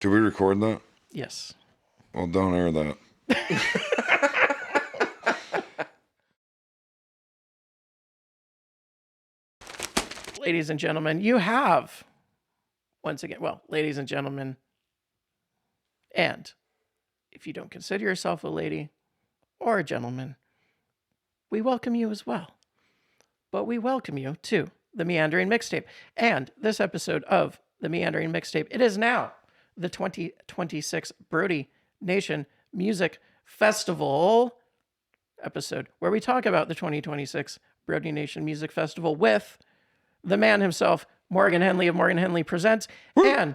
Did we record that? Yes. Well, don't air that. Ladies and gentlemen, you have, once again, well, ladies and gentlemen, and if you don't consider yourself a lady or a gentleman, we welcome you as well. But we welcome you to the Meandering Mixtape. And this episode of the Meandering Mixtape, it is now the 2026 BrodieNation Music Festival episode, where we talk about the 2026 BrodieNation Music Festival with the man himself, Morgan Henley of Morgan Henley Presents, and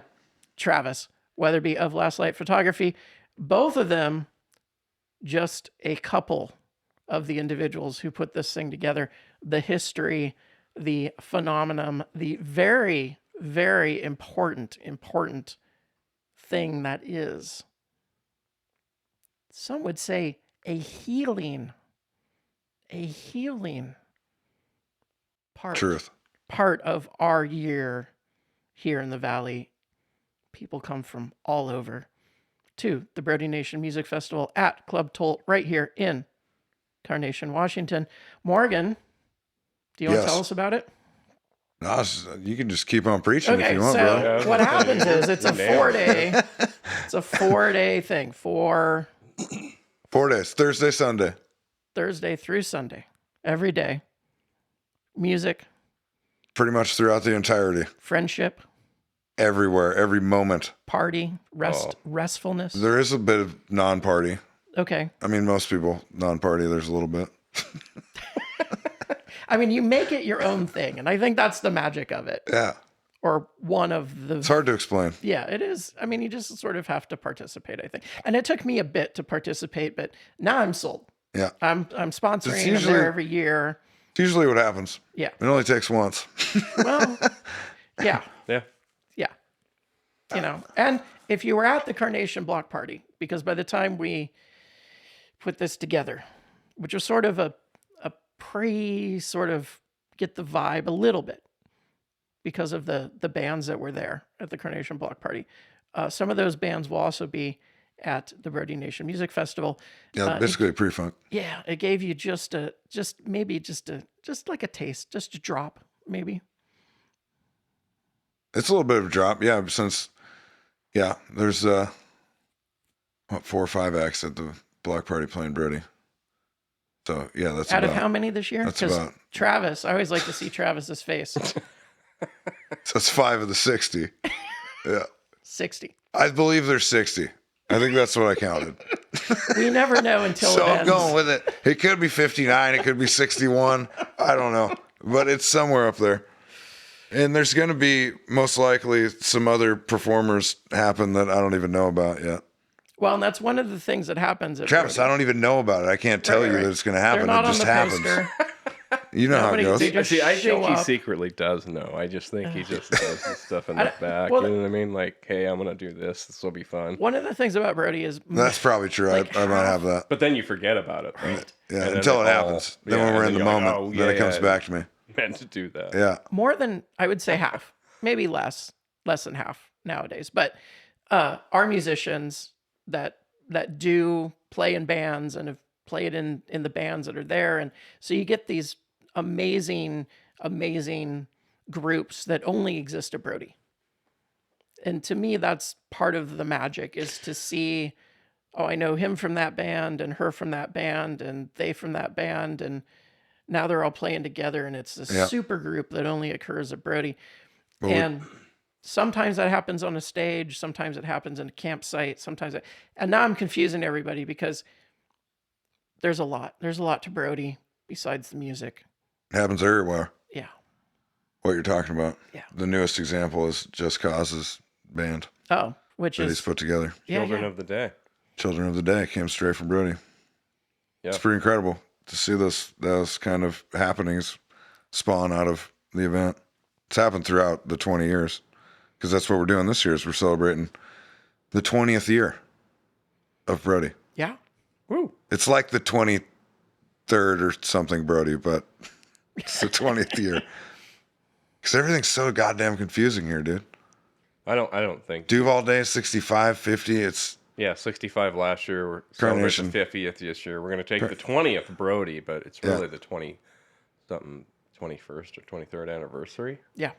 Travis Weatherby of Last Light Photography. Both of them just a couple of the individuals who put this thing together. The history, the phenomenon, the very, very important thing that is, some would say, a healing part of our year here in the Valley. People come from all over to the BrodieNation Music Festival at Club Toll right here in Carnation, Washington. Morgan, do you want to tell us about it? No, you can just keep on preaching if you want, so bro. What happens is it's a 4-day thing. 4 days, Thursday, Sunday. Thursday through Sunday. Every day. Music. Pretty much throughout the entirety. Friendship. Everywhere, every moment. Party. Restfulness. There is a bit of non-party. Okay. I mean, most people, non-party, there's a little bit. I mean, you make it your own thing, and I think that's the magic of it. Yeah. Or one of the... It's hard to explain. Yeah, it is. I mean, you just sort of have to participate, I think. And it took me a bit to participate, but now I'm sold. Yeah. I'm sponsoring them there every year. It's usually what happens. Yeah. It only takes once. Well, yeah. Yeah. Yeah. You know, and if you were at the Carnation block party, because by the time we put this together, which was sort of a sort of get the vibe a little bit because of the bands that were there at the Carnation block party. Some of those bands will also be at the BrodieNation Music Festival. Yeah, basically pre-funk. Yeah, it gave you just like a taste, just a drop, maybe. It's a little bit of a drop, yeah, since, there's 4 or 5 acts at the block party playing Brodie. So, yeah, that's out of how many this year? Because Travis, I always like to see Travis's face. So it's 5 of the 60. Yeah. 60. I believe there's 60. I think that's what I counted. We never know until so it ends. I'm going with it. It could be 59. It could be 61. I don't know. But it's somewhere up there. And there's going to be most likely some other performers happen that I don't even know about yet. Well, and that's one of the things that happens. Travis, Brodie. I don't even know about it. I can't tell you that it's going to happen. They're not it just on the happens. poster. You know how it goes. See, I think he secretly does know. I just think he just does this stuff in the back. You know what I mean? Like, hey, I'm going to do this. This will be fun. One of the things about Brodie is... That's probably true. I might have that. But then you forget about it. Right? Yeah, until it happens. Then when we're in the moment, then it comes back to me. Meant to do that. Yeah. More than, I would say half. Maybe less than half nowadays. But our musicians that do play in bands and have played in the bands that are there. And so you get these amazing groups that only exist at Brodie. And to me, that's part of the magic, is to see, oh, I know him from that band and her from that band and they from that band. And now they're all playing together, and it's this super group that only occurs at Brodie. Well, and sometimes that happens on a stage. Sometimes it happens in a campsite. And now I'm confusing everybody because there's a lot. There's a lot to Brodie besides the music. It happens everywhere. Yeah. What you're talking about. Yeah. The newest example is Just Cause's band. Oh, which that is he's put together. Children of the Day. Children of the Day came straight from Brodie. Yeah. It's pretty incredible to see those kind of happenings spawn out of the event. It's happened throughout the 20 years, because that's what we're doing this year. Is we're celebrating the 20th year of Brodie. Yeah. Woo. It's like the 23rd or something Brodie, but it's the 20th year. Because everything's so goddamn confusing here, dude. I don't think. Duval Day, 65, 50. It's 65 last year. We're Carnation. celebrating the 50th this year. We're going to take the 20th Brody, but it's really the 21st or 23rd anniversary. Yeah.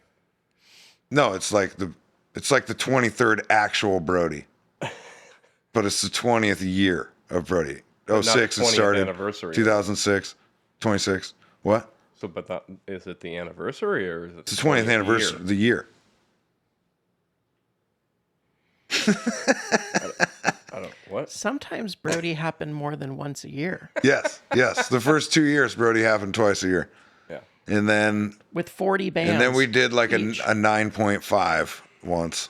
No, it's like the 23rd actual Brody, but it's the 20th year of Brody. But not 06 the it 20th started. anniversary. 2006, 26. What? So, but that, is it the anniversary or is it It's the 20th anniversary of the year. I don't. What? Sometimes Brody happened more than once a year Yes. The first 2 years, Brody happened twice a year. Yeah. And then with 40 bands. And then we did like a each. 9.5 once.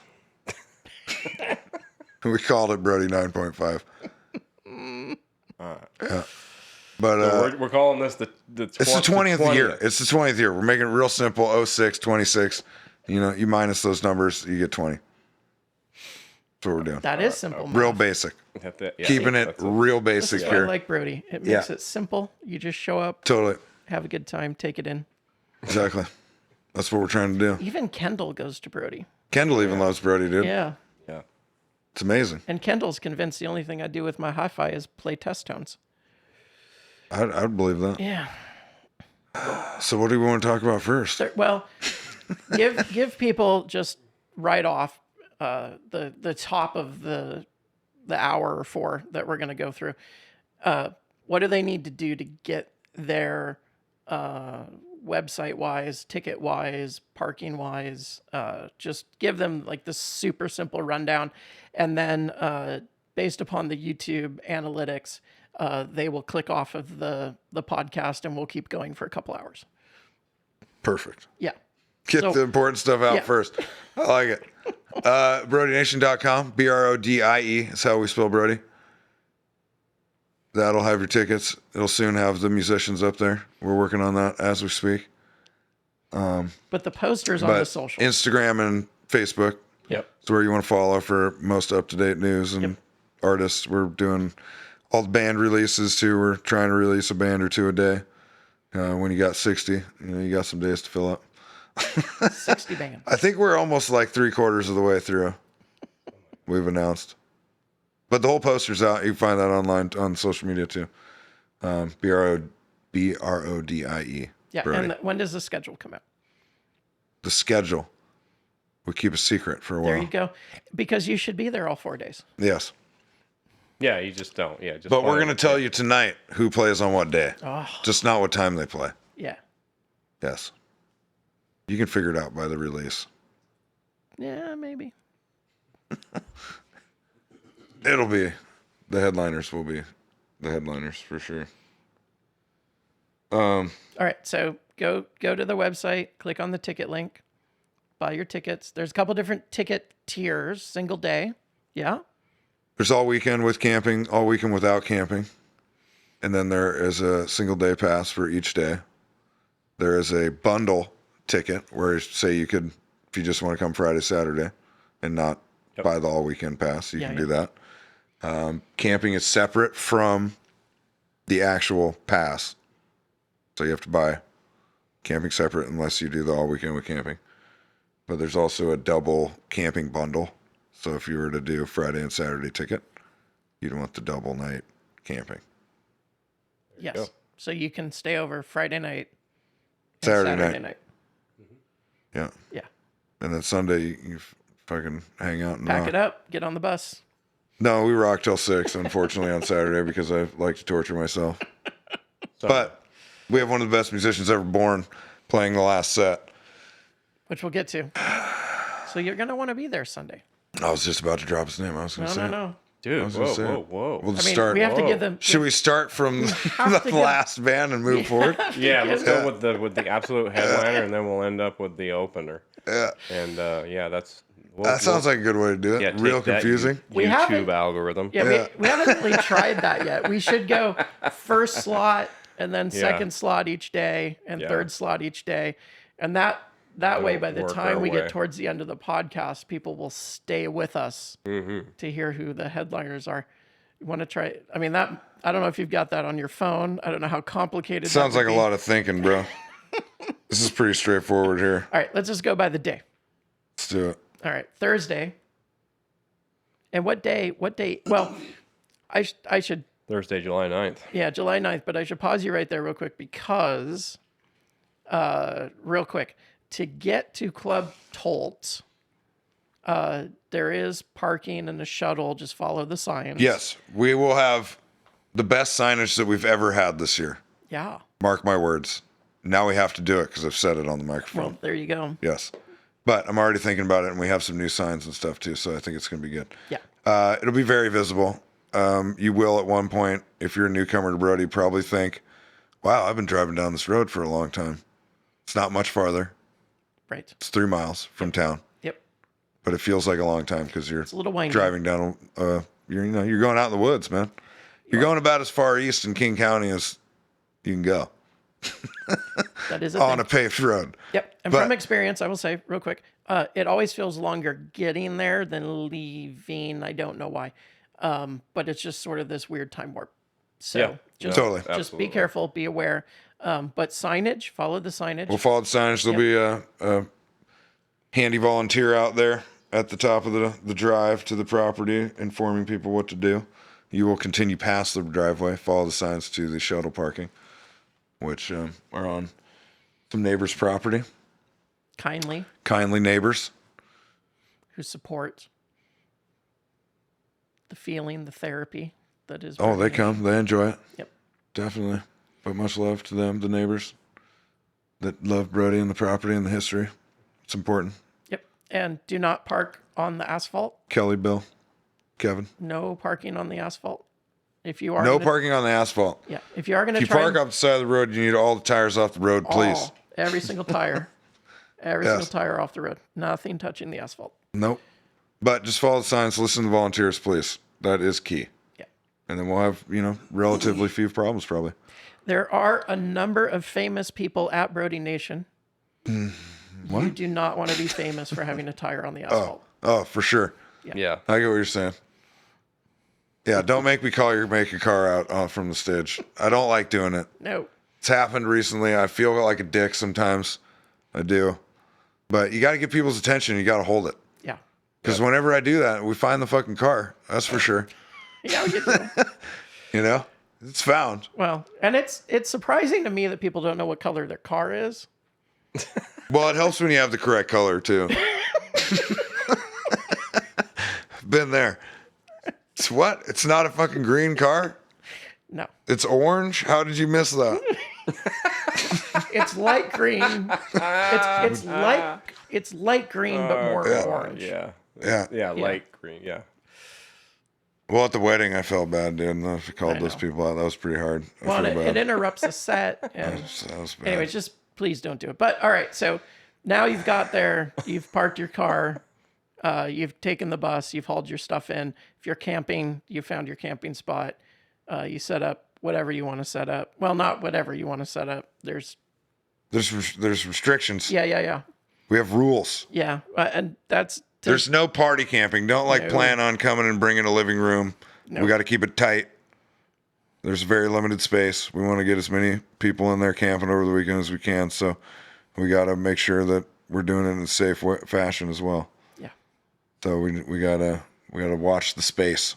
We called it Brody 9.5. Yeah. But So we're calling this the it's the 20th year. It's the 20th year. We're making it real simple. 06, 26. You know, you minus those numbers, you get 20. That's what we're doing. That is simple. Real math. basic. Yeah, Keeping it real This basic is why I here. like Brody. It makes it simple. You just show up, Totally. have a good time, take it in. Exactly. That's what we're trying to do. Even Kendall goes to Brody. Kendall even loves Brody, dude. Yeah. Yeah. It's amazing. And Kendall's convinced the only thing I do with my hi-fi is play test tones. I'd believe that. Yeah. So what do we want to talk about first? Well, give people just right off the top of the hour or four that we're going to go through. What do they need to do to get their website wise, ticket wise, parking wise? Just give them like this super simple rundown, and then based upon the YouTube analytics, they will click off of the podcast, and we'll keep going for a couple hours. Perfect. Yeah. Get the important stuff out first. I like it. BrodieNation.com. BRODIE is how we spell Brody. That'll have your tickets. It'll soon have the musicians up there. We're working on that as we speak. But the posters on the social. Instagram and Facebook. Yep. It's where you want to follow for most up-to-date news and artists. We're doing all the band releases too. We're trying to release a band or two a day. When you got 60, you got some days to fill up. 60 bands. I think we're almost like 3/4 of the way through. We've announced. But the whole poster's out. You can find that online on social media too. BRODIE. Yeah. Brody. And when does the schedule come out? The schedule. We keep a secret for a while. There you go. Because you should be there all 4 days. Yes. Yeah, you just don't. Yeah, just. But we're going to tell you tonight who plays on what day. Oh. Just not what time they play. Yeah. Yes. You can figure it out by the release. Yeah, maybe. It'll be. The headliners will be the headliners for sure. All right. So go to the website, click on the ticket link, buy your tickets. There's a couple different ticket tiers, single day. Yeah. There's all weekend with camping, all weekend without camping. And then there is a single day pass for each day. There is a bundle ticket where, say, you could, if you just want to come Friday, Saturday, and not buy the all weekend pass, you can do that. Camping is separate from the actual pass. So you have to buy camping separate unless you do the all weekend with camping. But there's also a double camping bundle. So if you were to do Friday and Saturday ticket, you'd want the double night camping. Yes. go. So you can stay over Friday night, and Saturday night. Yeah. Yeah. And then Sunday, you fucking hang out and Pack rock. it up, get on the bus. No, we rock till 6, unfortunately, on Saturday because I like to torture myself. But we have one of the best musicians ever born playing the last set. Which we'll get to. So you're going to want to be there Sunday. I was just about to drop his name. I was going to say it. No. Dude, was gonna say it. whoa. We'll I just mean, start. we have to give them. Should we start from have to the give- last band and move forward? Yeah, let's go with the absolute headliner, and then we'll end up with the opener. Yeah. And that's. That sounds like a good way to do it. Yeah, Real take that, confusing. We YouTube haven't- algorithm. Yeah, we haven't really tried that yet. We should go first slot and then second slot each day and third slot each day. And that way, by the work time our we way. get towards the end of the podcast, people will stay with us to hear who the headliners are. You want to try? I mean, I don't know if you've got that on your phone. I don't know how complicated. Sounds like a lot of thinking, bro. This is pretty straightforward here. All right, let's just go by the day. Let's do it. All right, Thursday. And what day? Well, I should. Thursday, July 9th. Yeah, July 9th, but I should pause you right there real quick because, real quick, to get to Club Toltz, there is parking and a shuttle. Just follow the signs. Yes, we will have the best signage that we've ever had this year. Yeah. Mark my words. Now we have to do it because I've said it on the microphone. Well, there you go. Yes. But I'm already thinking about it, and we have some new signs and stuff too, so I think it's going to be good. Yeah. It'll be very visible. You will at one point, if you're a newcomer to Brodie, probably think, wow, I've been driving down this road for a long time. It's not much farther. Right. It's 3 miles from town. Yep. But it feels like a long time because you're It's a little windy. driving down, you're going out in the woods, man. You're going about as far east in King County as you can go. That is a On thing. a paved road. Yep. And from experience, I will say real quick, it always feels longer getting there than leaving. I don't know why. But it's just sort of this weird time warp. So Yeah. just, Totally. just Absolutely. be careful, be aware. But signage, follow the signage. We'll follow the signage. There'll be a handy volunteer out there at the top of the drive to the property informing people what to do. You will continue past the driveway, follow the signs to the shuttle parking, which are on some neighbors' property. Kindly neighbors. who support the feeling, the therapy that is. Oh, they BrodieNation. come. They enjoy it. Yep. Definitely. But much love to them, the neighbors that love Brodie and the property and the history. It's important. Yep. And do not park on the asphalt. Kelly, Bill, Kevin. No parking on the asphalt. If you are No gonna, parking on the asphalt. Yeah. If you are going If to you try park off the side of the road, you need all the tires off the road, please. every single tire, every Yes. single tire off the road. Nothing touching the asphalt. Nope. But just follow the signs, listen to the volunteers, please. That is key. Yeah. And then we'll have, relatively few problems probably. There are a number of famous people at BrodieNation. What? You do not want to be famous for having a tire on the asphalt. Oh, for sure. Yeah. I get what you're saying. Yeah, don't make me make a car out from the stage. I don't like doing it. No. It's happened recently. I feel like a dick sometimes. I do. But you got to get people's attention. You got to hold it. Yeah. Because whenever I do that, we find the fucking car. That's for sure. Yeah, we get to. It's found. Well, and it's surprising to me that people don't know what color their car is. Well, it helps when you have the correct color, too. Been there. It's what? It's not a fucking green car? No. It's orange? How did you miss that? It's light green. It's light green, but more orange. Yeah. Yeah. Light green. Yeah. Well, at the wedding, I felt bad, dude. And I called I those know. people out. That was pretty hard. I Well, feel it bad. interrupts the set. And That was bad. anyways, just please don't do it. But all right, so now you've got there, you've parked your car, you've taken the bus, you've hauled your stuff in. If you're camping, you found your camping spot. You set up whatever you want to set up. Well, not whatever you want to set up. There's restrictions. yeah. We have rules. Yeah, and that's There's no party camping. Don't No. plan on coming and bringing a living room. No. We got to keep it tight. There's very limited space. We want to get as many people in there camping over the weekend as we can. So we got to make sure that we're doing it in a safe fashion as well. Yeah. So we gotta watch the space.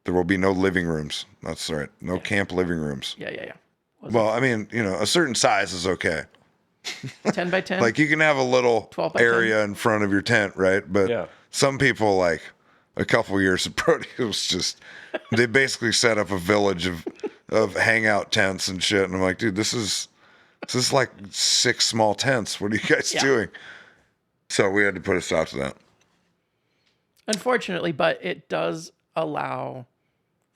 There will be no living rooms. That's right. No camp living rooms. Yeah. Well, I mean, a certain size is okay. 10 by 10. Like you can have a little 12 by 10. area in front of your tent, right? But Yeah. some people, like a couple years of Brodie, it was just they basically set up a village of hangout tents and shit. And I'm like, dude, this is like 6 small tents. What are you guys doing? So we had to put a stop to that. Unfortunately, but it does allow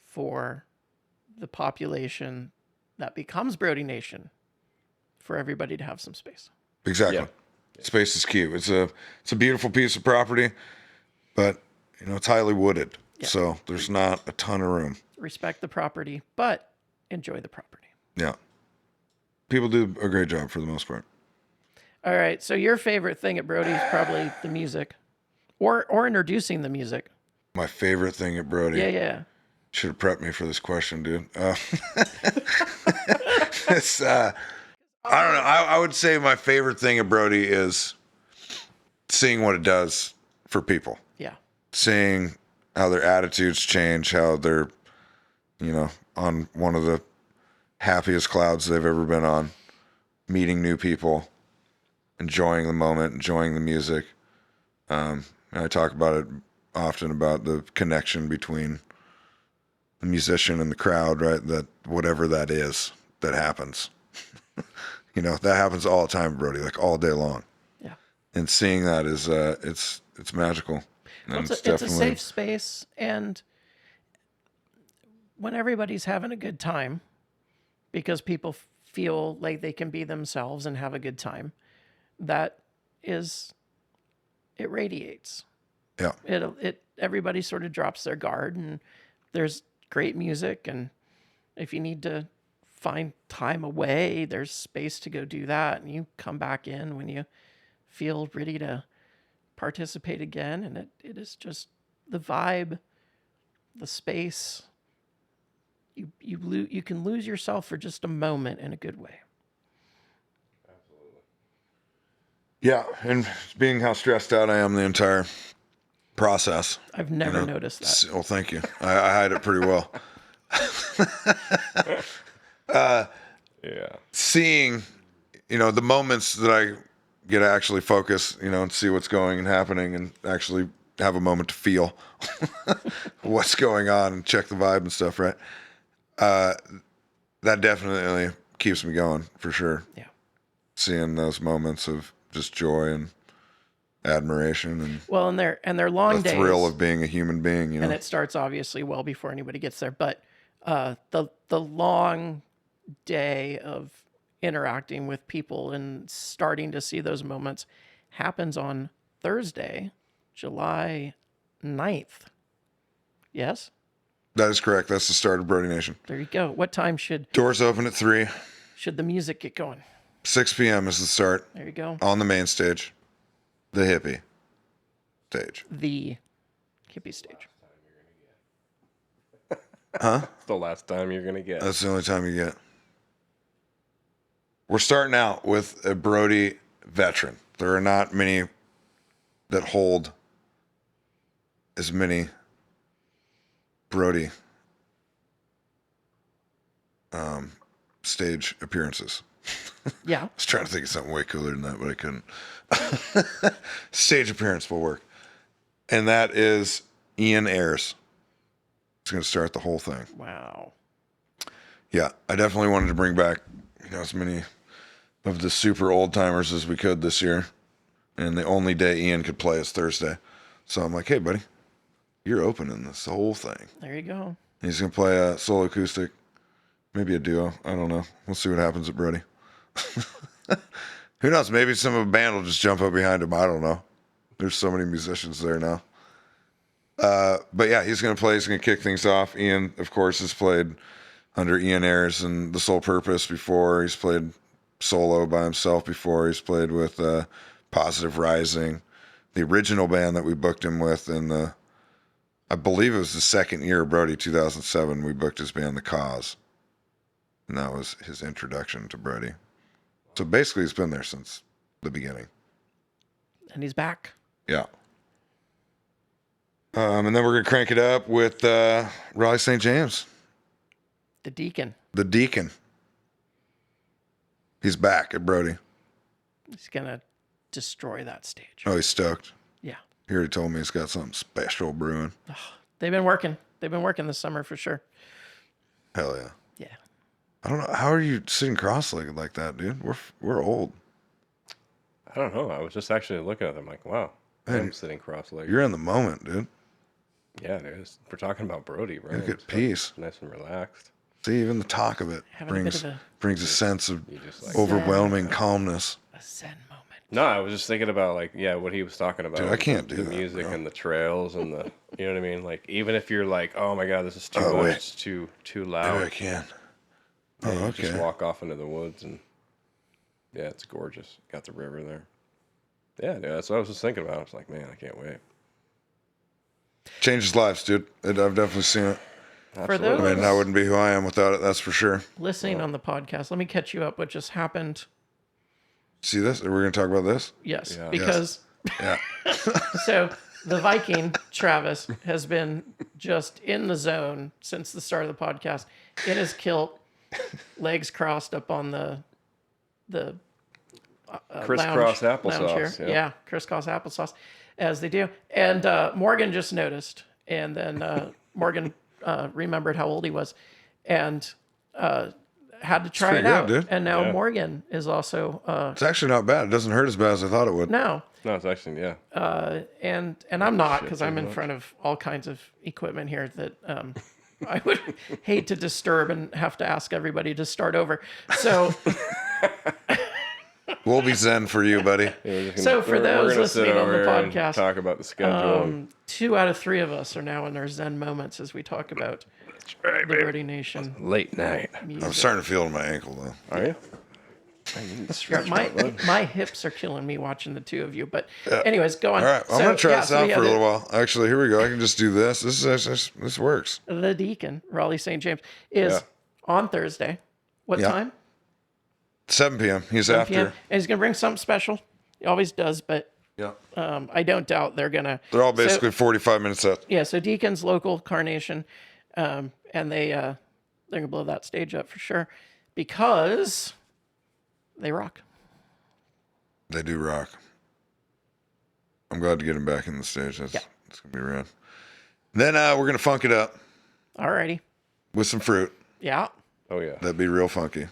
for the population that becomes BrodieNation for everybody to have some space. Exactly. Yeah. Space is key. It's a beautiful piece of property, but it's highly wooded. Yeah. So there's not a ton of room. Respect the property, but enjoy the property. Yeah. People do a great job for the most part. All right. So your favorite thing at Brodie is probably the music, or introducing the music. My favorite thing at Brodie. Yeah. Should have prepped me for this question, dude. It's, I don't know. I would say my favorite thing at Brodie is seeing what it does for people, Yeah. seeing how their attitudes change, how they're, on one of the happiest clouds they've ever been on, meeting new people, enjoying the moment, enjoying the music. And I talk about it often about the connection between the musician and the crowd, right? That whatever that is that happens, that happens all the time, Brodie, like all day long. Yeah. And seeing that is, it's magical. And Well, it's a safe space, and when everybody's having a good time, because people feel like they can be themselves and have a good time, it radiates. Yeah. Everybody sort of drops their guard, and there's great music, and if you need to find time away, there's space to go do that, and you come back in when you feel ready to participate again, and it is just the vibe, the space. You can lose yourself for just a moment in a good way. Yeah, and being how stressed out I am the entire process. I've never noticed that. Well, thank you. I hide it pretty well. Yeah. Seeing, the moments that I get to actually focus, and see what's going and happening, and actually have a moment to feel what's going on and check the vibe and stuff, right? That definitely keeps me going for sure. Yeah. Seeing those moments of just joy and admiration and they're long the days. thrill of being a human being, And it starts obviously well before anybody gets there, but the long day of interacting with people and starting to see those moments happens on Thursday, July 9th. Yes? That is correct. That's the start of BrodieNation. There you go. What time should Doors open at 3. the music get going? 6 p.m. is the start. There you go. On the main stage. The hippie stage. The hippie stage. Huh? It's the last time you're going to get. That's the only time you get. We're starting out with a Brodie veteran. There are not many that hold as many Brodie stage appearances. Yeah. I was trying to think of something way cooler than that, but I couldn't. Stage appearance will work. And that is Ian Ayres. It's going to start the whole thing. Wow. Yeah, I definitely wanted to bring back as many of the super old timers as we could this year. And the only day Ian could play is Thursday. So I'm like, hey, buddy, you're opening this whole thing. There you go. He's going to play a solo acoustic, maybe a duo. I don't know. We'll see what happens at Brodie. Who knows? Maybe some of the band will just jump up behind him. I don't know. There's so many musicians there now. But yeah, he's going to play. He's going to kick things off. Ian, of course, has played under Ian Ayres and The Sole Purpose before. He's played solo by himself before. He's played with Positive Rising, the original band that we booked him with in I believe it was the second year of Brodie, 2007. We booked his band, The Cause. And that was his introduction to Brodie. So basically, he's been there since the beginning. And he's back. Yeah. And then we're going to crank it up with Raleigh St. James. The Deacon. The Deacon. He's back at Brodie. He's going to destroy that stage. Oh, he's stoked. Yeah. He already told me he's got something special brewing. They've been working. They've been working this summer for sure. Hell yeah. Yeah. I don't know. How are you sitting cross-legged like that, dude? We're old. I don't know. I was just actually looking at them like, wow, Hey, I'm sitting cross-legged. You're in the moment, dude. Yeah, dude. We're talking about Brodie, right? Look at It's peace. nice and relaxed. See, even the talk of it Having a bit brings of a sense of You just like, overwhelming calmness. a zen moment. no, I was just thinking about like, yeah, what he was talking about. Dude, I can't do the that, music bro. and the trails and the, you know what I mean? Like, even if you're like, oh my god, this is too Oh, much, wait. it's too Maybe loud. I can. Yeah, Oh, you okay. Just walk off into the woods and yeah, it's gorgeous. Got the river there. Yeah, dude, that's what I was just thinking about. I was like, man, I can't wait. Changes lives, dude. I've definitely seen it. Absolutely. those- I mean, I wouldn't be who I am without it. That's for sure. Listening on the podcast, let me catch you up what just happened. See this? Are we going to talk about this? Yes, Yeah. because Yeah. So the Viking, Travis, has been just in the zone since the start of the podcast, in his kilt, legs crossed up on the Crisscross lounge here. applesauce. Yeah, crisscross applesauce, as they do. And Morgan just noticed, and then Morgan remembered how old he was, and had to try it pretty out. good, dude. And now Yeah. Morgan is also It's actually not bad. It doesn't hurt as bad as I thought it would. no. No, it's actually, yeah. And I'm not, because I'm in much. front of all kinds of equipment here that I would hate to disturb and have to ask everybody to start over. So We'll be zen for you, buddy. So for those gonna sit listening on the over and podcast, talk about the schedule. 2 out of 3 of us are now in their zen moments as we talk about the BrodieNation Late night. music. I'm starting to feel it in my ankle, though. Are you? Yeah, my hips are killing me watching the two of you. But anyways, go on. All right, I'm going to try this out we for a have little while. Actually, here we go. I can just do this. This works. The Deacon, Raleigh St. James, is Yeah. on Thursday. What Yeah. time? 7 p.m. He's 7 after. p.m. And he's going to bring something special. He always does, but Yeah. I don't doubt they're going to. They're all basically 45 minutes set. Yeah, so Deacon's local, Carnation, and they're gonna blow that stage up for sure because they rock. They do rock. I'm glad to get him back in the stage. That's going to be rad. Then we're going to funk it up Alrighty, with some fruit. yeah. Oh, yeah. That'd be real funky.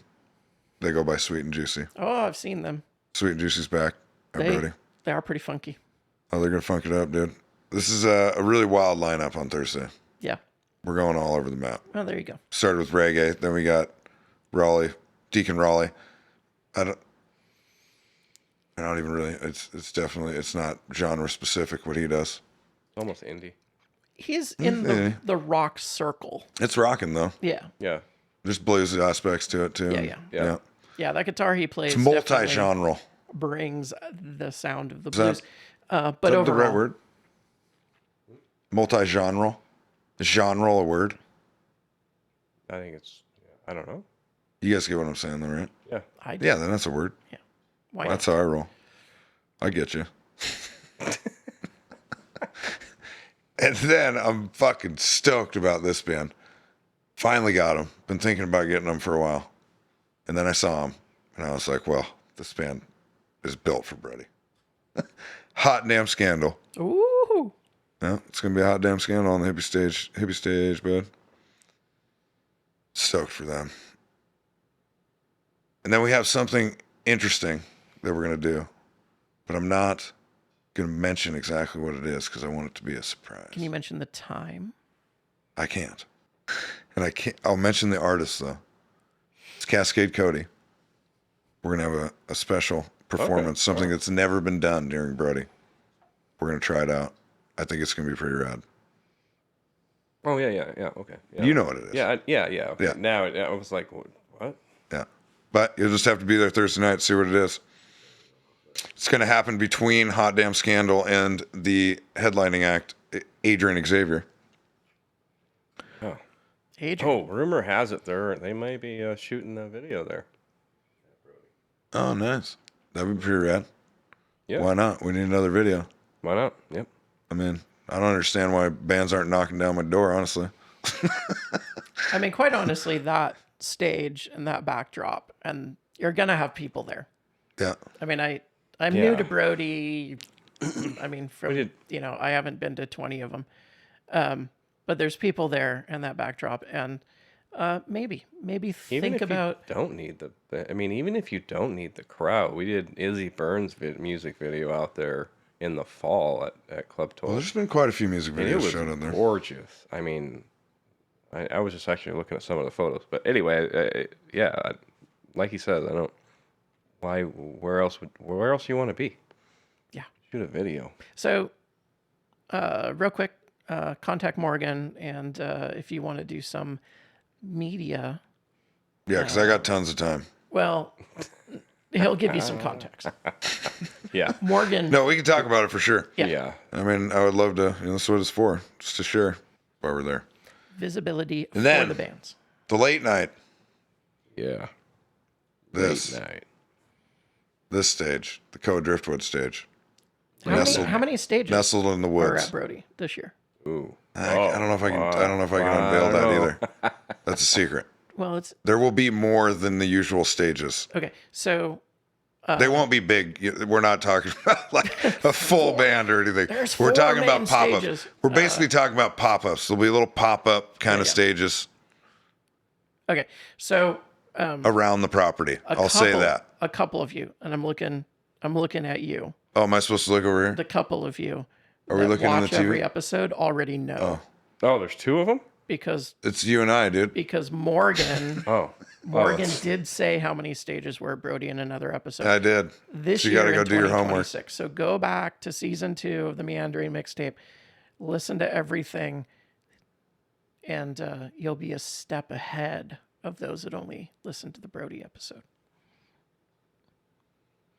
They go by Sweet and Juicy. Oh, I've seen them. Sweet and Juicy's back. Brody. They are pretty funky. Oh, they're going to funk it up, dude. This is a really wild lineup on Thursday. Yeah. We're going all over the map. Oh, there you go. Started with reggae. Then we got Raleigh, Deacon Raleigh. I don't even really. It's definitely, it's not genre specific what he does. Almost indie. He's in the rock circle. It's rocking though. Yeah. Yeah. There's bluesy aspects to it too. Yeah. Yeah, that guitar he plays It's multi-genre. brings the sound of the Is that- blues. But Is that overall, the right word? Multi-genre. Is genre a word? I think it's, I don't know. You guys get what I'm saying, though, right? Yeah. I do. Yeah, then that's a word. Why That's how I roll. I get you. And then I'm fucking stoked about this band. Finally got him. Been thinking about getting him for a while. And then I saw him, and I was like, well, this band is built for Brody. Hot damn scandal. Ooh. Yeah, it's gonna be a hot damn scandal on the hippie stage, bud. Stoked for them. And then we have something interesting that we're gonna do, but I'm not gonna mention exactly what it is because I want it to be a surprise. Can you mention the time? I can't, and I can't. I'll mention the artist though. It's Cascade Cody. We're gonna have a special performance, something that's never been done during Brody. We're gonna try it out. I think it's gonna be pretty rad. Oh, yeah. Okay. Yeah. You know what it is. Yeah. Okay. Yeah. Now I was like, what? Yeah. But you'll just have to be there Thursday night to see what it is. It's going to happen between Hot Damn Scandal and the headlining act, Adrian Xavier. Oh. Adrian. Oh, rumor has it they may be shooting a video there. Oh, nice. That would be pretty rad. Yeah. Why not? We need another video. Why not? Yep. I mean, I don't understand why bands aren't knocking down my door, honestly. I mean, quite honestly, that stage and that backdrop, and you're gonna have people there. Yeah. I mean, I'm new to Brody. I mean, I haven't been to 20 of them, but there's people there and that backdrop, and maybe think about. You don't need even if you don't need the crowd, we did Izzy Burns' music video out there in the fall at Club Toy. Well, there's been quite a few music And it videos was shown in there. gorgeous. I mean, I was just actually looking at some of the photos. But anyway, like he says, I don't. Why? Where else you want to be? Yeah. Shoot a video. So, real quick, contact Morgan, and if you want to do some media, Yeah, because I got tons of time. well, he'll give you some context. Yeah. Morgan. No, we can talk about it for sure. Yeah. I mean, I would love to. That's what it's for, just to share while we're there. Visibility for then- the bands. The late night. Yeah. This. Late night. This stage, the Code Driftwood stage. How many stages nestled in the are woods. at Brody this year? Ooh. I don't know if I can. I don't know if I can unveil that either. That's a secret. Well, it's There will be more than the usual stages. okay. So They won't be big. We're not talking about like a full band or anything. There's We're four talking main about pop-ups. stages. We're basically talking about pop-ups. There'll be little pop-up kind of yeah. stages okay. So around the property. I'll say that. A couple of you, and I'm looking at you. Oh, am I supposed to look over here? The couple of you Are we that looking in the watch every TV? episode already know Oh, there's two of them? because It's you and I, dude. Morgan Oh. Morgan did say how many stages were at Brody in another episode. I did. This So you year gotta go in do your homework. 2026. So go back to season 2 of the Meandering Mixtape, listen to everything, and you'll be a step ahead of those that only listen to the Brody episode.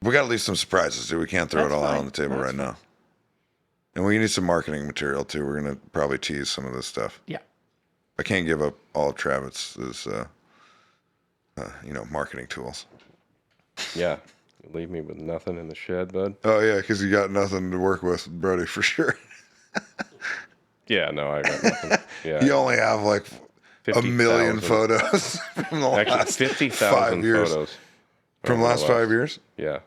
We got to leave some surprises, dude. We can't throw That's it all out fine. on the table That's right now. And we need some marketing material too. We're gonna probably tease some of this stuff. Yeah. I can't give up all of Travis's, marketing tools. Yeah. Leave me with nothing in the shed, bud. Oh yeah, because you got nothing to work with, Brody, for sure. Yeah, no, I got nothing. Yeah. You only have like 50,000. 1,000,000 photos from the Actually, last 50,000 5 years. photos. From the last 5 years? Yeah.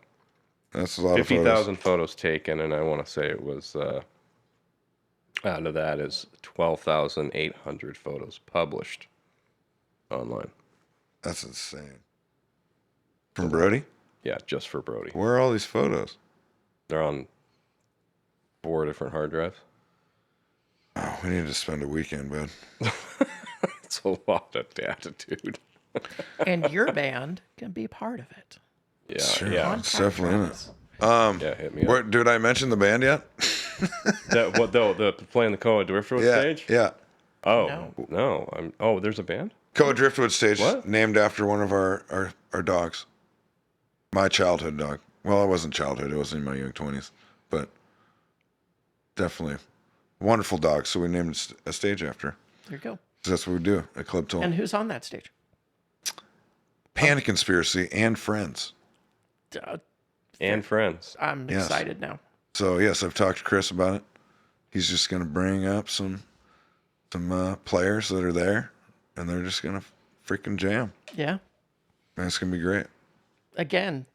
That's a lot of 50,000 photos taken, and I want to say it was, out of that is 12,800 photos published online. That's insane. From Brody? Yeah, just for Brody. Where are all these photos? They're on 4 different hard drives. Oh, we need to spend a weekend, bud. It's a lot of attitude. And your band can be part of it. Yeah, Sure. yeah, It's definitely in it. yeah. Hit me up. Did I mention the band yet? What though? The playing the Koa Driftwood Yeah. stage? Yeah. Oh no. Oh, there's a band. Koa Driftwood stage, What? named after one of our dogs. My childhood dog. Well, it wasn't childhood. It was in my young 20s. But definitely wonderful dog. So we named a stage after her. There you go. 'Cause that's what we do at Club Toll. And who's on that stage? Panic Conspiracy and friends. And friends. I'm Yes. excited now. So, yes, I've talked to Chris about it. He's just going to bring up some players that are there, and they're just going to freaking jam. Yeah. And it's going to be great. Again,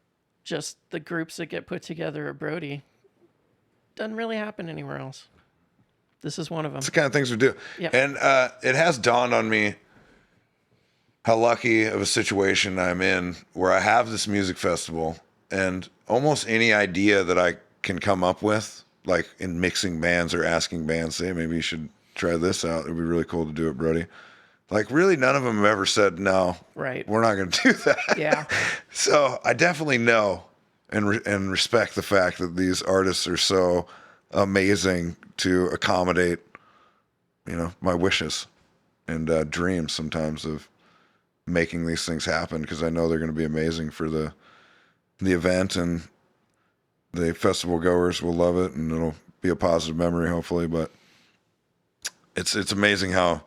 just the groups that get put together at Brody doesn't really happen anywhere else. This is one of them. It's the kind of things we do. Yeah. And it has dawned on me how lucky of a situation I'm in where I have this music festival and almost any idea that I can come up with, like in mixing bands or asking bands, say, maybe you should try this out. It'd be really cool to do it, Brody. Like, really, none of them have ever said, no, Right. we're not going to do that. Yeah. So I definitely know and respect the fact that these artists are so amazing to accommodate, my wishes and dreams sometimes of making these things happen, because I know they're going to be amazing for the event, and the festival goers will love it, and it'll be a positive memory, hopefully. But it's amazing how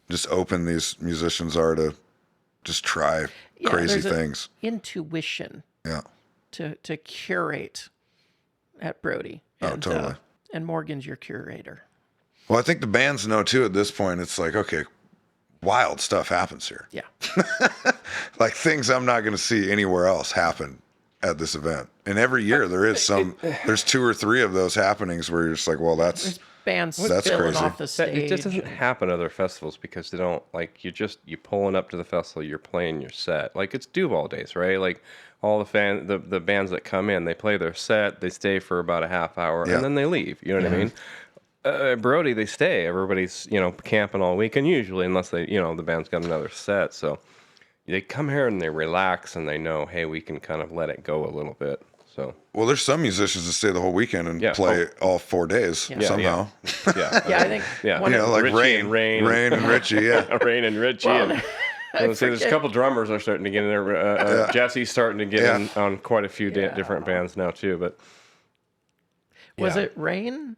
just open these musicians are to just try crazy there's a things. Intuition Yeah. to curate at Brody. Oh, totally. And Morgan's your curator. Well, I think the bands know too at this point. It's like, okay, wild stuff happens here. Yeah. Like things I'm not going to see anywhere else happen at this event. And every year there is there's 2 or 3 of those happenings where you're just like, well, There's bands That's spilling crazy. off the stage. It just doesn't happen at other festivals because they don't you pulling up to the festival, you're playing your set. Like it's Duval days, right? Like all the bands that come in, they play their set, they stay for about a half hour, Yeah. and then they leave. You know what I mean? Brody, they stay. Everybody's camping all week, and usually, unless they the band's got another set, so they come here and they relax and they know, hey, we can kind of let it go a little bit. So well, there's some musicians that stay the whole weekend and Yeah. play all 4 days Yeah. somehow. yeah, Yeah, I think yeah, one of- Like Richie Rain and and Richie, yeah. Rain and Richie. Well, and there's a couple drummers are starting to get in there. Jesse's starting to get in on quite a few different bands now too. But Was it Rain?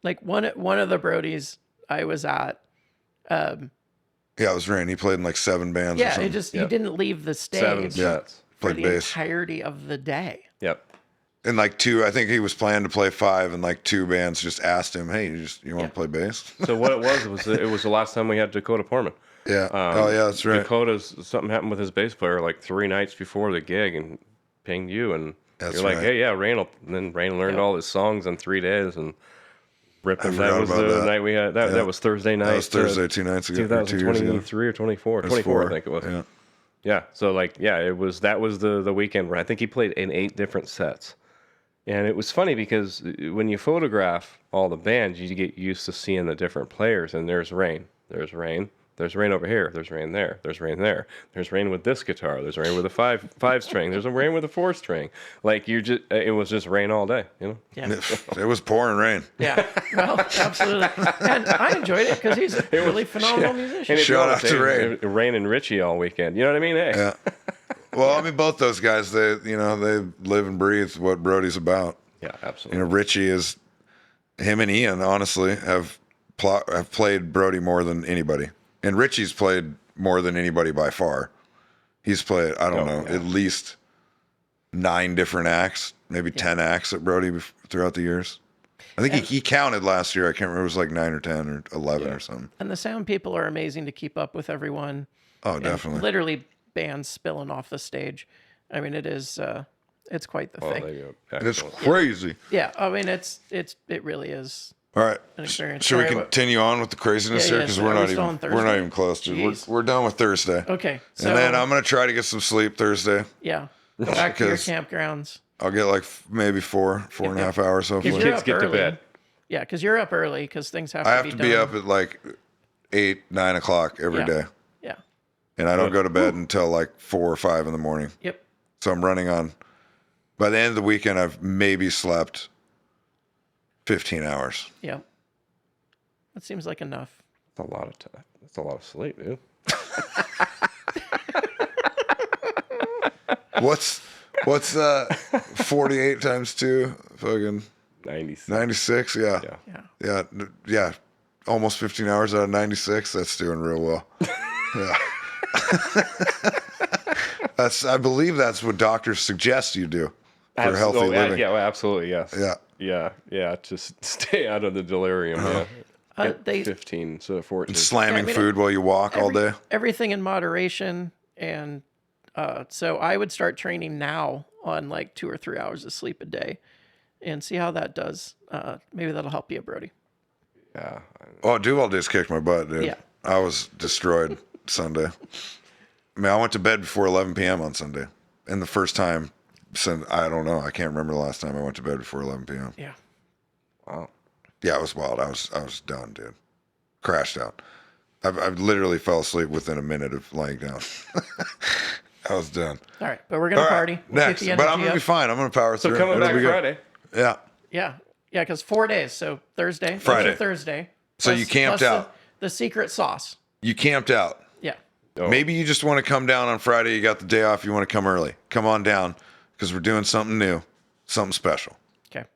Like one of the Brodies I was at. Yeah, it was Rain. He played in like 7 bands or Yeah, something. he didn't leave the stage 7 for sets. Played the bass. entirety of the day. Yep. And like I think he was planning to play 5, and like 2 bands just asked him, "Hey, you want to play bass?" So what it was the last time we had Dakota Portman. Yeah. Oh yeah, that's right. Something happened with his bass player like 3 nights before the gig and pinged you, and That's you're like, right. hey, yeah, Rain learned all his songs in 3 days and ripping. forgot That was about the that. night we had. That was Thursday night. That was Thursday 2 nights ago. 2023 or 24. 24, I think it was. Yeah. Yeah. So that was the weekend where I think he played in 8 different sets. And it was funny because when you photograph all the bands, you get used to seeing the different players. And there's Rain. There's Rain. There's Rain over here. There's Rain there. There's Rain there. There's Rain with this guitar. There's Rain with a 5 string. There's a Rain with a 4 string. Like it was just Rain all day, you know? Yeah. It was pouring rain. Yeah. Well, absolutely. And I enjoyed it because he's a really phenomenal musician. And if you Shout wanna out to say, Rain. Rain and Richie all weekend. You know what I mean? Hey. Yeah. Well, I mean, both those guys, they live and breathe what Brodie's about. Yeah, absolutely. Richie is, him and Ian, honestly, have played Brodie more than anybody. And Richie's played more than anybody by far. He's played, I don't know, at least 9 different acts, maybe 10 acts at Brodie throughout the years. I think he counted last year. I can't remember. It was like 9 or 10 or 11 or something. And the sound people are amazing to keep up with everyone. Oh, And definitely. literally bands spilling off the stage. I mean, it is, it's quite the thing. It's crazy. Yeah. I mean, it really is. All right. An experience. Should we All right, continue on with the craziness Yeah, here? yeah, Because so we're are not we still on even we're not Thursday? even close, dude. Jeez. We're done with Thursday. Okay. So, And then I'm gonna try to get some sleep Thursday. yeah. Go back to your Because- campgrounds. I'll get like maybe 4.5 hours hopefully. You're Kids up get to early. bed. Yeah, because you're up early because things have I to have be to done. be up at like 8, 9 o'clock every day, Yeah. and I don't go to bed until like 4 or 5 in the morning. Yep. So I'm running on. By the end of the weekend, I've maybe slept 15 hours. Yep. That seems like enough. That's a lot of time. That's a lot of sleep, dude. What's 48 times 2? Fucking 96. 96. Yeah. Yeah. Yeah. Almost 15 hours out of 96. That's doing real well. Yeah. I believe that's what doctors suggest you do for healthy living. Yeah, well, absolutely, yes. Yeah. Yeah. Just stay out of the delirium. Yeah. Get 15, so 14. And slamming Yeah, I mean, food while you walk all day. Everything in moderation. And so I would start training now on like 2 or 3 hours of sleep a day and see how that does. Maybe that'll help you, Brodie. Yeah. Oh, Duval just kicked my butt, dude. Yeah. I was destroyed Sunday. I mean, I went to bed before 11 p.m. on Sunday. And the first time since, I don't know, I can't remember the last time I went to bed before 11 p.m. Yeah. Wow. Yeah, it was wild. I was done, dude. Crashed out. I literally fell asleep within a minute of laying down. I was done. All right. But we're going to All right, party. We'll next. get the But I'm energy going to be up. fine. I'm going to power So through. coming It'll back be good. Friday. Yeah. Yeah. Yeah, because 4 days. So Thursday. that's Friday. your Thursday. So you camped out. The secret sauce. You camped out. Yeah. Oh. Maybe you just want to come down on Friday. You got the day off. You want to come early. Come on down because we're doing something new, something special. Okay.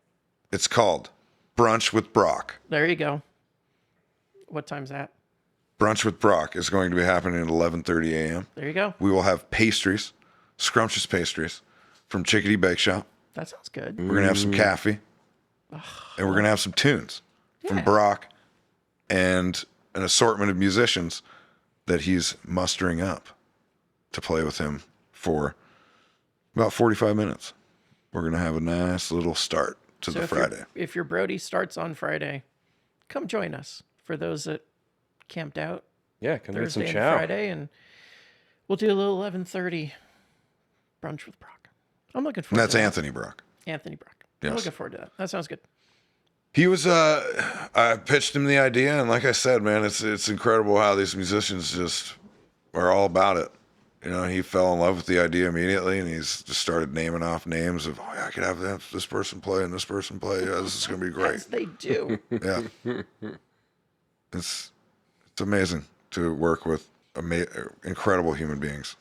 It's called Brunch with Brock. There you go. What time's that? Brunch with Brock is going to be happening at 11:30 a.m. There you go. We will have pastries, scrumptious pastries from Chickadee Bake Shop. That sounds good. We're going to have some coffee. And we're going to have some tunes from Brock and an assortment of musicians that he's mustering up to play with him for about 45 minutes. We're going to have a nice little start to the Friday. If your Brodie starts on Friday, come join us. For those that camped out Yeah, can get some Thursday and chow. Friday, and we'll do a little 11:30 brunch with Brock. I'm looking And forward that's to that. Anthony Brock. Anthony Brock. I'm Yes. looking forward to that. That sounds good. He was, I pitched him the idea, and like I said, man, it's incredible how these musicians just are all about it. You know, he fell in love with the idea immediately, and he's just started naming off names of, oh, yeah, I could have this person play and this person play. Yeah, this is going to be great. Yes, they do. Yeah. It's amazing to work with incredible human beings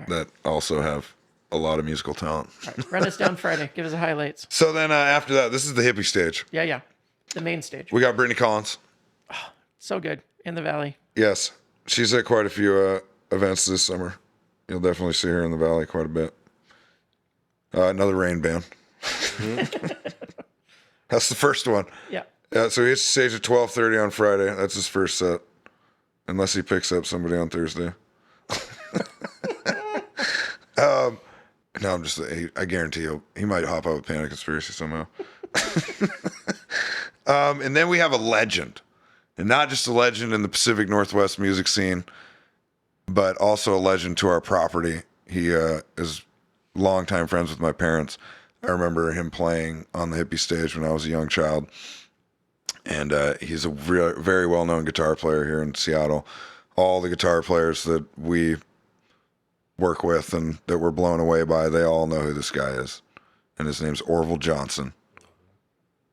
that also have a lot of musical talent. All right, run us down Friday. Give us the highlights. So then after that, this is the hippie stage. Yeah. The main stage. We got Brittany Collins. So good. In the Valley. Yes. She's at quite a few events this summer. You'll definitely see her in the Valley quite a bit. Another Rain band. That's the first one. Yeah. Yeah, so he hits the stage at 12:30 on Friday. That's his first set. Unless he picks up somebody on Thursday. No, I'm just, I guarantee he might hop out with Panic Conspiracy somehow. And then we have a legend. And not just a legend in the Pacific Northwest music scene, but also a legend to our property. He is longtime friends with my parents. I remember him playing on the hippie stage when I was a young child. And he's a very well-known guitar player here in Seattle. All the guitar players that we work with and that we're blown away by, they all know who this guy is. And his name's Orville Johnson.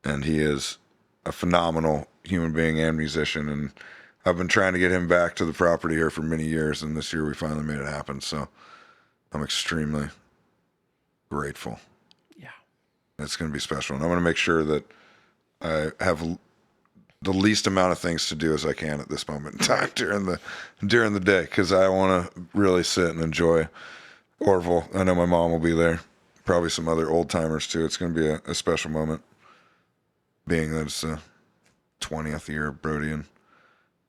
And he is a phenomenal human being and musician. And I've been trying to get him back to the property here for many years. And this year we finally made it happen. So I'm extremely grateful. Yeah. It's going to be special. And I'm going to make sure that I have the least amount of things to do as I can at this moment in time during the day, because I want to really sit and enjoy Orville. I know my mom will be there, probably some other old timers too. It's going to be a special moment, being that it's the 20th year of Brodie and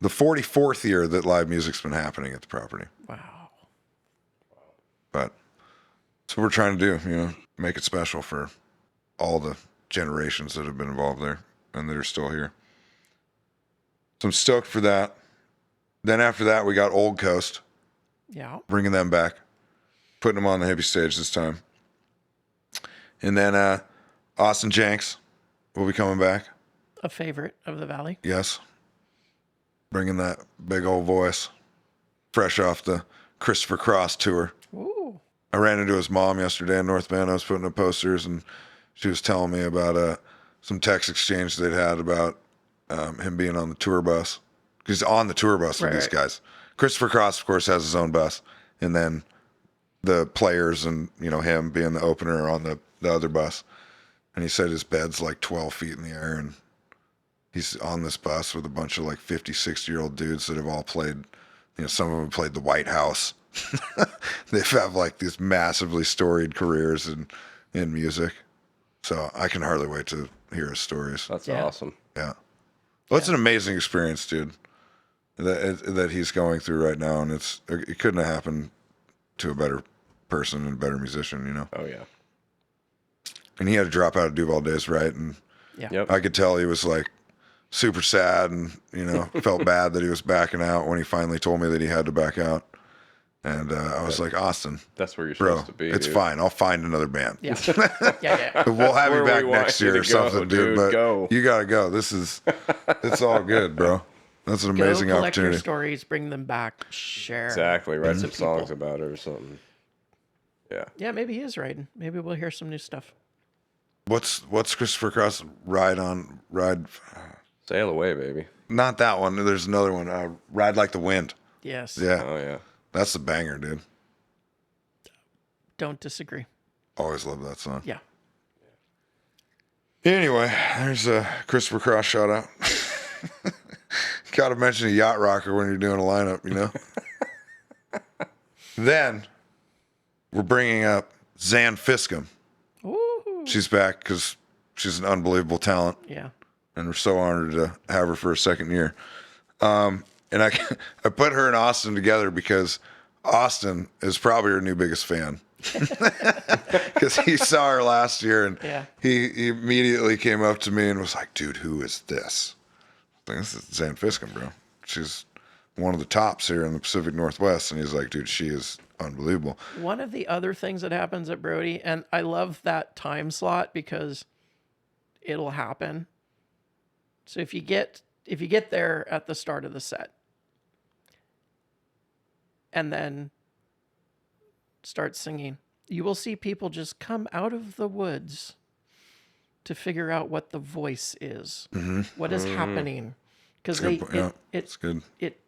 the 44th year that live music's been happening at the property. Wow. But that's what we're trying to do, make it special for all the generations that have been involved there and that are still here. So I'm stoked for that. Then after that, we got Old Coast, Yeah. bringing them back, putting them on the hippie stage this time. And then Austin Jenks will be coming back. A favorite of the Valley. Yes. Bringing that big old voice, fresh off the Christopher Cross tour. Ooh. I ran into his mom yesterday in North Bend. I was putting up posters, and she was telling me about some text exchange they'd had about him being on the tour bus. He's on the tour bus with these guys. Christopher Cross, of course, has his own bus. And then the players and, him being the opener are on the other bus. And he said his bed's like 12 feet in the air. And he's on this bus with a bunch of like 50, 60-year-old dudes that have all played, some of them have played the White House. They have like these massively storied careers in music. So I can hardly wait to hear his stories. That's awesome. Yeah. Well, it's an amazing experience, dude, that he's going through right now. And it couldn't have happened to a better person and a better musician, Oh, yeah. And he had to drop out of Duval Days, right? And Yep. I could tell he was like super sad and, felt bad that he was backing out when he finally told me that he had to back out. And I was like, Austin, That's where you're bro, supposed to be. it's dude. fine. I'll find another band. Yeah. Yeah. We'll have you Where back we want next you year to or something, go, dude. dude. But Go. you gotta go. It's all good, bro. That's an amazing Go collect your opportunity. stories, bring them back, share. Exactly. Write some people. songs about it or something. Yeah. Yeah, maybe he is writing. Maybe we'll hear some new stuff. What's Christopher Cross ride? Sail away, baby. Not that one. There's another one. Ride Like the Wind. Yes. Yeah, Oh, yeah. that's the banger, dude. Don't disagree. Always love that song. Yeah. Anyway, there's a Christopher Cross shout out. Gotta mention a yacht rocker when you're doing a lineup, Then we're bringing up Zan Fiskum. Ooh. She's back because she's an unbelievable talent, Yeah. and we're so honored to have her for a second year. And I put her and Austin together because Austin is probably her new biggest fan. Because he saw her last year, and Yeah. he immediately came up to me and was like, dude, who is this? I think this is Zan Fiskum, bro. She's one of the tops here in the Pacific Northwest. And he's like, dude, she is unbelievable. One of the other things that happens at Brodie, and I love that time slot because it'll happen. So if you get there at the start of the set and then start singing, you will see people just come out of the woods to figure out what the voice is, what is happening, because It's good. it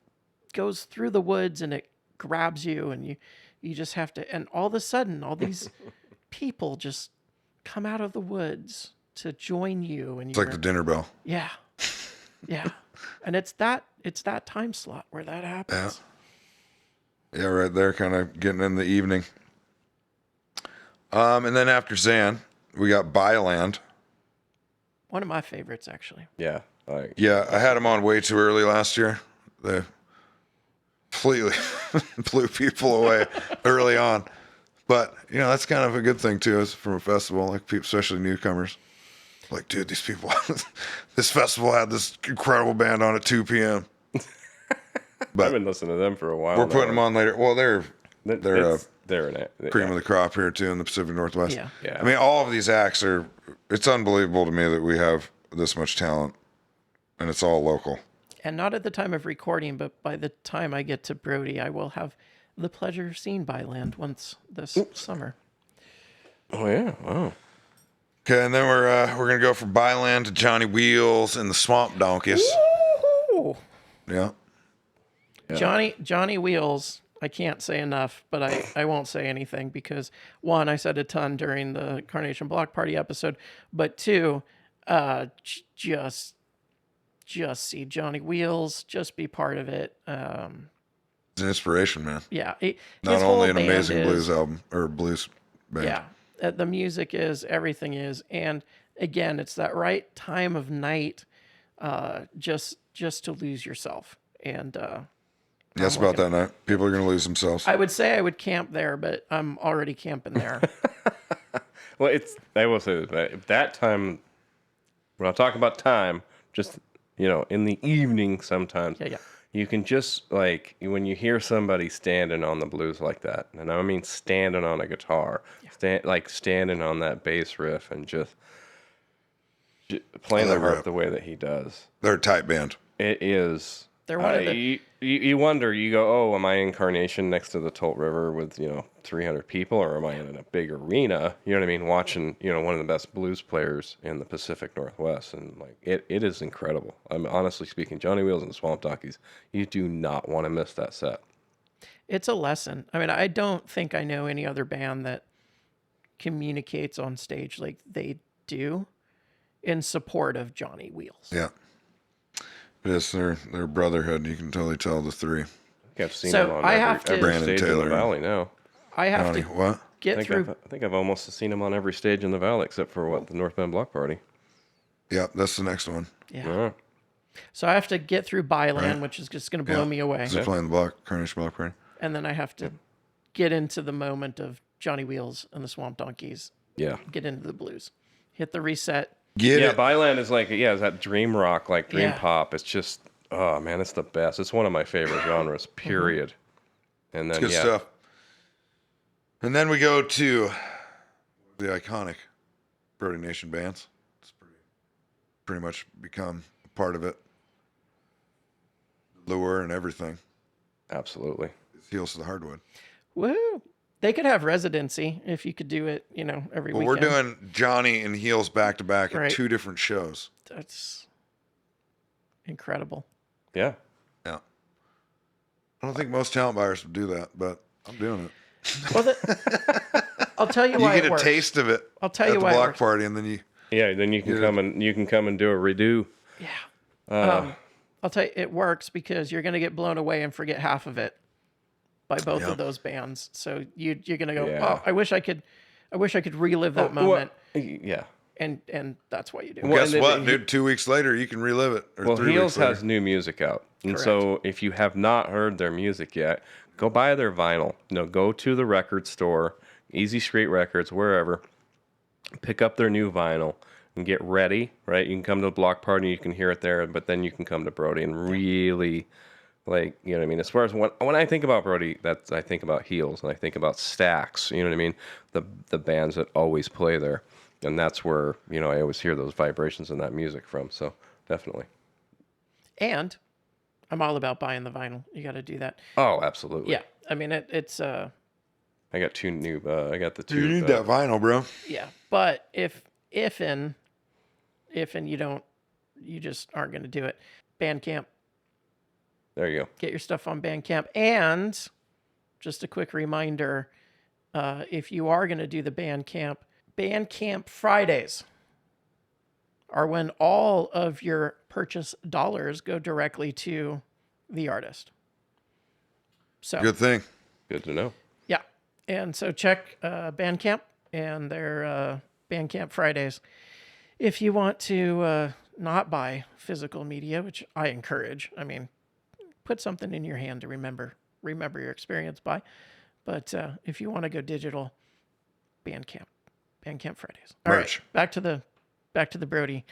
goes through the woods and it grabs you, and you just have to, and all of a sudden all these people just come out of the woods to join you, and It's like the dinner bell. yeah, and it's that time slot where that happens. Yeah, right there, kind of getting in the evening. And then after Zan, We got Byland. One of my favorites, actually. Yeah. Like, Yeah, I had them on way too early last year. They completely blew people away early on. But, you know, that's kind of a good thing, too, is from a festival, like people, especially newcomers. Like, dude, these people, this festival had this incredible band on at 2 p.m. I've But been listening to them for a while. we're putting them on later. Well, they're They're an cream of the crop here, too, in the Pacific Northwest. Yeah. Yeah. I mean, all of these acts are, it's unbelievable to me that we have this much talent, and it's all local. And not at the time of recording, but by the time I get to Brodie, I will have the pleasure of seeing Byland once this summer. Oh yeah. Wow. Okay, and then we're gonna go from Byland to Johnny Wheels and the Swamp Donkeys. Ooh. Yeah. Johnny Wheels, I can't say enough, but I won't say anything because one, I said a ton during the Carnation Block Party episode, but two, just see Johnny Wheels, just be part of it. It's an inspiration, man. Yeah. Not his only whole an band amazing is- blues album or blues band. Yeah. The music is, everything is. And again, it's that right time of night just to lose yourself. And That's about that night. People are gonna lose themselves. I would say I would camp there, but I'm already camping there. Well, I will say that time, when I talk about time, just, you know, in the evening sometimes, Yeah. you can just, like, when you hear somebody standing on the blues like that, and I mean standing on a guitar, standing on that bass riff and just playing Oh, the that harp rip. the way that he does. They're a tight band. It is. They're one of the- You wonder, you go, oh, am I in Carnation next to the Tolt River with, 300 people, or am I in a big arena, you know what I mean, watching, one of the best blues players in the Pacific Northwest, and like, it is incredible. I'm honestly speaking, Johnny Wheels and the Swamp Donkeys, you do not want to miss that set. It's a lesson. I mean, I don't think I know any other band that communicates on stage like they do in support of Johnny Wheels. Yeah. It is their brotherhood. You can totally tell the three. I think I've seen So him on I every, have to- every Brandon stage in Taylor. the Valley now. I have Johnny, to what? get I through. think I've almost seen him on every stage in the Valley except for the North Bend Block Party. Yeah, that's the next one. Yeah. Yeah. So I have to get through Byland, Right. which is just going to blow me away. So playing the Carnation Block Party. And then I have to get into the moment of Johnny Wheels and the Swamp Donkeys, Yeah. get into the blues, hit the reset. Get Yeah, it. Byland is like, is that dream rock, like dream Yeah. pop. It's just, oh man, it's the best. It's one of my favorite genres, period. And then, Good stuff. And then we go to the iconic BrodieNation bands. It's pretty much become a part of it. Lure and everything. Absolutely. It's heels to the hardwood. Woo! They could have residency if you could do it, every Well, weekend. we're doing Johnny and Heels back to back at Right. 2 different shows. That's incredible. Yeah. Yeah. I don't think most talent buyers would do that, but I'm doing it. Well, I'll tell you You why get it a works. taste of it I'll tell at you the why it block works. party, and then you Yeah, then you can come and do a redo. Yeah. I'll tell you, it works because you're going to get blown away and forget half of it by both Yeah. of those bands. So you're going to go, Yeah. oh, I wish I could relive that moment. Yeah. And that's what you do. Well, guess and what, then dude? 2 weeks later, you can relive it. Or Well, 3 Heels weeks later. has new music out. And so if you have not heard their music yet, go buy their vinyl. Go to the record store, Easy Street Records, wherever, pick up their new vinyl and get ready, right? You can come to the block party, you can hear it there, but then you can come to Brodie and really, like, you know what I mean? As far as when I think about Brodie, I think about Heels and I think about Stax, you know what I mean? The bands that always play there. And that's where, I always hear those vibrations and that music from. So definitely. And I'm all about buying the vinyl. You got to do that. Oh, absolutely. Yeah. I mean, it's I got two new. I got the two. You need that vinyl, bro. yeah. But if you just aren't going to do it, Bandcamp, There you go. get your stuff on Bandcamp. And just a quick reminder, if you are going to do the Bandcamp Fridays are when all of your purchase dollars go directly to the artist. So Good thing. Good to know. yeah. And so check Bandcamp, and they're Bandcamp Fridays. If you want to not buy physical media, which I encourage, I mean, put something in your hand to remember your experience by. But if you want to go digital, Bandcamp Fridays. All Merch. right, back to the Brody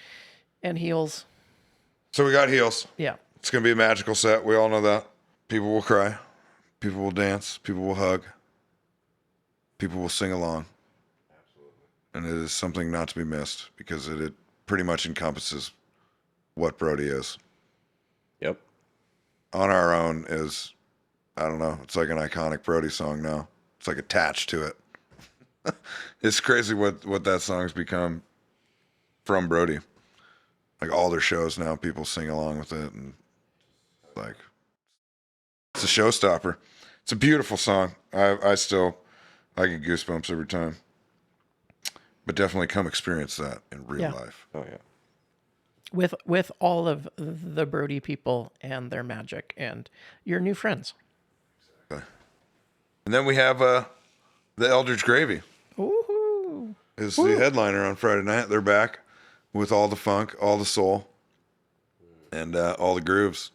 and heels. So we got heels. Yeah. It's going to be a magical set. We all know that. People will cry. People will dance. People will hug. People will sing along. And it is something not to be missed because it pretty much encompasses what Brody is. Yep. On Our Own is, I don't know, it's like an iconic Brody song now. It's like attached to it. It's crazy what that song's become from Brody. Like all their shows now, people sing along with it, and like it's a showstopper. It's a beautiful song. I get goosebumps every time. But definitely come experience that in real life. Oh yeah. With all of the Brody people and their magic and your new friends. Okay. And then we have the Eldridge Gravy. Ooh. Is the headliner on Friday night. They're back with all the funk, all the soul, and all the grooves.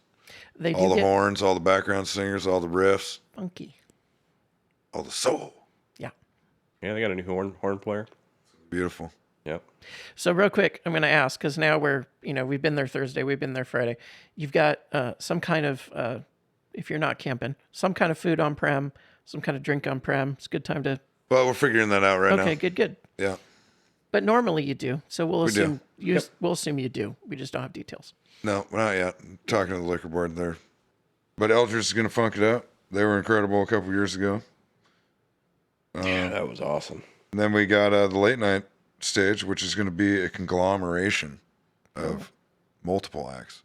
They do all the get horns, all the background singers, all the riffs, funky. all the soul. Yeah. Yeah, they got a new horn player. Beautiful. Yep. So real quick, I'm going to ask, because now we've been there Thursday, we've been there Friday. You've got some kind of, if you're not camping, some kind of food on prem, some kind of drink on prem. It's a good time to. Well, we're figuring that out right now. Okay, good. Yeah. But normally you do, so we'll We do. assume we'll assume you do. We just don't have details. No, not yet. I'm talking to the liquor board there. But Eldridge is going to funk it up. They were incredible a couple years ago. Yeah, that was awesome. And then we got the late night stage, which is going to be a conglomeration of multiple acts.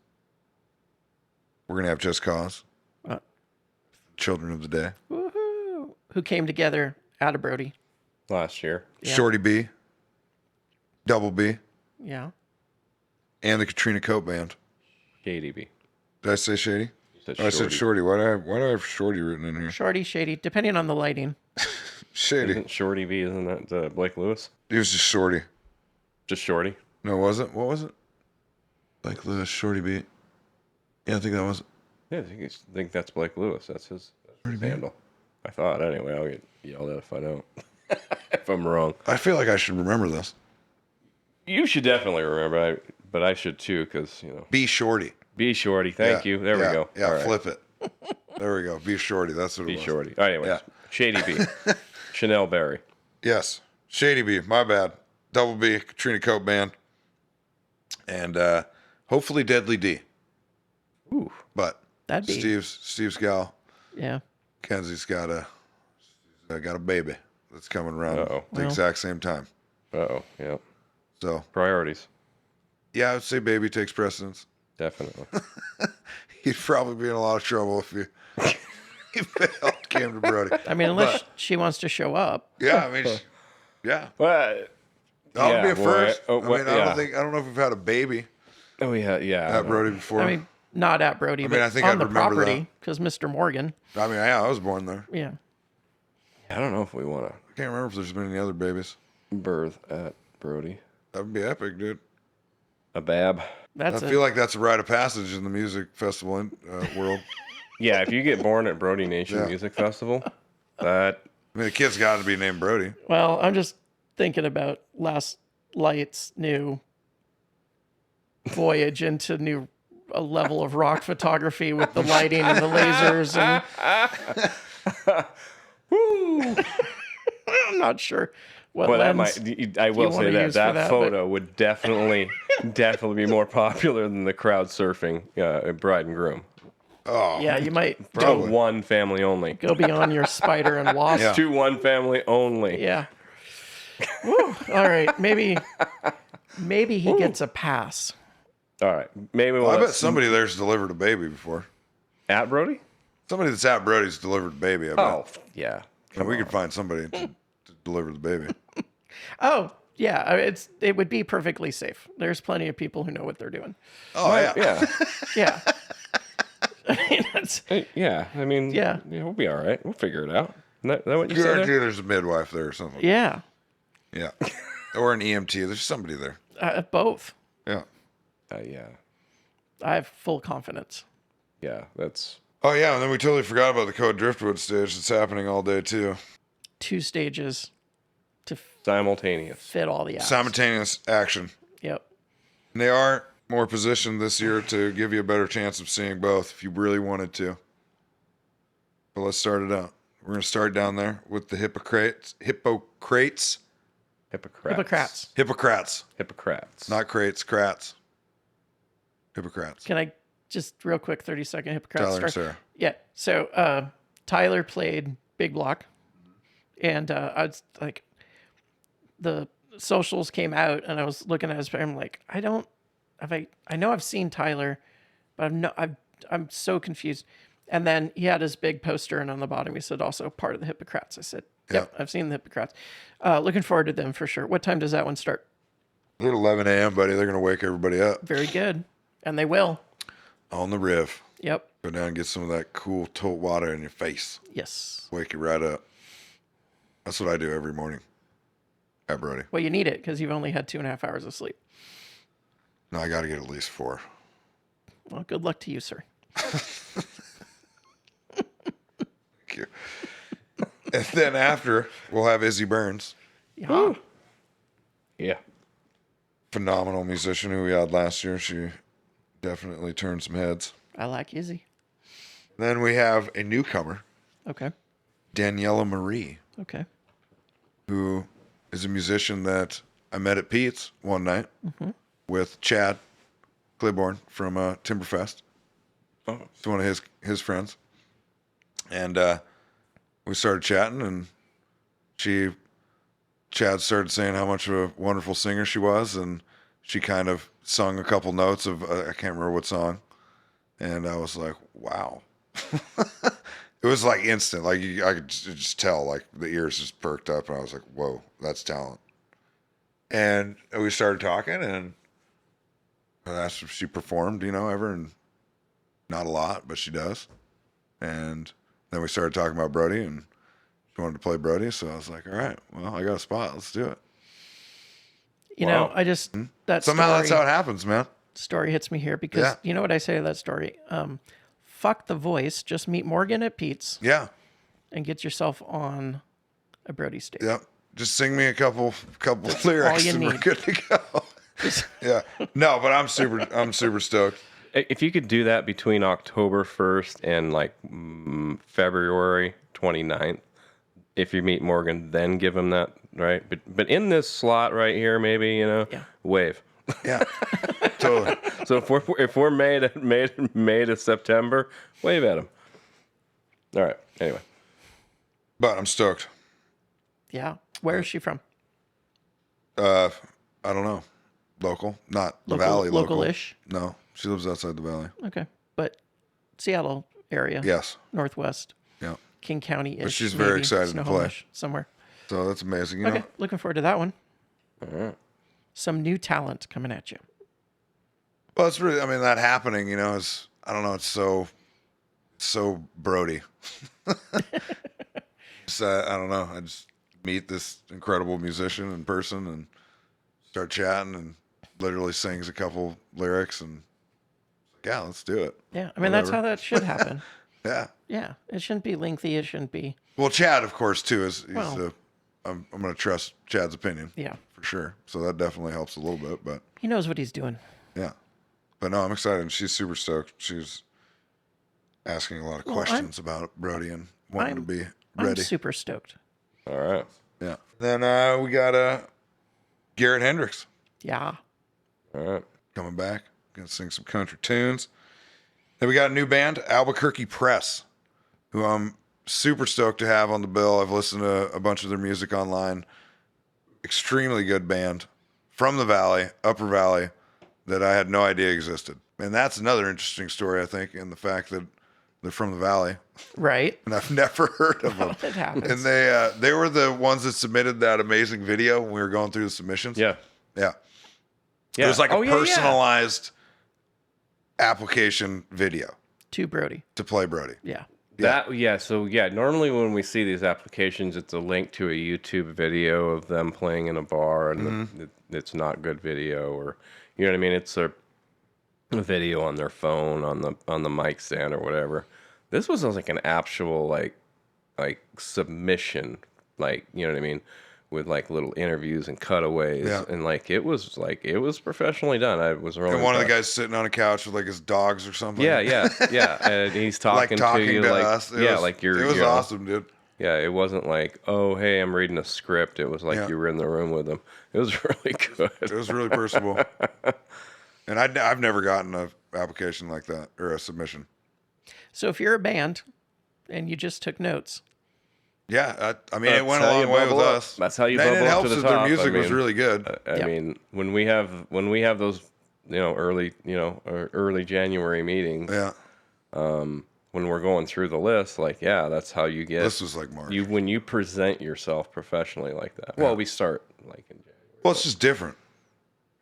We're going to have Just Cause, Uh, Children of the Day, Woohoo! Who came together out of Brody? Last year. Yeah. Shorty B, Double B, Yeah. and the Katrina Cope Band. KDB. Did I say Shady? Said Oh, I said Shorty. Why do I have Shorty written in here? Shorty, shady, depending on the lighting. Shady. Isn't Shorty B, isn't that Blake Lewis? He was just Shorty. Just Shorty? No, was it? What was it? Like Lewis, Shorty B. Yeah, I think that was it. Yeah, I think that's Blake Lewis. That's his handle. I thought, anyway. I'll get yelled at if I don't. If I'm wrong. I feel like I should remember this. You should definitely remember, but I should too, because, Be Shorty. Be Shorty. Thank you. There we go. Yeah, All right. flip it. There we go. Be Shorty. That's what it Be was. Shorty. All right, anyways. Yeah. Shady B. Chanel Berry. Yes. Shady B. My bad. Double B. Katrina Cope Band. And hopefully Deadly D. Ooh. But That'd be Steve's gal, yeah. Kenzie's got a baby that's coming around at the Well. exact same time. Uh-oh. Yep. So Priorities. yeah, I would say baby takes precedence. Definitely. He'd probably be in a lot of trouble if he came to Brody. I mean, unless she wants to show up. Yeah, I mean, yeah. Well, That would be a well, first. oh, I well, mean, yeah. I don't know if we've had a baby Oh, yeah. at Brody before. I mean, not at Brody, but I think on I'd the remember property, because Mr. Morgan. Yeah, I was born there. Yeah. I don't know if we want I can't remember if there's been any other babies. to birth at Brody. That would be epic, dude. A bab. That's I feel like that's a rite of passage in the music festival world. Yeah, if you get born at BrodieNation Yeah. Music Festival, that I mean, the kid's got to be named Brody. Well, I'm just thinking about Last Light's new voyage into a level of rock photography with the lighting and the lasers and woo. I'm not sure what Well, that lens. might. I will wanna say that use for that that, photo would definitely be more popular than the crowd surfing bride and groom. Oh, Yeah, you might To Probably. one family only. go beyond your spider and wasp. Yeah. To one family only. Yeah. Woo. All right, maybe he gets a pass. All right. Maybe Well, I we'll bet somebody there's delivered a baby before. at Brody. Somebody that's at Brody's delivered a baby. I bet. Oh yeah. And we could find somebody to deliver the baby. Oh, yeah, it would be perfectly safe. There's plenty of people who know what they're doing. Oh, yeah. Yeah. Yeah. I mean, that's, Yeah. I mean. Yeah. We'll be all right. We'll figure it out. Isn't that what you said? Guarantee there? there's a midwife there or something. yeah. Yeah. Or an EMT. There's somebody there. Both. Yeah. Yeah. I have full confidence. Yeah. That's Oh, yeah. And then we totally forgot about the Code Driftwood stage. It's happening all day, too. 2 stages to simultaneous. fit all the acts. Simultaneous action. Yep. And they are more positioned this year to give you a better chance of seeing both if you really wanted to. But let's start it out. We're going to start down there with the Hippocrates. Hippocrats. Not crates, crats. Hippocrates. Can I just real quick 30-second Hippocrates Tyler and story? Sarah. Yeah. So Tyler played Big Block, and I was like, the socials came out, and I was looking at his. I'm like, I know I've seen Tyler, but I'm so confused. And then he had his big poster, and on the bottom he said also part of the Hippocrates. I said, yep, I've seen the Hippocrates. Looking forward to them for sure. What time does that one start? At 11 a.m., buddy. They're going to wake everybody up. Very good. And they will. On the riv. Yep. Go down and get some of that cool tote water in your face. Yes. Wake you right up. That's what I do every morning at Brodie. Well, you need it because you've only had 2.5 hours of sleep. No, I got to get at least 4. Well, good luck to you, sir. Thank you. And then after, we'll have Izzy Burns. Yeah. Yeah. Phenomenal musician who we had last year. She definitely turned some heads. I like Izzy. Then we have a newcomer, Okay. Daniela Marie, Okay. who is a musician that I met at Pete's one night with Chad Claiborne from Timberfest. Oh. It's one of his friends. And we started chatting, and Chad started saying how much of a wonderful singer she was, and she kind of sung a couple notes of, I can't remember what song. And I was like, wow. It was like instant. Like I could just tell, like the ears just perked up, and I was like, whoa, that's talent. And we started talking, and I asked if she performed, ever, and not a lot, but she does. And then we started talking about Brodie, and she wanted to play Brodie, so I was like, all right, well, I got a spot. Let's do it. You know, I just that Somehow story, that's how it happens, man. story hits me here because you know what I say to that story? Fuck the voice. Just meet Morgan at Pete's Yeah. and get yourself on a Brodie stage. Yep. Just sing me a couple lyrics, all you and we're need. good to go. Yeah. No, but I'm super stoked. If you could do that between October 1st and like February 29th, if you meet Morgan, then give him that, right? But in this slot right here, maybe, wave. Yeah. Totally. So if we're May to September, wave at him. All right. Anyway. But I'm stoked. Yeah. Where is she from? I don't know. Local. Not the Valley local. Local-ish? No. She lives outside the Valley. Okay. But Seattle area. Yes. Northwest. Yeah. King County-ish. But she's very excited to play. Snohomish, somewhere. So that's amazing. Okay. Looking forward to that one. All right. Some new talent coming at you. Well, it's really, that happening, is, I don't know, it's so Brodie. So, I don't know. I just meet this incredible musician in person and start chatting, and literally sings a couple lyrics, and yeah, let's do it. Yeah. That's how that should happen. Yeah. Yeah. It shouldn't be lengthy. It shouldn't be. Well, Chad, of course, too, I'm going to trust Chad's opinion. Yeah. For sure. So that definitely helps a little bit, but He knows what he's doing. yeah. But no, I'm excited. She's super stoked. She's asking a lot of questions about Brodie and wanting to be I'm ready. super stoked. All right. Yeah. Then we got Garrett Hendricks Yeah. All right. coming back. Gonna sing some country tunes. Then we got a new band, Albuquerque Press, who I'm super stoked to have on the bill. I've listened to a bunch of their music online. Extremely good band from the Valley, Upper Valley, that I had no idea existed. And that's another interesting story, I think, in the fact that they're from the Valley, Right. and I've never heard of them. It happens. And they were the ones that submitted that amazing video when we were going through the submissions. Yeah. Yeah. Yeah. It was like a Oh, yeah, yeah. personalized application video To Brodie. to play Brodie. Yeah. So normally when we see these applications, it's a link to a YouTube video of them playing in a bar, and it's not good video, or you know what I mean. It's a video on their phone on the mic stand or whatever. This was like an actual like submission, like you know what I mean, with like little interviews and cutaways, and like it was professionally done. I was really And one of the impressed. guys sitting on a couch with like his dogs or something. Yeah, and he's talking, talking to you to like us. It was, like you're. It was awesome, dude. Yeah, it wasn't like, oh, hey, I'm reading a script. It was like you were in the room with them. It was really good. It was really personable. And I've never gotten an application like that or a submission. So if you're a band and you just took notes, Yeah, I mean, it That's went a how long you way with bubble up. us. That's how you And bubble it up helps to the that their top. music I was mean, really good. I mean, when we have those, early January meetings, Yeah, when we're going through the list, like, that's how you get. this was like March. When you present yourself professionally like that. Well, we start like in January. Well, it's just different.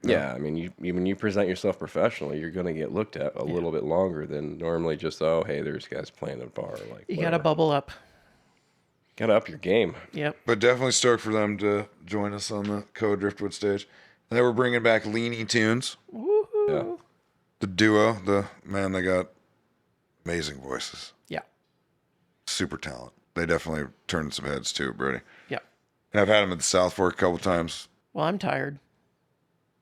Yeah, I mean, when you present yourself professionally, you're going to get looked at a little bit longer than normally just, oh, hey, there's guys playing at a bar. Like, you got to bubble up. got to up your game. Yep. But definitely stoked for them to join us on the Code Driftwood stage. And they were bringing back Leany Tunes, Woohoo. Yeah. the duo. They got amazing voices, Yeah. super talent. They definitely turned some heads too, Brody. Yeah. And I've had them at the South Fork a couple times. Well, I'm tired.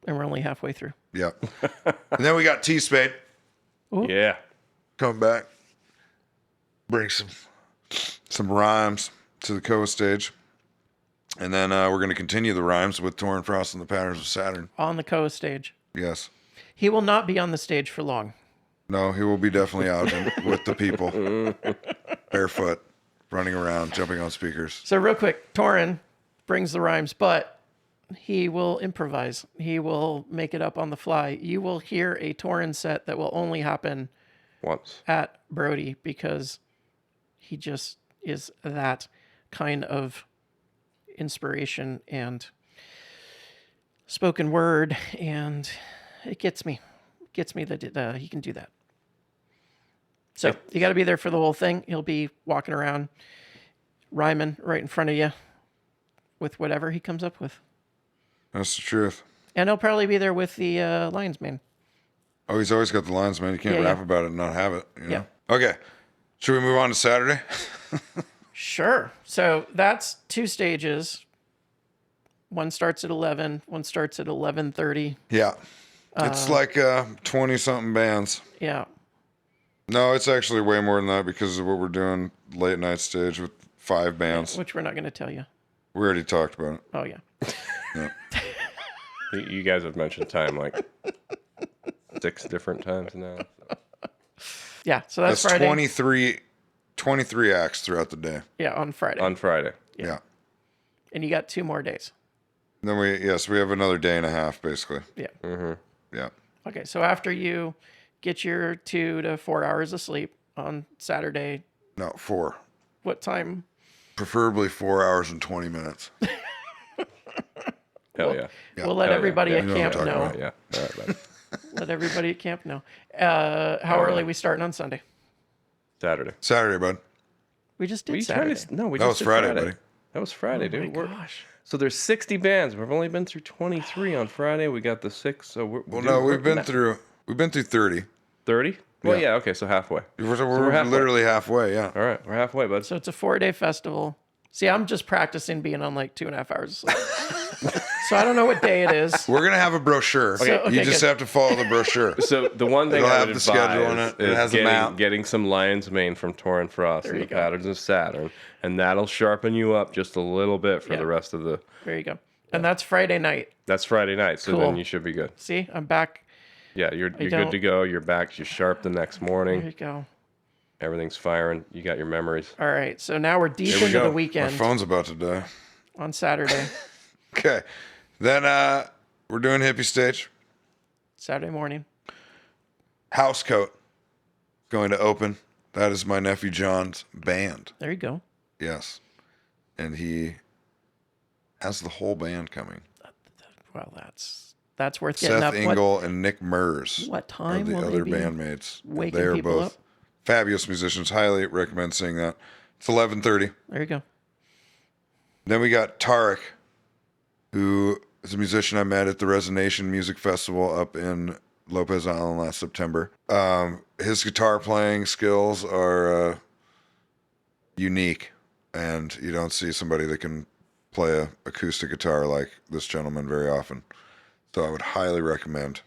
And we're only halfway through. Yep. And then we got T-Spade Yeah. come back, bring some rhymes to the Code stage. And then we're going to continue the rhymes with Torn Frost and the Patterns of Saturn. On the Koa stage. Yes. He will not be on the stage for long. No, he will be definitely out with the people, barefoot, running around, jumping on speakers. So real quick, Torin brings the rhymes, but he will improvise. He will make it up on the fly. You will hear a Torin set that will only happen Once. at Brodie because he just is that kind of inspiration and spoken word, and it gets me that he can do that. So you got to be there for the whole thing. He'll be walking around rhyming right in front of you with whatever he comes up with. That's the truth. And he'll probably be there with the Lions man. Oh, he's always got the lines, man. You can't Yeah, rap yeah. about it and not have it. You know? Yeah. Okay. Should we move on to Saturday? Sure. So that's 2 stages. One starts at 11. One starts at 11:30. Yeah. It's like 20-something bands. Yeah. No, it's actually way more than that because of what we're doing late night stage with 5 bands. Which we're not going to tell you. We already talked about it. Oh, yeah. Yeah. You guys have mentioned time like 6 different times now. So. Yeah. So that's That's Friday. 23 acts throughout the day. Yeah, on Friday. On Friday. Yeah. And you got 2 more days. Then we have another day and a half basically. Yeah. Yeah. Okay. So after you get your 2 to 4 hours of sleep on Saturday, No, 4. what time? Preferably 4 hours and 20 minutes. Hell yeah. Yeah. We'll let Hell everybody yeah. at You know what camp I'm know. talking Right, yeah. All right, bud. Let everybody at camp know. How early we starting on Sunday? Saturday. Saturday, bud. We just Were did you Saturday. trying to? No, we That just was did Friday, buddy. That was Friday, Oh dude. my gosh. So there's 60 bands. We've only been through 23 on Friday. We got the 6. So Well, no, we've been through 30. 30. Well, Yeah. yeah. Okay, so halfway. We're halfway. literally halfway. Yeah. All right, we're halfway, bud. So it's a 4-day festival. See, I'm just practicing being on like 2.5 hours of sleep. So I don't know what day it is. We're gonna have a brochure. Okay, You just good. have to follow the brochure. So the one thing It'll I have would the schedule on advise it. It is has a map. getting some lion's mane from Torn Frost and you the go. patterns of Saturn, and that'll sharpen you up just a little bit for Yeah. the rest of the. There you go. And that's Friday night. That's Friday night, so Cool. then you should be good. See, I'm back. Yeah, you're don't- good to go. You're back. You're sharp the next There morning. you go. Everything's firing. You got your memories. All right. So now we're deep Here we into go. the My weekend phone's about to die. on Saturday. Okay. Then we're doing hippie stage. Saturday morning. House Coat going to open. That is my nephew John's band. There you go. Yes. And he has the whole band coming. Well, that's worth getting Seth up. Engel and Nick Mers what are time the will they other be bandmates. waking They are people both up? Fabulous musicians. Highly recommend seeing that. It's 11:30. There you go. Then we got Tarek, who is a musician I met at the BrodieNation Music Festival up in Lopez Island last September. His guitar playing skills are unique, and you don't see somebody that can play a acoustic guitar like this gentleman very often. So I would highly recommend,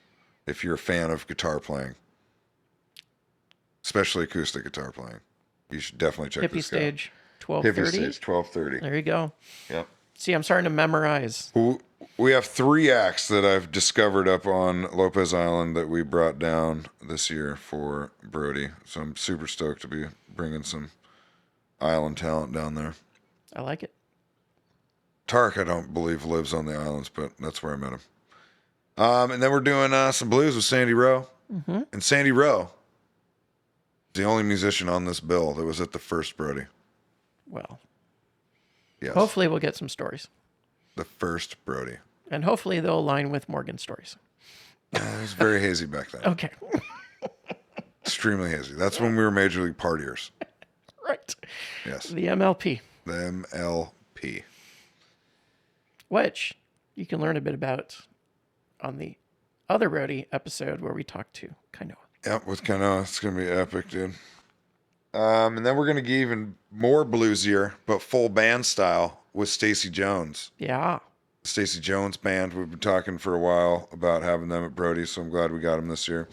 if you're a fan of guitar playing, especially acoustic guitar playing, you should definitely check Hippie this guy out. Stage, Hippie 12:30. Stage, 12:30. There you go. Yep. See, I'm starting to memorize. We have 3 acts that I've discovered up on Lopez Island that we brought down this year for Brodie. So I'm super stoked to be bringing some island talent down there. I like it. Tarek, I don't believe, lives on the islands, but that's where I met him. And then we're doing some blues with Sandy Rowe. Mm-hmm. And Sandy Rowe is the only musician on this bill that was at the first Brodie. Well, Yes. hopefully we'll get some stories. The first Brodie. And hopefully they'll align with Morgan's stories. It was very hazy back then. Okay. Extremely hazy. That's when we were major league partiers. Right. Yes. The MLP, The MLP. which you can learn a bit about on the other Brodie episode where we talked to Kainoa. Yep, with Kanoa. It's going to be epic, dude. And then we're going to get even more bluesier, but full band style with Stacey Jones. Yeah. Stacey Jones Band. We've been talking for a while about having them at Brodie, so I'm glad we got them this year.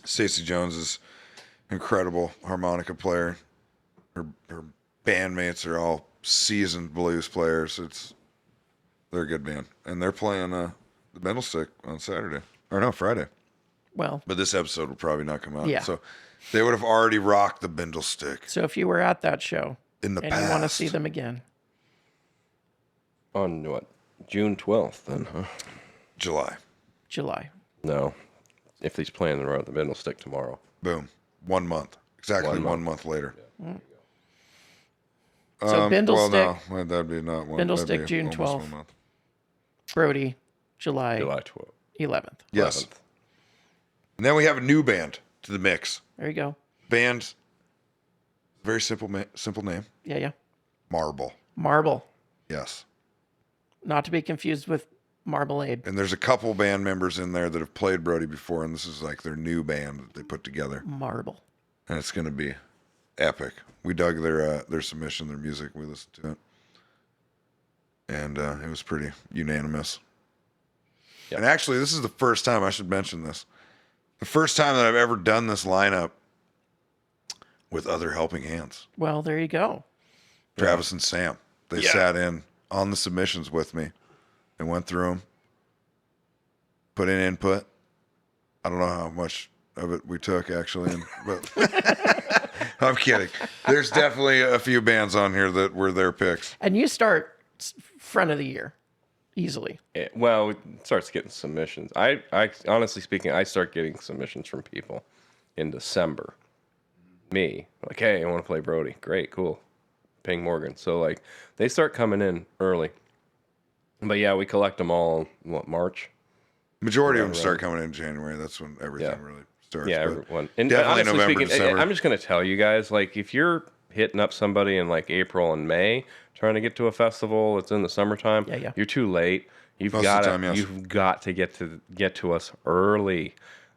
Stacey Jones is incredible harmonica player. Her bandmates are all seasoned blues players. They're a good band, and they're playing the Bindlestick on Saturday, or no, Friday. Well, But this episode will probably not come out. Yeah. So they would have already rocked the Bindlestick so if you were at that show in the and past. you want to see them again, On what? June 12th, then, huh? July. July. No. If he's playing the Bindlestick tomorrow. Boom. 1 month. Exactly 1 1 month later. So Bindlestick, Well, no, that'd be not one. Bindlestick, that'd be June almost 12th. 1 month. Brodie, July July 12th. 11th. Yes. 11th. And then we have a new band to the mix. There you go. Band, very simple name. Yeah. Marble. Marble. Yes. Not to be confused with Marmalade. And there's a couple band members in there that have played Brodie before, and this is like their new band that they put together. Marble. And it's going to be epic. We dug their submission, their music. We listened to it. And it was pretty unanimous. Yep. And actually, this is the first time, I should mention this, the first time that I've ever done this lineup with other helping hands. Well, there you go. Travis and Sam. They sat in on the submissions with me and went through them, put in input. I don't know how much of it we took, actually, but I'm kidding. There's definitely a few bands on here that were their picks. And you start front of the year easily. Well, it starts getting submissions. I honestly speaking, I start getting submissions from people in December. Me, like, hey, I want to play Brodie. Great, cool. Ping Morgan. So, like, they start coming in early. But yeah, we collect them all, March? Majority of them start coming in January. That's when everything really starts. Yeah, but everyone. And definitely honestly November, speaking, December. I'm just going to tell you guys, like, if you're hitting up somebody in like April and May trying to get to a festival, it's in the summertime. Yeah. You're too late. You've Most of got the to time, yes. you've got to get to us early,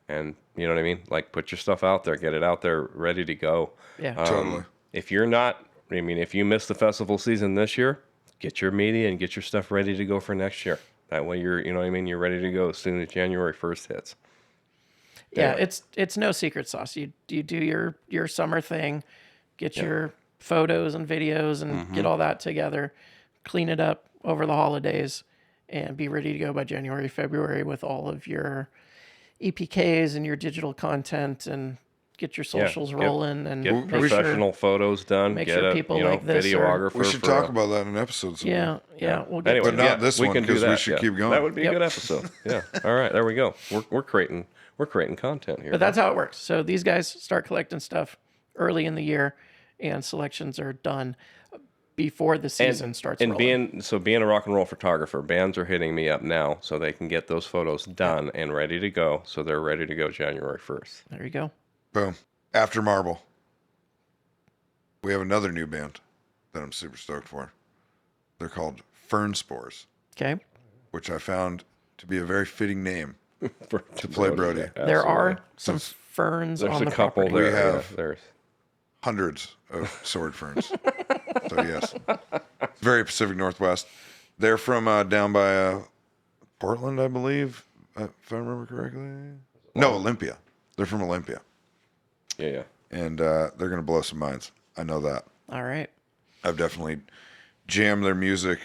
and you know what I mean. Like, put your stuff out there, get it out there, ready to go. Yeah. Totally. If you're not, I mean, if you missed the festival season this year, get your media and get your stuff ready to go for next year. That way, you know what I mean. You're ready to go as soon as January 1st hits. Yeah, it's no secret sauce. You do your summer thing, get your photos and videos and get all that together, clean it up over the holidays, and be ready to go by January, February with all of your EPKs and your digital content, and get your socials rolling and Get make professional photos done. make Get sure a people like this videographer. We should for talk a- about that in an episode sometime. Yeah, we'll get Anyway, But not this we one, can do 'cause we that, should keep going. That would be a Yep. good episode. Yeah. All right, there we go. We're creating content here. But that's how it works. So these guys start collecting stuff early in the year, and selections are done before the season starts and rolling. being a rock and roll photographer, bands are hitting me up now so they can get those photos done and ready to go. So they're ready to go January 1st. There you go. Boom. After Marble, we have another new band that I'm super stoked for. They're called Fern Spores, Okay. which I found to be a very fitting name To play Brodie. There are some Since ferns There's on a the couple property. there. We have- yeah, there's hundreds of sword ferns. So yes, very Pacific Northwest. They're from down by Portland, I believe, if I remember correctly. No, Olympia. They're from Olympia, yeah. and they're gonna blow some minds. I know that. All right. I've definitely jammed their music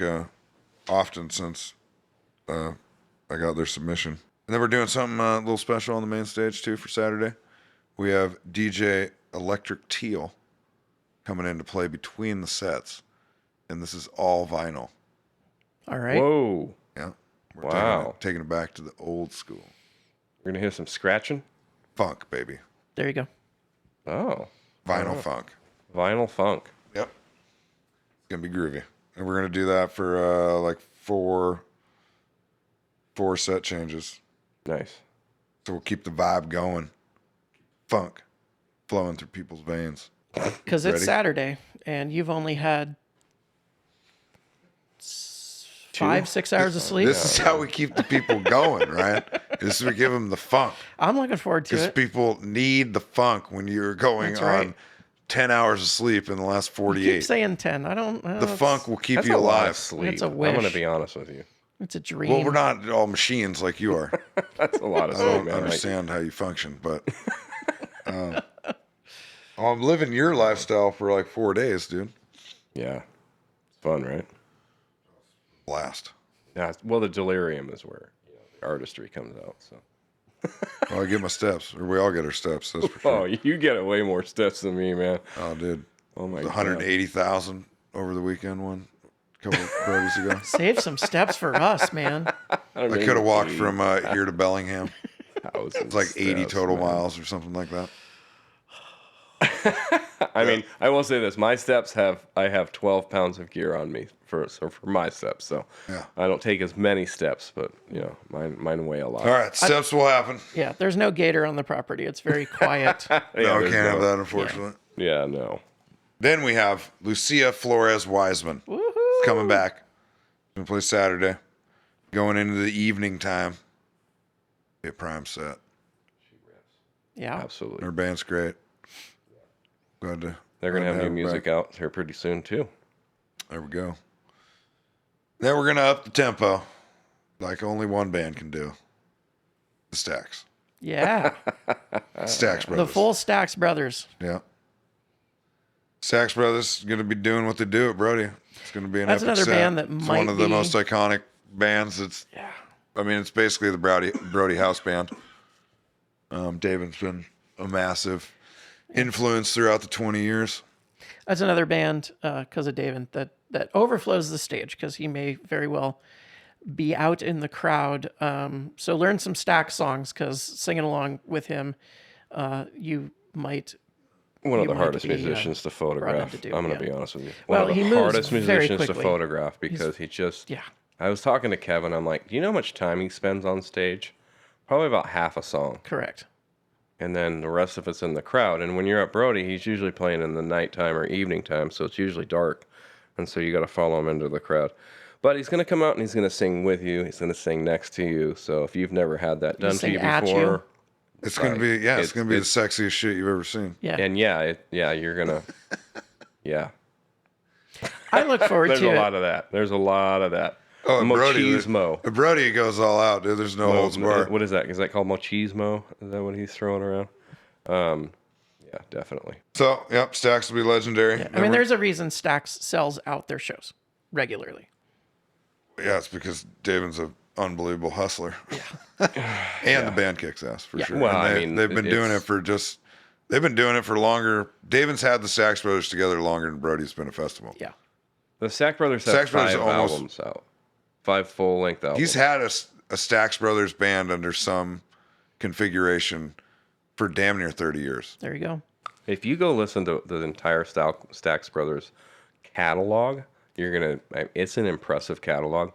often since I got their submission. And then we're doing something a little special on the main stage too for Saturday. We have DJ Electric Teal coming in to play between the sets, and this is all vinyl. All right. Whoa. Yeah, we're Wow. taking it back to the old school We're gonna hear some scratching. funk, baby. There you go. Oh, Vinyl funk. vinyl funk. Yep, it's gonna be groovy, and we're gonna do that for like four set changes. Nice. So we'll keep the vibe going, funk flowing through people's veins. Because it's Ready? Saturday and you've only had 5-6 hours of sleep. This is how we keep the people going, right? Is we give them the funk, I'm looking forward to because it. people need the funk when you're going That's on right. 10 hours of sleep in the last Keep 48. saying 10. I don't know. The funk will keep That's you a lot of alive. sleep. It's a I'm gonna wish. be honest with you. It's a dream. Well, we're not all machines like you are. That's a lot of I sleep, don't man. Like, understand how you function, but I'm living your lifestyle for like 4 days, dude. yeah, it's fun, right? Blast. Yeah. Well, the delirium is where the artistry comes out. So. Well, I get my steps, or we all get our steps. That's for Oh, sure. you get way more steps than me, man. Oh, dude. Oh my god. 180,000 over the weekend one a couple of Brodies ago. Save some steps for us, man. I could have walked from here to Bellingham. It's like 80 total miles or something like that. I mean, I will say this: my steps I have 12 pounds of gear on me for my steps. So Yeah. I don't take as many steps, but mine weigh a lot. All right, steps will happen. Yeah, there's no gator on the property. It's very quiet. No, we there's can't have that, unfortunately. Yeah, no. Then we have Lucia Flores Wiseman Woohoo! coming back. Gonna play Saturday. Going into the evening time. Be a prime set. Yeah. Absolutely. Her band's great. Glad to. They're gonna glad have to new her music back. out here pretty soon too. There we go. Then we're gonna up the tempo, like only one band can do. The Stax. Yeah. Stax The Brothers. full Stax Brothers. Yeah. Stax Brothers gonna be doing what they do at Brodie. It's gonna be an That's epic another set. band that It's might one of the be- most iconic bands. Yeah. I mean, it's basically the Brodie House band. David's been a massive influence throughout the 20 years. That's another band, because of David, that overflows the stage because he may very well be out in the crowd. So learn some Stax songs because singing along with him, you might. One of You the might hardest be, musicians to brought in photograph. to do, I'm gonna yeah. be honest with you. Well, One of he the moves hardest very musicians to quickly. photograph because he just. Yeah. I was talking to Kevin. I'm like, do you know how much time he spends on stage? Probably about half a song. Correct. And then the rest of it's in the crowd. And when you're at Brodie, he's usually playing in the nighttime or evening time, so it's usually dark. And so you got to follow him into the crowd. But he's going to come out and he's going to sing with you. He's going to sing next to you. So if you've never had that done to sing you at you. before, It's gonna Right. be it's It's- gonna be the it's- sexiest shit you've ever seen. Yeah. and you're going to, yeah. I look forward There's to a it. lot of that. There's a lot of that. Oh, and Machismo. Brodie goes all out, dude. There's no holds barred. What is that? Is that called machismo? Is that what he's throwing around? Yeah, definitely. So, yep, Stax will be legendary. I mean, there's a reason Stax sells out their shows regularly. Yeah, it's because David's an unbelievable hustler. And the band kicks ass for sure. Well, And I mean, they've been doing it's- it for they've been doing it for longer. David's had the Stax Brothers together longer than Brodie's been a festival. Yeah. The Stack Brothers have Stax Brothers 5 almost- albums out. 5 full-length albums. He's had a Stax Brothers band under some configuration for damn near 30 years. There you go. If you go listen to the entire Stax Brothers catalog, you're gonna. It's an impressive catalog,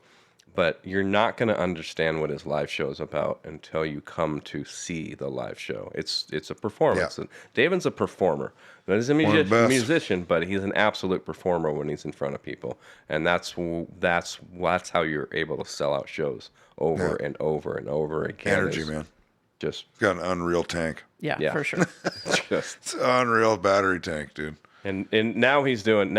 but you're not going to understand what his live show is about until you come to see the live show. It's a performance. Yeah. And David's a performer. Not as a One of the best. musician, but he's an absolute performer when he's in front of people, and that's how you're able to sell out shows over and over and over again. Energy, man. Just He's got an unreal tank. Yeah, for sure. just It's an unreal battery tank, dude. and now he's doing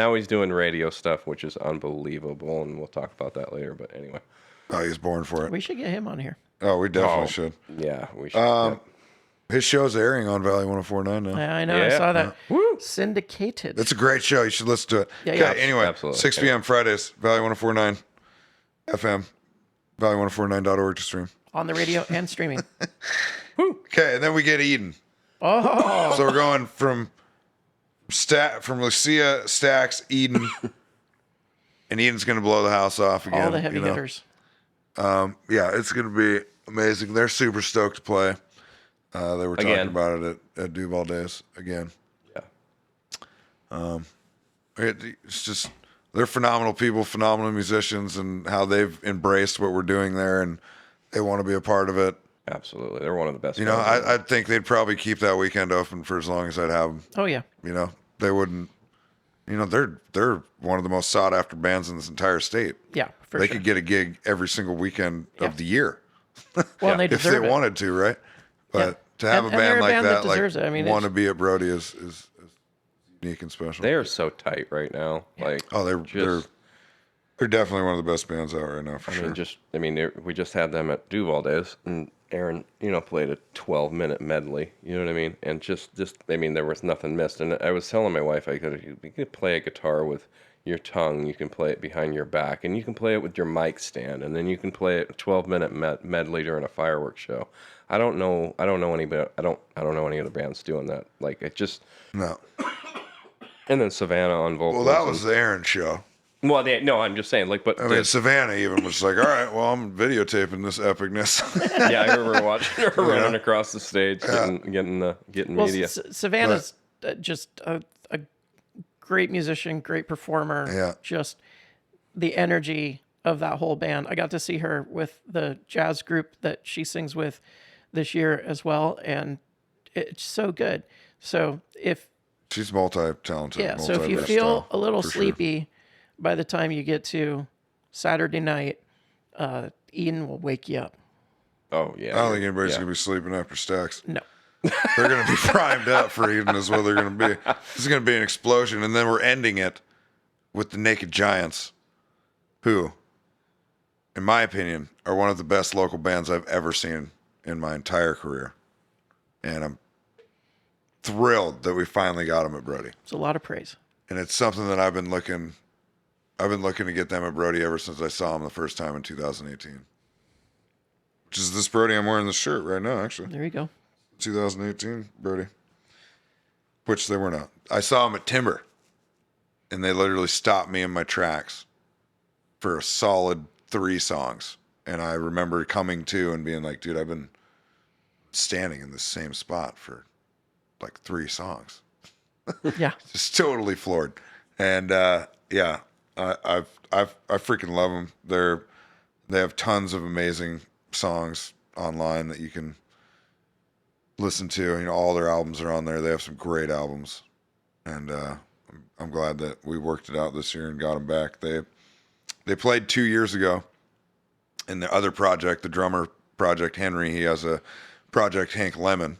radio stuff, which is unbelievable, and we'll talk about that later. But anyway, Oh, he's born for it. We should get him on here. Oh, we definitely should. yeah, we should. His show's airing on Valley 104.9 now. I know. I Yeah. saw that. Syndicated. It's a great show. You should listen to it. Yeah, Okay, yeah. anyway, Absolutely. 6 p.m. Fridays, Valley 104.9 FM, valley104.9.org to stream. On the radio and streaming. Okay, and then we get Eden. Oh, So we're going from Lucia, Stax, Eden, and Eden's going to blow the house off again. all the heavy you know? hitters. Yeah, it's going to be amazing. They're super stoked to play. They were talking Again. about it at Duval Days again. Yeah. It's just they're phenomenal people, phenomenal musicians, and how they've embraced what we're doing there, and they want to be a part of it. Absolutely, they're one of the best. You know, bands. I think they'd probably keep that weekend open for as long as I'd have them. Oh yeah. You know, they wouldn't. You know, they're one of the most sought after bands in this entire state. Yeah, for They sure. could get a gig every single weekend Yeah. of the year Well, and they if they deserve it. wanted to, right? But Yeah. to have And a they're band a like band that that, like deserves it. I mean, want to it's- be at Brodie is unique and special. They are so tight right now. Like, Oh, they're just, they're definitely one of the best bands out right now for sure. we just had them at Duval Days, and Aaron, played a 12-minute medley. You know what I mean? And there was nothing missed. And I was telling my wife, you could play a guitar with your tongue, you can play it behind your back, and you can play it with your mic stand, and then you can play it a 12-minute medley during a fireworks show. I don't know anybody. I don't know any other bands doing that. Like, it just. No. And then Savannah on vocals. Well, that was the Aaron show. Well, no, I'm just saying, like, but I mean, Savannah even was like, all right, well, I'm videotaping this epicness. yeah, I remember watching her running across the stage, getting Well, media. Savannah's just a great musician, great performer. Yeah. Just the energy of that whole band. I got to see her with the jazz group that she sings with this year as well, and it's so good. So if She's multi-talented. so if you multi-versatile, feel a little for sure. sleepy by the time you get to Saturday night, Ian will wake you up. Oh yeah, I don't think anybody's yeah. going to be sleeping after Stax. No. They're going to be primed up for Eden is what they're going to be. This is going to be an explosion. And then we're ending it with the Naked Giants, who, in my opinion, are one of the best local bands I've ever seen in my entire career. And I'm thrilled that we finally got them at Brodie. It's a lot of praise. And it's something that I've been looking to get them at Brodie ever since I saw them the first time in 2018. Which is this Brodie I'm wearing this shirt right now, actually. There you go. 2018 Brodie, which they were not. I saw them at Timber, and they literally stopped me in my tracks for a solid 3 songs. And I remember coming to and being like, dude, I've been standing in the same spot for like 3 songs. Yeah. Just totally floored. And yeah, I freaking love them. They have tons of amazing songs online that you can listen to. You know, all their albums are on there. They have some great albums, and I'm glad that we worked it out this year and got them back. They played 2 years ago in the other project, the drummer project Henry. He has a project Hank Lemon,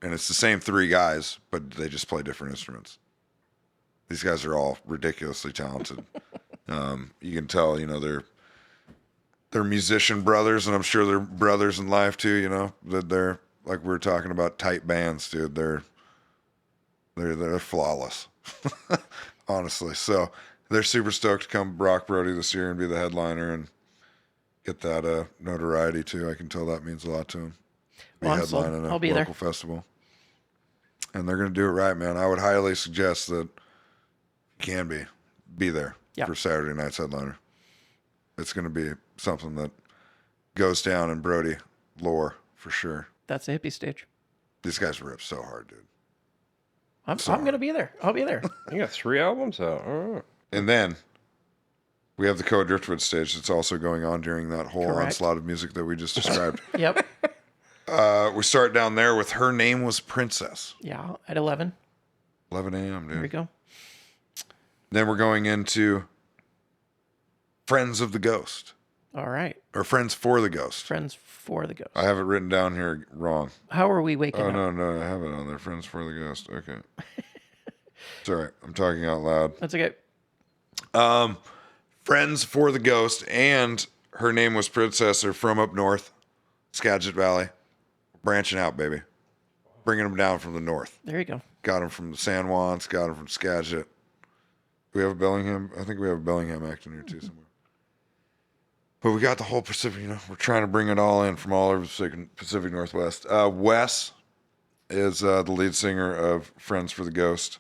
and it's the same 3 guys, but they just play different instruments. These guys are all ridiculously talented. You can tell, you know, they're musician brothers, and I'm sure they're brothers in life too. You know, that they're, like we were talking about, tight bands, dude. They're flawless, honestly. So they're super stoked to come rock Brodie this year and be the headliner and get that notoriety too. I can tell that means a lot to them. Be Well, I'm sold. headlining a I'll be local there. festival, and they're gonna do it right, man. I would highly suggest that you can be there Yeah. for Saturday night's headliner. It's gonna be something that goes down in Brodie lore for sure. That's a hippie stage. These guys rip so hard, dude. I'm going to be there. I'll be there. You got 3 albums out. Oh. And then We have the Code Driftwood stage that's also going on during that whole Correct. onslaught of music that we just described. Yep. We start down there with Her Name Was Princess. Yeah. At 11. 11 a.m., There we dude. go. Then we're going into Friends of the Ghost. All right. Or Friends for the Ghost. Friends for the Ghost. I have it written down here wrong. How are we waking Oh, up? no, I have it on there. Friends for the Ghost. Okay. It's all right. I'm talking out loud. That's okay. Friends for the Ghost and Her Name Was Princess are from up north, Skagit Valley. Branching out, baby. Bringing them down from the north. There you go. Got them from the San Juans, got them from Skagit. Do we have a Bellingham? I think we have a Bellingham acting here too somewhere. But we got the whole Pacific, we're trying to bring it all in from all over the Pacific Northwest. Wes is the lead singer of Friends for the Ghost.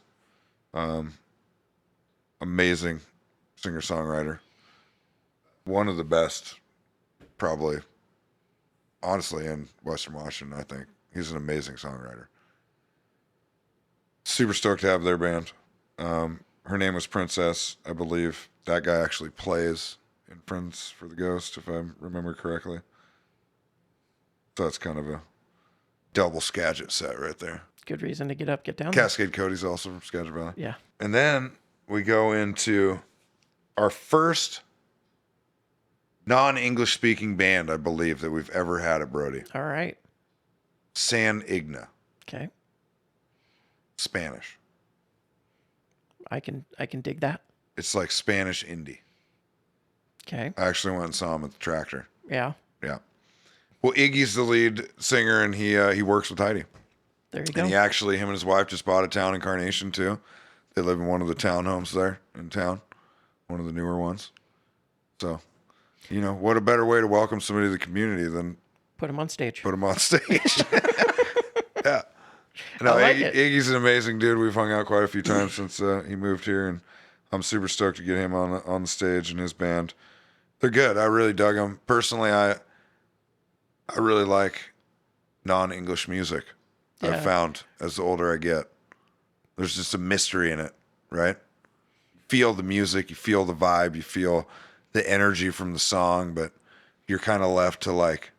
Amazing singer-songwriter. One of the best, probably, honestly, in Western Washington, I think. He's an amazing songwriter. Super stoked to have their band. Her Name Was Princess. I believe that guy actually plays in Friends for the Ghost, if I remember correctly. So that's kind of a double Skagit set right there. Good reason to get up, get down. there. Cascade Cody's also from Skagit Valley. Yeah. And then we go into our first non-English speaking band, I believe, that we've ever had at Brodie. All right. San Igna, Okay. Spanish. I can dig that. It's like Spanish indie. Okay. I actually went and saw him at the Tractor. Yeah. Yeah. Well, Iggy's the lead singer, and he works with Heidi. There you go. And him and his wife just bought a town in Carnation too. They live in one of the townhomes there in town, one of the newer ones. So, what a better way to welcome somebody to the community than Put him on stage. put them on stage. Yeah. No, I like it. Iggy's an amazing dude. We've hung out quite a few times since he moved here, and I'm super stoked to get him on the stage and his band. They're good. I really dug them. Personally, I really like non-English music. Yeah. I've found as the older I get, there's just a mystery in it, right? You feel the music, you feel the vibe, you feel the energy from the song, but you're kind of left to like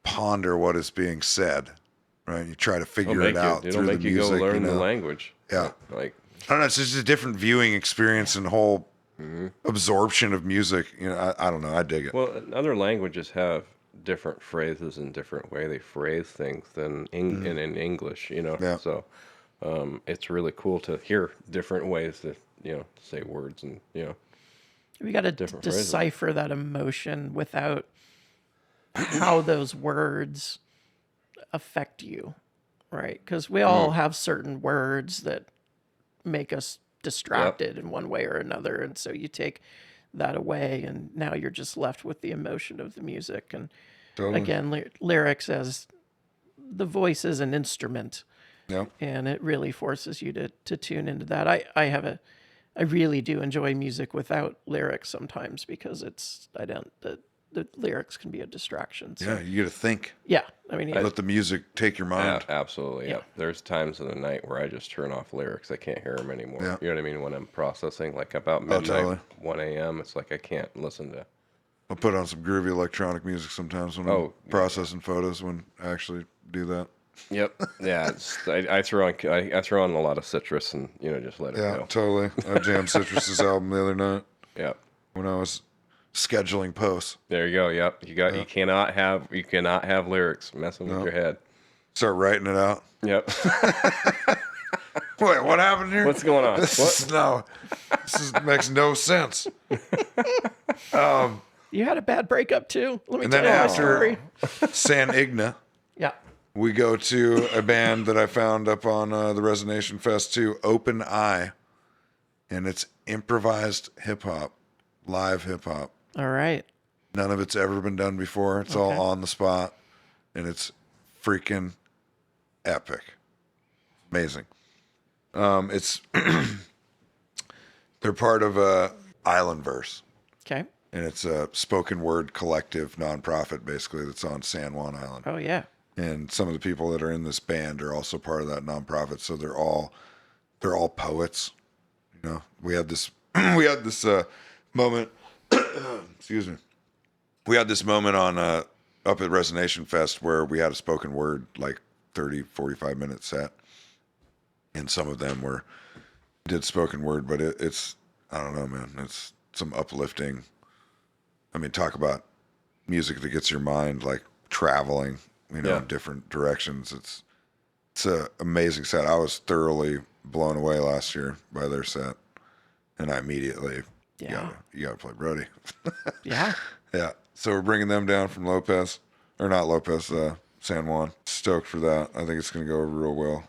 ponder what is being said, right? You try to figure it out It'll through make the you music. go learn the know? language. Yeah. Like, I don't know. It's just a different viewing experience and whole Mm-hmm. absorption of music. I don't know. I dig it. well, other languages have different phrases and different way they phrase things than in English, Yeah. So it's really cool to hear different ways to, say words and, We got to Different phrases. decipher that emotion without how those words affect you, right? Because we all have certain words that make us distracted in one way or another, and so you take that away, and now you're just left with the emotion of the music. And Totally. again, lyrics as the voice is an instrument, Yeah. and it really forces you to tune into that. I really do enjoy music without lyrics sometimes because the lyrics can be a distraction. So, Yeah. You get to think. yeah. I mean, Let the music take your mind. absolutely. Yeah. Yeah. There's times in the night where I just turn off lyrics. I can't hear them anymore. Yeah. You know what I mean? When I'm processing, like about midnight, totally. 1 a.m., it's like I can't listen to. I'll put on some groovy electronic music sometimes when I'm processing photos when I actually do that. Yep. Yeah. I throw on a lot of citrus and just let it Yeah, go. totally. I jammed Citrus's album the other night Yep. when I was scheduling posts. There you go. Yep. You cannot have lyrics messing with your head. Start writing it out. Yep. Wait, what happened here? What's going on? Makes no sense. you had a bad breakup too. Let me And tell then you my after story. San Igna, Yeah. we go to a band that I found up on the BrodieNation Fest too, Open Eye, and it's improvised hip hop, live hip hop. All right. None of it's ever been done before. It's all on the spot, and it's freaking epic, amazing. It's they're part of a Island Verse, Okay. and it's a spoken word collective nonprofit basically that's on San Juan Island. Oh yeah. And some of the people that are in this band are also part of that nonprofit. So they're all poets. We had this moment. Excuse me. We had this moment on up at BrodieNation Fest where we had a spoken word, like 30, 45-minute set. And some of them did spoken word, but it's, I don't know, man. It's some uplifting. I mean, talk about music that gets your mind like traveling, in different directions. It's an amazing set. I was thoroughly blown away last year by their set. And I immediately, Yeah. you gotta play Brodie. Yeah. Yeah. So we're bringing them down from Lopez, or not Lopez, San Juan. Stoked for that. I think it's going to go over real well.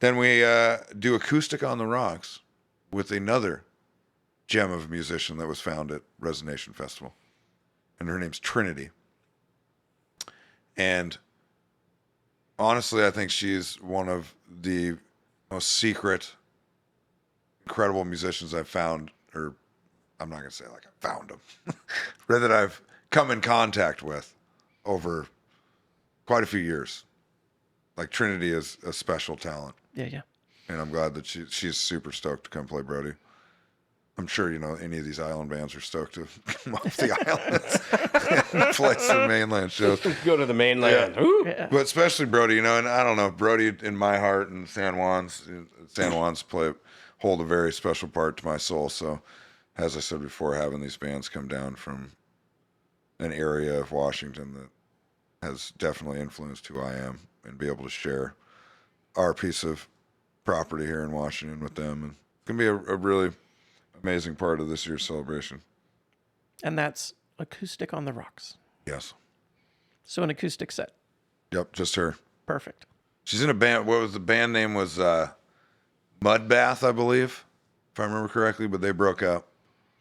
Then we do Acoustic on the Rocks with another gem of a musician that was found at BrodieNation Festival. And her name's Trinity. And honestly, I think she's one of the most secret, incredible musicians I've found, or I'm not going to say like I found them, but that I've come in contact with over quite a few years. Like Trinity is a special talent. Yeah. And I'm glad that she's super stoked to come play Brodie. I'm sure, any of these island bands are stoked to come off the islands and play some mainland shows. Go to the mainland. Yeah. Ooh. Yeah. But especially Brodie, and I don't know, Brodie in my heart and San Juan's hold a very special part to my soul. So, as I said before, having these bands come down from an area of Washington that has definitely influenced who I am and be able to share our piece of property here in Washington with them. And it's going to be a really amazing part of this year's celebration. And that's Acoustic on the Rocks. Yes. So an acoustic set. Yep, just her. Perfect. She's in a band. What was the band name? Was Mudbath, I believe, if I remember correctly. But they broke up.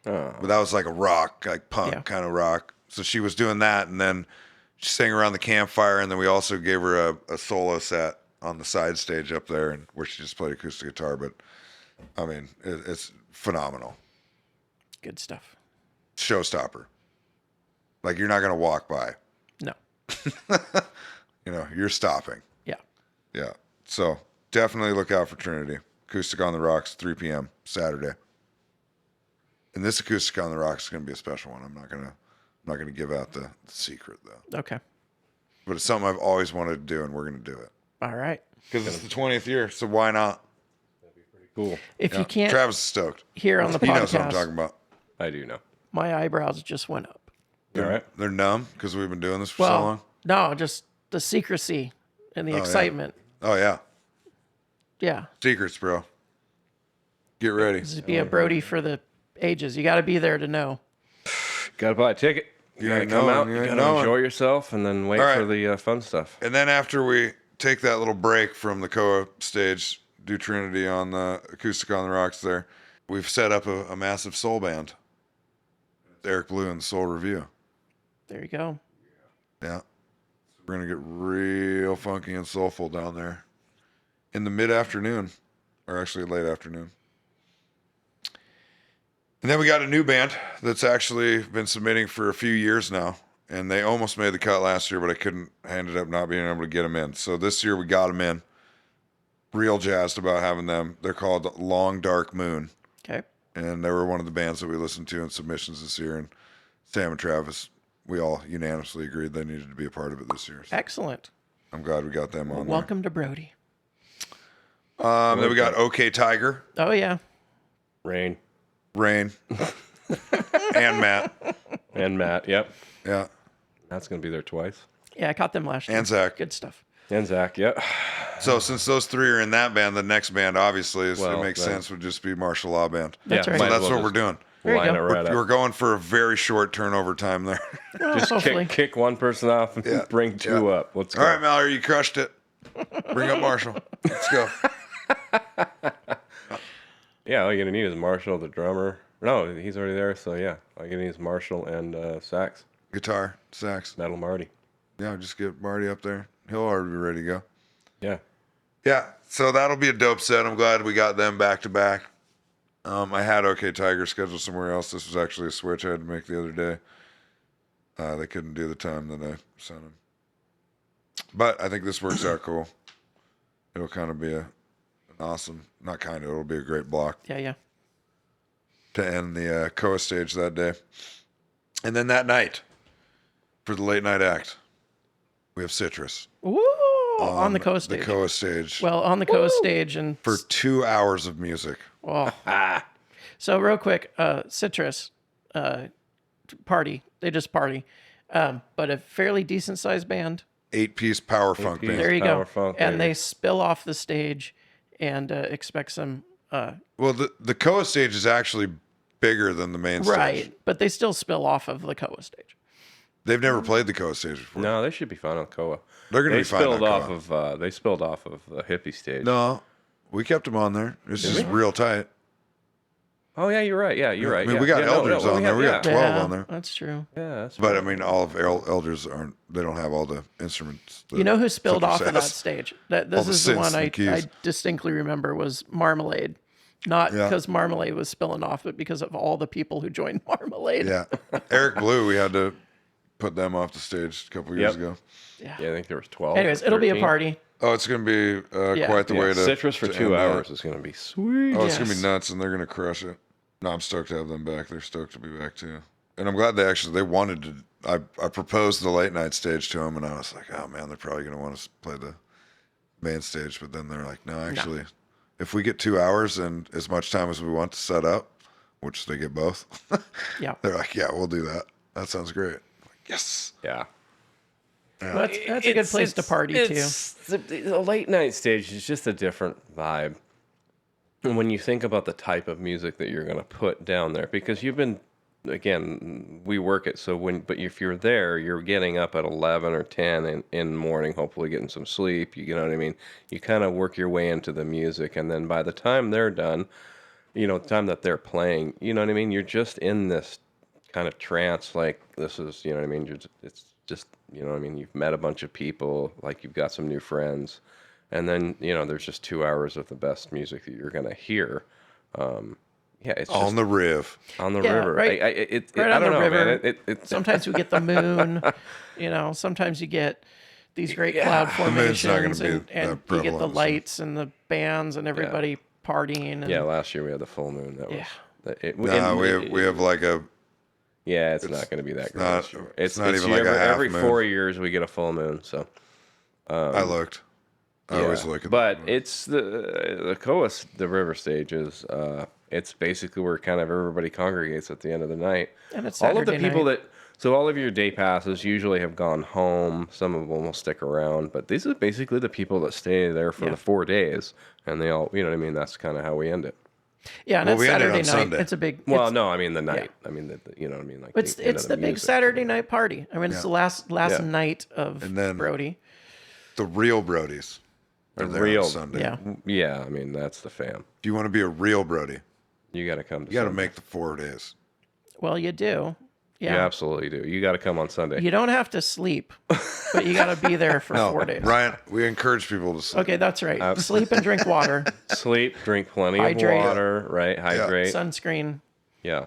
Oh. But that was like a rock, like punk Yeah. kind of rock. So she was doing that, and then she sang around the campfire, and then we also gave her a solo set on the side stage up there, and where she just played acoustic guitar. But I mean, it's phenomenal. Good stuff. Showstopper. Like you're not gonna walk by. No. You're stopping. Yeah. Yeah. So definitely look out for Trinity. Acoustic on the Rocks, 3 p.m. Saturday. And this Acoustic on the Rocks is going to be a special one. I'm not gonna give out the secret though. Okay. But it's something I've always wanted to do, and we're going to do it All right. because it's the 20th year. So why not? Cool. If Yeah. you can't Travis is stoked. hear on the He knows what I'm podcast, talking about. I do know. my eyebrows just went up. All right. They're numb because we've been doing this for so Well, long. no, just the secrecy and the yeah. excitement. Oh yeah, Yeah. secrets, bro. Get ready. This is be a Brodie for the ages. You got to be there to know. Got to buy a ticket. You got to ain't come knowing, out. you You ain't got to knowing. enjoy yourself, and then wait All right. for the fun stuff. And then after we take that little break from the Koa stage, do Trinity on the Acoustic on the Rocks there, we've set up a massive soul band. Eric Blue and the Soul Review. There you go. Yeah. We're going to get real funky and soulful down there in the mid-afternoon, or actually late afternoon. And then we got a new band that's actually been submitting for a few years now. And they almost made the cut last year, but I ended up not being able to get them in. So this year we got them in. Real jazzed about having them. They're called Long Dark Moon. Okay. And they were one of the bands that we listened to in submissions this year. And Sam and Travis, we all unanimously agreed they needed to be a part of it this year. So Excellent. I'm glad we got them on Welcome to Brodie. there. Then we got OK Tiger, Oh, yeah. Rain Rain, and Matt. and Matt. Yep. Yeah. That's going to be there twice. Yeah, I caught them last year. And Zach. Good stuff. And Zach. Yep. So since those three are in that band, the next band obviously it Well, makes then- sense would just be Martial Law Band. That's right. So might as that's well what just we're doing. There you Line go. it right We're up. going for a very short turnover time there. Well, Just hopefully. kick one person off and Yeah. bring two up. Let's go. All right, Mallory, you crushed it. Bring up Marshall. Let's go. Yeah, all you're going to need is Marshall, the drummer. No, he's already there. So, yeah, all you're going to need is Marshall and sax. Guitar, sax. Metal Marty. Yeah, just get Marty up there. He'll already be ready to go. Yeah. Yeah, so that'll be a dope set. I'm glad we got them back to back. I had OK Tiger scheduled somewhere else. This was actually a switch I had to make the other day. They couldn't do the time that I sent them. But I think this works out cool. It'll kind of be an awesome, not kind of, it'll be a great block. Yeah, yeah. to end the Koa stage that day. And then that night, for the late night act, we have Citrus Ooh, on the Koa stage. The Koa stage. Well, on the Koa stage and For 2 hours of music. oh. So real quick, Citrus party. They just party, but a fairly decent sized band. 8-piece power funk band. There you Power go. funk, And baby. they spill off the stage and expect some. Well, the Koa stage is actually bigger than the main stage. Right, but they still spill off of the Koa stage. They've never played the Koa stage before. No, they should be fine on Koa. They're going to They be fine on spilled off Koa. of they spilled off of the hippie stage. No, we kept them on there. It's just real tight. Oh yeah, you're right. Yeah, you're right. I mean, yeah. we got yeah, elders on there. We got 12 Yeah, on there. that's true. Yeah, that's But I right. mean, all of elders aren't. They don't have all the instruments. that You know who spilled Flipper off of that says. stage? This All the is the synths one and I keys. distinctly remember was Marmalade. Not Yeah. because Marmalade was spilling off, but because of all the people who joined Marmalade. Yeah, Eric Blue. We had to put them off the stage a couple years Yep. ago. Yeah, I think there was 12. Anyways, or it'll be a 13. party. Oh, it's going to be quite the Yeah, way to Citrus for to 2 end that. hours is going to be sweet. Oh, it's gonna Yes. be nuts, and they're gonna crush it. No, I'm stoked to have them back. They're stoked to be back too, and I'm glad they wanted to. I proposed the late night stage to them, and I was like, oh man, they're probably gonna want us to play the main stage, but then they're like, no, actually, if we get 2 hours and as much time as we want to set up, which they get both, Yeah. they're like, yeah, we'll do that. That sounds great. I'm like, yes. Yeah. Well, that's a good place to party too. The late night stage is just a different vibe. And when you think about the type of music that you're going to put down there, because you've been, again, we work it. So but if you're there, you're getting up at 11 or 10 in the morning, hopefully getting some sleep. You know what I mean? You kind of work your way into the music. And then by the time they're done, the time that they're playing, you know what I mean? You're just in this kind of trance. Like this is, you know what I mean? It's just, you know what I mean? You've met a bunch of people, like you've got some new friends. And then, there's just 2 hours of the best music that you're going to hear. It's On just the riff. on the Yeah, river. right- I right on don't the know, river. man. Sometimes we get the moon. Sometimes you get these great cloud moon's not gonna formations, be and that you get the prevalent, so- lights and the bands and everybody partying. And, Yeah, last year we had the full moon. That was. Yeah. No, we have like a. Yeah, it's not going to be that great. not- this year. it's not even like a half every moon. 4 years we get a full moon. So I looked. I always look at. But the, it's the Koa, the river stages. It's basically where kind of everybody congregates at the end of the night. And it's all of the Saturday people night. so all of your day passes usually have gone home. Some of them will stick around, but these are basically the people that stay there for the 4 days, and they all, you know what I mean. That's kind of how we end it. Yeah, and Well, it's we ended Saturday on night. Sunday. It's a big. Well, it's, no, I mean the night. I mean you know what I mean. Like It's the end it's of the big music. Saturday night party. I mean, it's the last Yeah. night of And then- Brody. the real Brodies are The there real- on Sunday. Yeah. Yeah, I mean that's the fam. If you want to be a real Brody, You got to come. you got to make the 4 days. Well, you do. You Yeah. absolutely do. You got to come on Sunday. You don't have to sleep, but you got to be there for 4 days. Ryan, we encourage people to sleep. Okay, that's right. Sleep and drink water, Sleep, drink plenty Hydrate. of water, right? Hydrate. sunscreen. Yeah.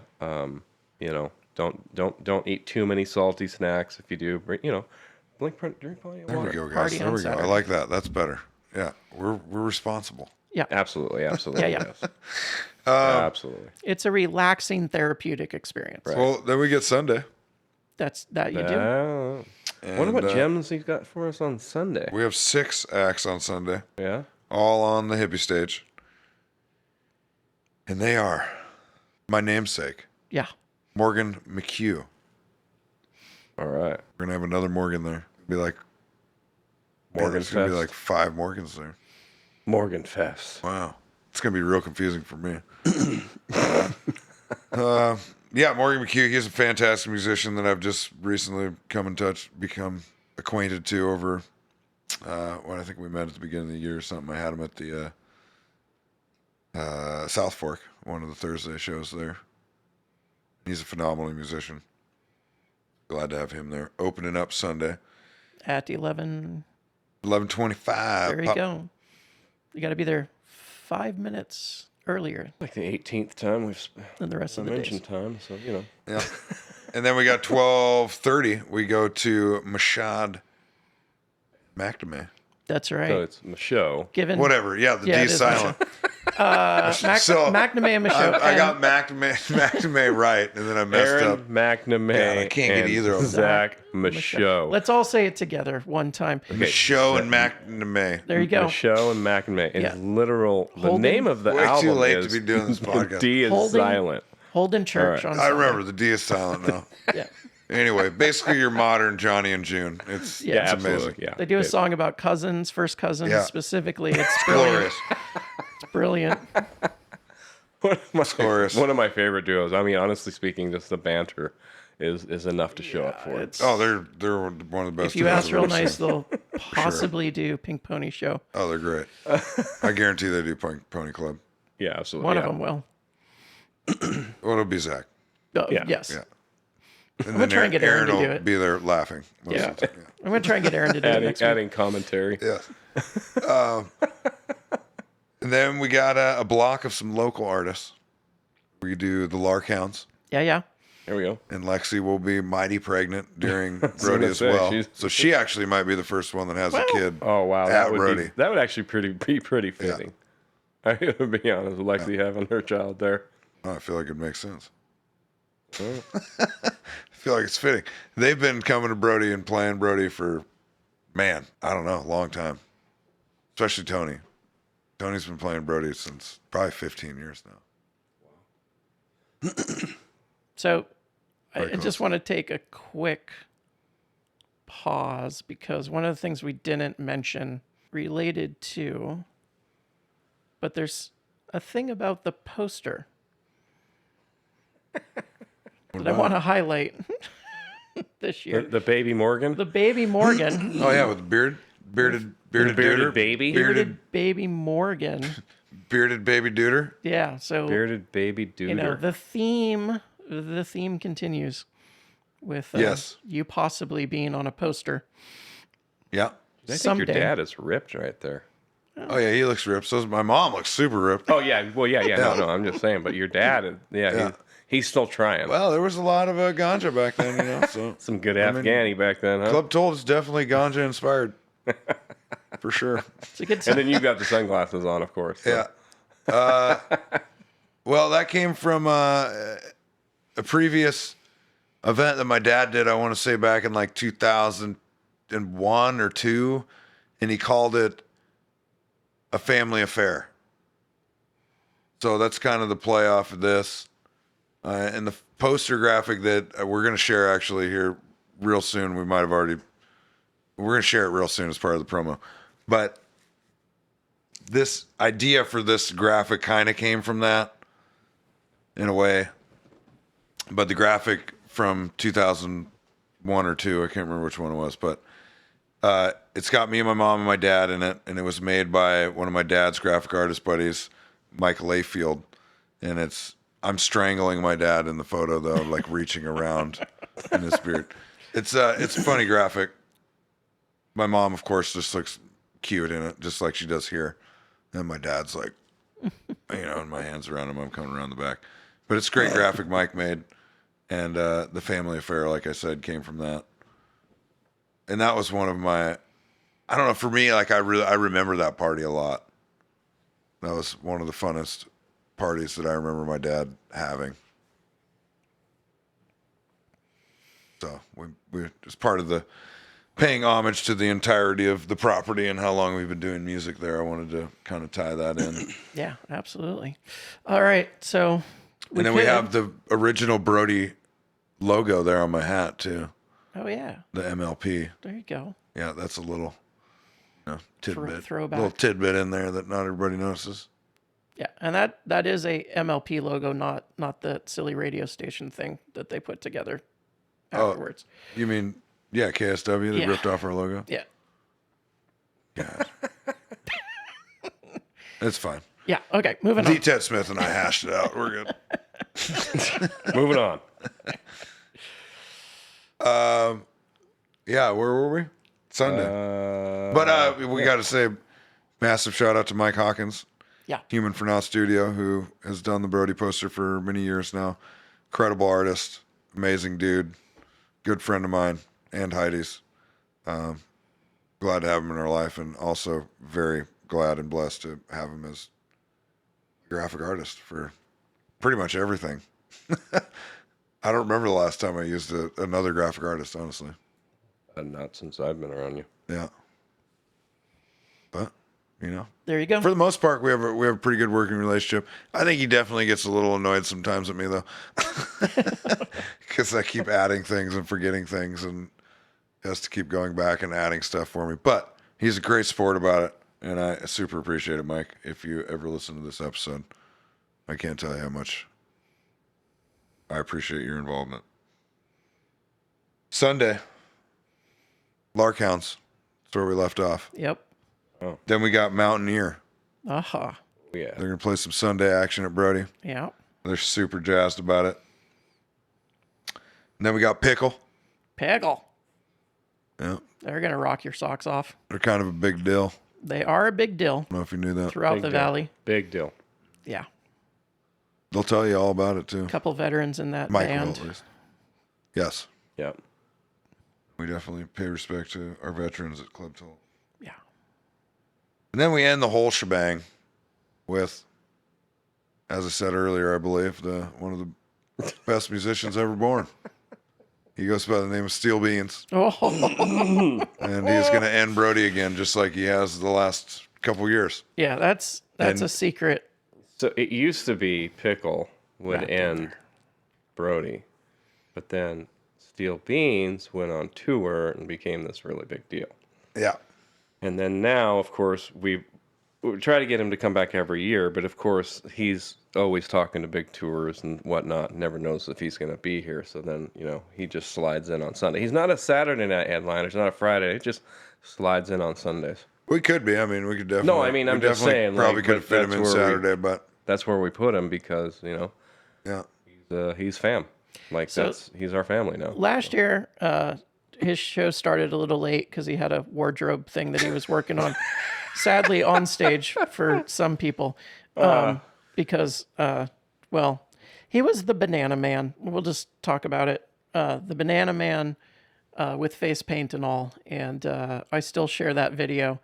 Don't eat too many salty snacks. If you do, drink plenty of There water. we go, guys. Party There on we go. I Saturday. like that. That's better. Yeah, we're responsible. Yeah, Absolutely. Yeah. Yes. Absolutely. it's a relaxing therapeutic experience. Well, then we get Sunday. That's that you do. What And, about gems he's got for us on Sunday? We have 6 acts on Sunday, Yeah. all on the hippie stage. And they are my namesake, Yeah. Morgan McHugh. All right. We're going to have another Morgan there. Be like, Morgan there's going to be Fest. like 5 Morgans there. Morgan Fest. Wow. It's going to be real confusing for me. Yeah, Morgan McHugh, he's a fantastic musician that I've just recently become acquainted to over, I think we met at the beginning of the year or something. I had him at the South Fork, one of the Thursday shows there. He's a phenomenal musician. Glad to have him there. Opening up Sunday, At 11. 11:25. There you go. You got to be there 5 minutes earlier Like the 18th time we've than the rest of the days. mentioned time, so Yeah. And then we got 12:30. We go to Mashad McNamee. That's right. So it's a show. Given Whatever. Yeah, the Yeah, it D is silent. McNamee and Michaud. I got McNamee right, and then I messed Aaron up. McNamee. Man, I can't get and either of them. Zach Michaud. Let's all say it together one time. Michaud and McNamee. There you go. Michaud and McNamee. Yeah. The Holden- name of the Way album too late is to be doing this podcast. D is Holden- silent. Holden Church All on I Sunday. remember the D is silent now. Yeah. Anyway, basically your modern Johnny and June. It's Yeah, it's absolutely. amazing. Yeah. They do a song about cousins, first cousins Yeah. specifically. It's brilliant. Glorious. It's brilliant. Glorious. One of my favorite duos. I mean, honestly speaking, just the banter is enough to show up for it. Oh, they're one of the best. If you duos ask I've real ever nice, seen. they'll possibly do Pink Pony Show. Oh, they're great. I guarantee they do Pony Club. Yeah, absolutely. One yeah. of them will. Well, it'll be Zach. Yeah. Yes. Yeah. And gonna try and get Aaron to will do it. be there laughing. most Yeah. of the time. I'm going to try and get Aaron to do it next week. Adding commentary. Yeah. And then we got a block of some local artists. We do the Larkhounds, Yeah. Here we go. and Lexi will be mighty pregnant during gonna Brodie as say, well. she's- So she actually might be the first one that has a kid. Oh wow, At that would Brodie. actually be pretty fitting. I gotta be honest with Lexi having her child there. Oh, I feel like it makes sense. I feel like it's fitting. They've been coming to Brodie and playing Brodie for, man, I don't know, a long time. Especially Tony. Tony's been playing Brodie since probably 15 years now. So I Very just want to take a quick pause because one of the things we didn't mention related to, but there's a thing about the poster that I want to highlight this year. The baby Morgan. The baby Morgan, Oh, yeah, with the bearded bearded duder. baby. bearded baby Morgan. Bearded baby duder. Yeah, so Bearded baby duder. you know the theme continues with Yes. you possibly being on a poster. Yeah. I think someday. your dad is ripped right there. Oh, yeah, he looks ripped. So my mom looks super ripped. Oh yeah, well yeah. No, I'm just saying. But your dad, Yeah. he's still trying. Well, there was a lot of ganja back then, you know. So Some good I mean, Afghani back then, huh? Club Told is definitely ganja inspired. For sure. It's a good And time. then you got the sunglasses on, of course. So. Yeah. Well, that came from a previous event that my dad did, I want to say back in like 2001 or 2, and he called it a family affair. So that's kind of the play off of this. And the poster graphic that we're going to share actually here real soon, we're going to share it real soon as part of the promo. But this idea for this graphic kind of came from that in a way. But the graphic from 2001 or 2, I can't remember which one it was, but it's got me and my mom and my dad in it, and it was made by one of my dad's graphic artist buddies, Michael Layfield, and I'm strangling my dad in the photo though, like reaching around in his beard. It's a funny graphic. My mom, of course, just looks cute in it, just like she does here, and my dad's like, and my hands around him, I'm coming around the back. But it's a great graphic Mike made, and the family affair, like I said, came from that. And that was one of my, I don't know, for me, like I remember that party a lot. That was one of the funnest parties that I remember my dad having. So we as part of the paying homage to the entirety of the property and how long we've been doing music there, I wanted to kind of tie that in. Yeah, absolutely. All right, so And then we have the original Brodie logo there on my hat too. Oh yeah, The MLP. there you go. Yeah, that's a little tidbit. Throwback. Little tidbit in there that not everybody notices. Yeah, and that is a MLP logo, not the silly radio station thing that they put together afterwards. You mean, yeah, KSW, they Yeah. ripped off our logo? Yeah, God. It's fine. yeah. Okay, moving on. D. Ted Smith and I hashed it out. We're good. Moving on. Yeah, where were we? Sunday. But we got to say massive shout out to Mike Hawkins, Yeah, Human for Now Studio, who has done the Brodie poster for many years now. Incredible artist, amazing dude, good friend of mine and Heidi's. Glad to have him in our life, and also very glad and blessed to have him as graphic artist for pretty much everything. I don't remember the last time I used another graphic artist, honestly. Not since I've been around you. Yeah. But, you know, There you go. for the most part, we have a pretty good working relationship. I think he definitely gets a little annoyed sometimes at me, though, because I keep adding things and forgetting things, and he has to keep going back and adding stuff for me. But he's a great sport about it, and I super appreciate it, Mike. If you ever listen to this episode, I can't tell you how much I appreciate your involvement. Sunday, Larkhounds. That's where we left off. Yep. Then we got Mountaineer. Aha. Yeah. They're going to play some Sunday action at Brodie. Yeah. They're super jazzed about it. And then we got Pickle. Peggle. Yeah, They're going to rock your socks off. they're kind of a big deal. They are a big deal I don't know if you knew that. throughout Big the deal. valley. Big deal. Yeah. They'll tell you all about it, too. Couple veterans in that Mike will, band. at least. Yes. Yeah. We definitely pay respect to our veterans at Club Toll. Yeah. And then we end the whole shebang with, as I said earlier, I believe, one of the best musicians ever born. He goes by the name of Steel Beans. Oh, And he's going to end Brodie again, just like he has the last couple years. yeah. That's And- a secret. So it used to be Pickle would Wrapped in end there. Brodie, but then Steel Beans went on tour and became this really big deal. Yeah. And then now, of course, we try to get him to come back every year, but of course he's always talking to big tours and whatnot. Never knows if he's going to be here. So then, he just slides in on Sunday. He's not a Saturday night headliner. He's not a Friday. He just slides in on Sundays. We could be. I mean, we could definitely. No, I mean, we I'm just definitely saying, Probably like, could have but fit him that's in where we- Saturday, but That's where we put him because, yeah. he's fam. Like So- he's our family now. Last year, his show started a little late because he had a wardrobe thing that he was working on. Sadly, on stage for some people, because he was the Banana Man. We'll just talk about it. The Banana Man with face paint and all, and I still share that video,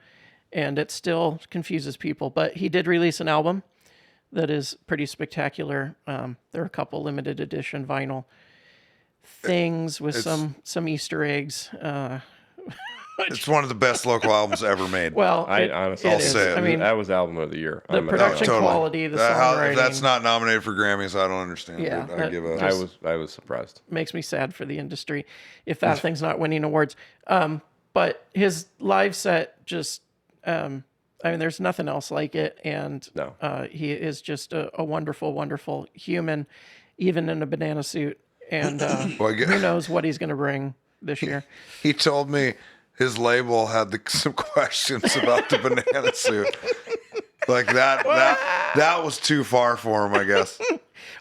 and it still confuses people. But he did release an album that is pretty spectacular. There are a couple limited edition vinyl things with some Easter eggs. It's one of the best local albums ever made. Well, I honestly, I'll say it. I mean, that was album of the year. the production quality, the songwriting, If that's not nominated for Grammys, I don't understand. Yeah, dude. I that- give up. I was surprised. makes me sad for the industry if that thing's not winning awards. But his live set just, there's nothing else like it. And No. he is just a wonderful, wonderful human, even in a banana suit. And Well, I get- who knows what he's going to bring this year. He told me his label had some questions about the banana suit. Like that was too far for him, I guess.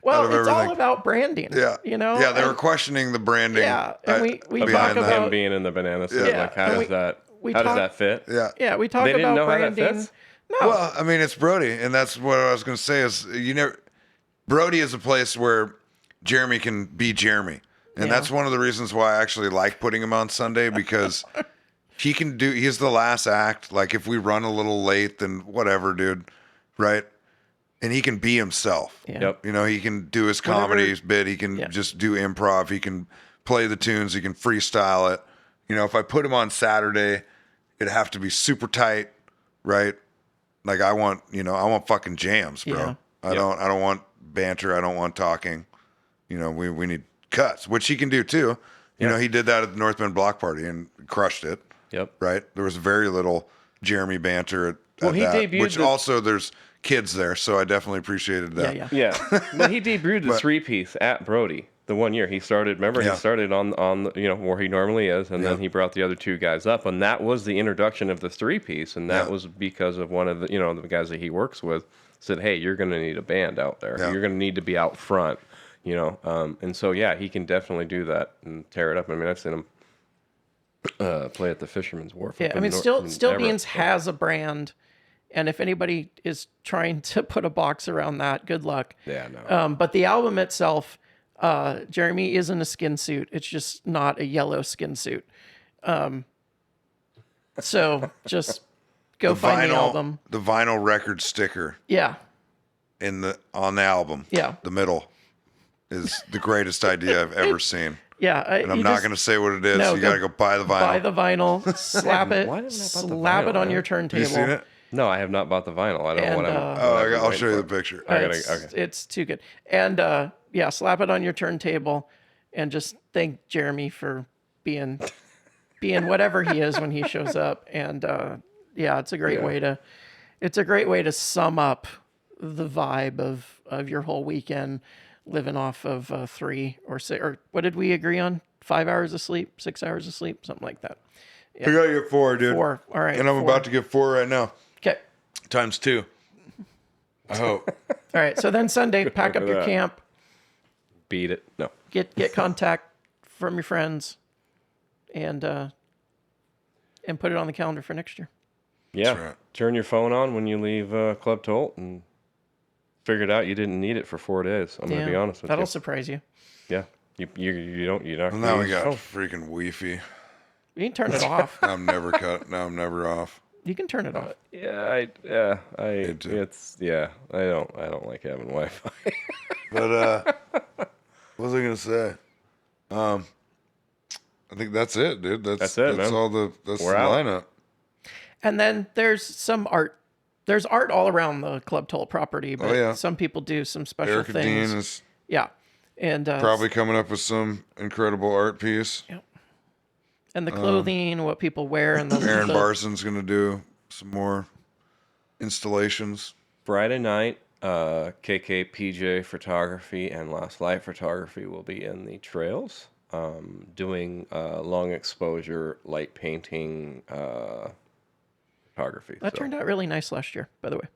Well, Out of it's all everything. about branding. Yeah. Yeah, they were questioning the branding. Yeah, and we behind talk that. about- Him being in the banana suit, Yeah, like how and does that we how does talk- that fit? Yeah. Yeah, we talk They didn't about know how that branding. fits? No, Well, I mean, it's Brodie, and that's what I was going to say is Brodie is a place where Jeremy can be Jeremy. And Yeah. that's one of the reasons why I actually like putting him on Sunday, because he's the last act. Like if we run a little late, then whatever, dude. Right. And he can be himself. Yeah. Yep. He can do his comedy bit. He can Yeah. just do improv. He can play the tunes. He can freestyle it. If I put him on Saturday, it'd have to be super tight, right? Like I want fucking jams, bro. Yeah. I don't want banter. I don't want talking. We need cuts, which he can do too. He did that at the North Bend Block Party and crushed it, Yep. right? There was very little Jeremy banter at Well, he that, debuted which the- also there's kids there, so I definitely appreciated that. yeah. Yeah. But he debuted the 3-piece at Brodie the one year. He started, remember, Yeah. he started on the, where he normally is, and then Yeah. he brought the other two guys up, and that was the introduction of the 3-piece, and that Yeah. was because of one of the, the guys that he works with said, hey, you're going to need a band out there. Yeah. You're going to need to be out front, and so, yeah, he can definitely do that and tear it up. I mean, I've seen him play at the Fisherman's Wharf. Yeah, up I in mean, Nor- Still in Still Everett, Beans so. has a brand, and if anybody is trying to put a box around that, good luck. Yeah, no. But the album itself, Jeremy is in a skin suit. It's just not a yellow skin suit. So just go find the album. The vinyl record sticker Yeah, on the album. Yeah. The middle is the greatest idea I've ever seen. Yeah. And I'm not going to say what it is. No, You got to go buy the vinyl. Buy the vinyl, slap it, Why didn't I buy the slap it vinyl, on man? your Have turntable. you seen it? No, I have not bought the vinyl. I don't know what And, I'm. Oh, what I'm I'll waiting show you for. the picture. It's too good. And yeah, slap it on your turntable, and just thank Jeremy for being whatever he is when he shows up. And yeah, it's a great way to sum up the vibe of your whole weekend, living off of 3 or 6, or what did we agree on? 5 hours of sleep, 6 hours of sleep, something like that. I got you at 4, dude. 4. All right. And I'm 4. about to get 4 right now. Okay. Times 2. I hope. All right. So then Sunday, pack up at your that. camp, Beat it. No. get contact from your friends, and put it on the calendar for next year. Yeah. right. Turn your phone on when you leave Club Tolt and figured out you didn't need it for 4 days. I'm gonna be honest with That'll you. surprise you. Yeah. You don't. You're not. Well, gonna now we use got your phone. freaking Wi-Fi. You can turn it off. I'm never cut. Now I'm never off. You can turn it off. Yeah. Me too. It's yeah. I don't like having Wi-Fi. But what was I gonna say? I think that's it, dude. That's it, man. all the We're out. lineup. And then there's some art. There's art all around the Club Toll property, but yeah. some people do some special Erica things. Dean is Yeah. And probably coming up with some incredible art piece. and the clothing, what people wear, and the Aaron the- Barson's gonna do some more installations. Friday night, KK PJ Photography and Last Light Photography will be in the trails, doing long exposure light painting photography. That So turned out really nice last year, by the way.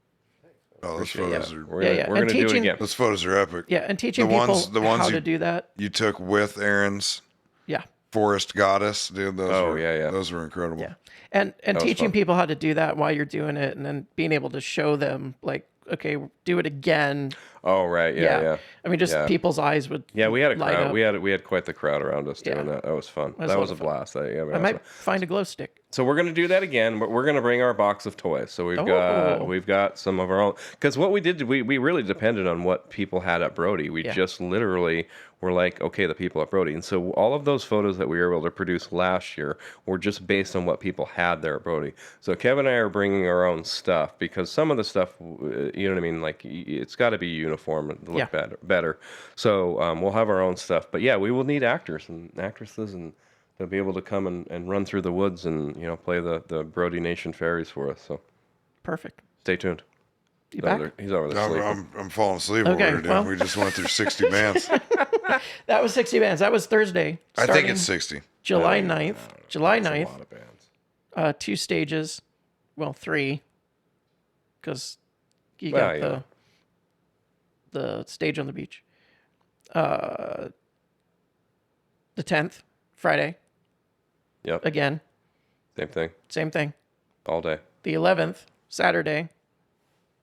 Oh, those photos are we're Yeah, gonna, yeah. we're And gonna do it teaching- again. those photos are epic. Yeah, and teaching The people ones how you- to do that. You took with Aaron's Yeah. Forest Goddess, dude. Those Oh, were, yeah. Those were incredible. Yeah. And was teaching fun. people how to do that while you're doing it, and then being able to show them, like, okay, do it again. Oh right, yeah. I mean, just Yeah. people's eyes would Yeah, we had a light crowd. up. We had quite the crowd around us doing Yeah. that. That was fun. was a That lot was a of fun. blast. I might find a glow stick. So we're gonna do that again, but we're gonna bring our box of toys. So Oh. we've got some of our own. Because what we did, we really depended on what people had at Brody. We Yeah. just literally were like, okay, the people at Brody, and so all of those photos that we were able to produce last year were just based on what people had there at Brody. So Kevin and I are bringing our own stuff because some of the stuff, you know what I mean, like it's got to be uniform and look Yeah. better. So we'll have our own stuff, but yeah, we will need actors and actresses and. They'll be able to come and run through the woods and play the BrodieNation fairies for us. So Perfect. stay tuned. You back? He's over there sleeping. I'm falling asleep Okay, over here, dude. well. We just went through 60 bands. That was 60 bands. That was Thursday. I think starting it's 60. July 9th. July That's a 9th. lot of bands. 2 stages. Well, 3. Because you Well, got the stage on the beach. The 10th, Friday. Yep. Again, Same thing. same thing. All day. The 11th, Saturday.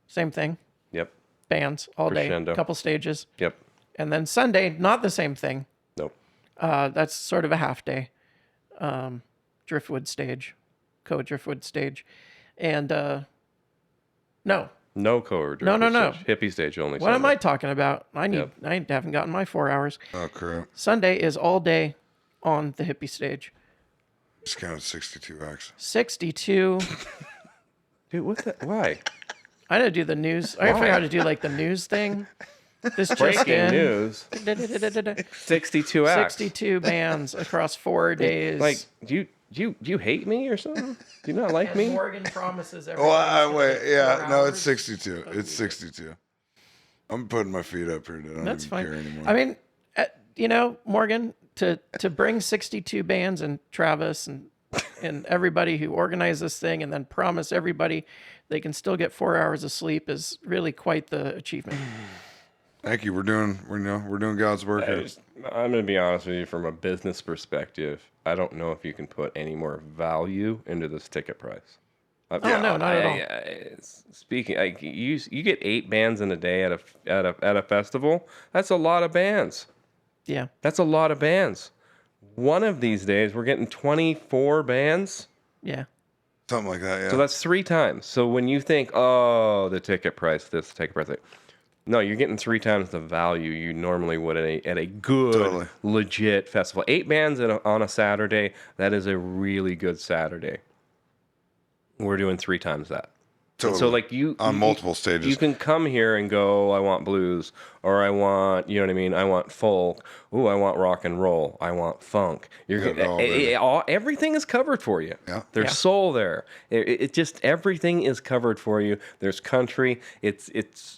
Same thing. Yep. Bands all Crescendo. day. Couple stages. Yep. And then Sunday, not the same thing. Nope. That's sort of a half day. Driftwood stage. Driftwood stage. And no. No co No. Hippie stage only. What am I talking about? I Yep. haven't gotten my 4 hours. Oh, crap. Sunday is all day on the hippie stage. Just counted 62X. 62. Dude, what the? Why? I had to do the news. I figured out how to do like the news thing. This just Breaking in. news. 62 acts. 62 bands across 4 days. Like, do you hate me or something? Do you not like And me? Morgan promises Well, everything. wait. Yeah, 4 no, hours. it's 62. It's 62. I'm putting my feet up here, dude. I don't That's even fine. care anymore. I mean, Morgan, to bring 62 bands and Travis and everybody who organized this thing, and then promise everybody they can still get 4 hours of sleep is really quite the achievement. Thank you. We're doing God's work here. I'm going to be honest with you from a business perspective. I don't know if you can put any more value into this ticket price. Oh, no, not at all. Speaking, you get 8 bands in a day at a festival. That's a lot of bands. Yeah. That's a lot of bands. One of these days, we're getting 24 bands. Yeah. Something like that, yeah. So that's 3 times. So when you think, oh, the ticket price, this ticket price, No, you're getting 3 times the value you normally would at a good, Totally. legit festival. 8 bands on a Saturday, that is a really good Saturday. We're doing 3 times that. And Totally. so, like, on multiple stages. You can come here and go, I want blues, or I want, you know what I mean, I want folk, ooh, I want rock and roll, I want funk. Everything is covered for you. Yeah. There's soul there. It just, everything is covered for you. There's country. It's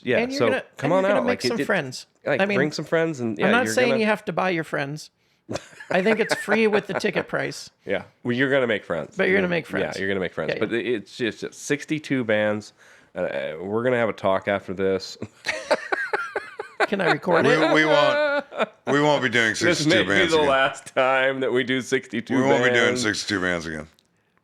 yeah. And you're So gonna, come and on you're gonna out. make some friends. Like, I mean, bring some friends, and yeah, I'm not you're saying gonna, you have to buy your friends. I think it's free with the ticket price. Yeah, well, you're gonna make friends. But you're gonna make friends. Yeah, you're gonna make friends. Yeah, But it's just 62 bands. We're gonna have a talk after this. Can I record it? we won't be doing This 62 may be bands the again. last time that we do 62 We won't be doing bands. 62 bands again.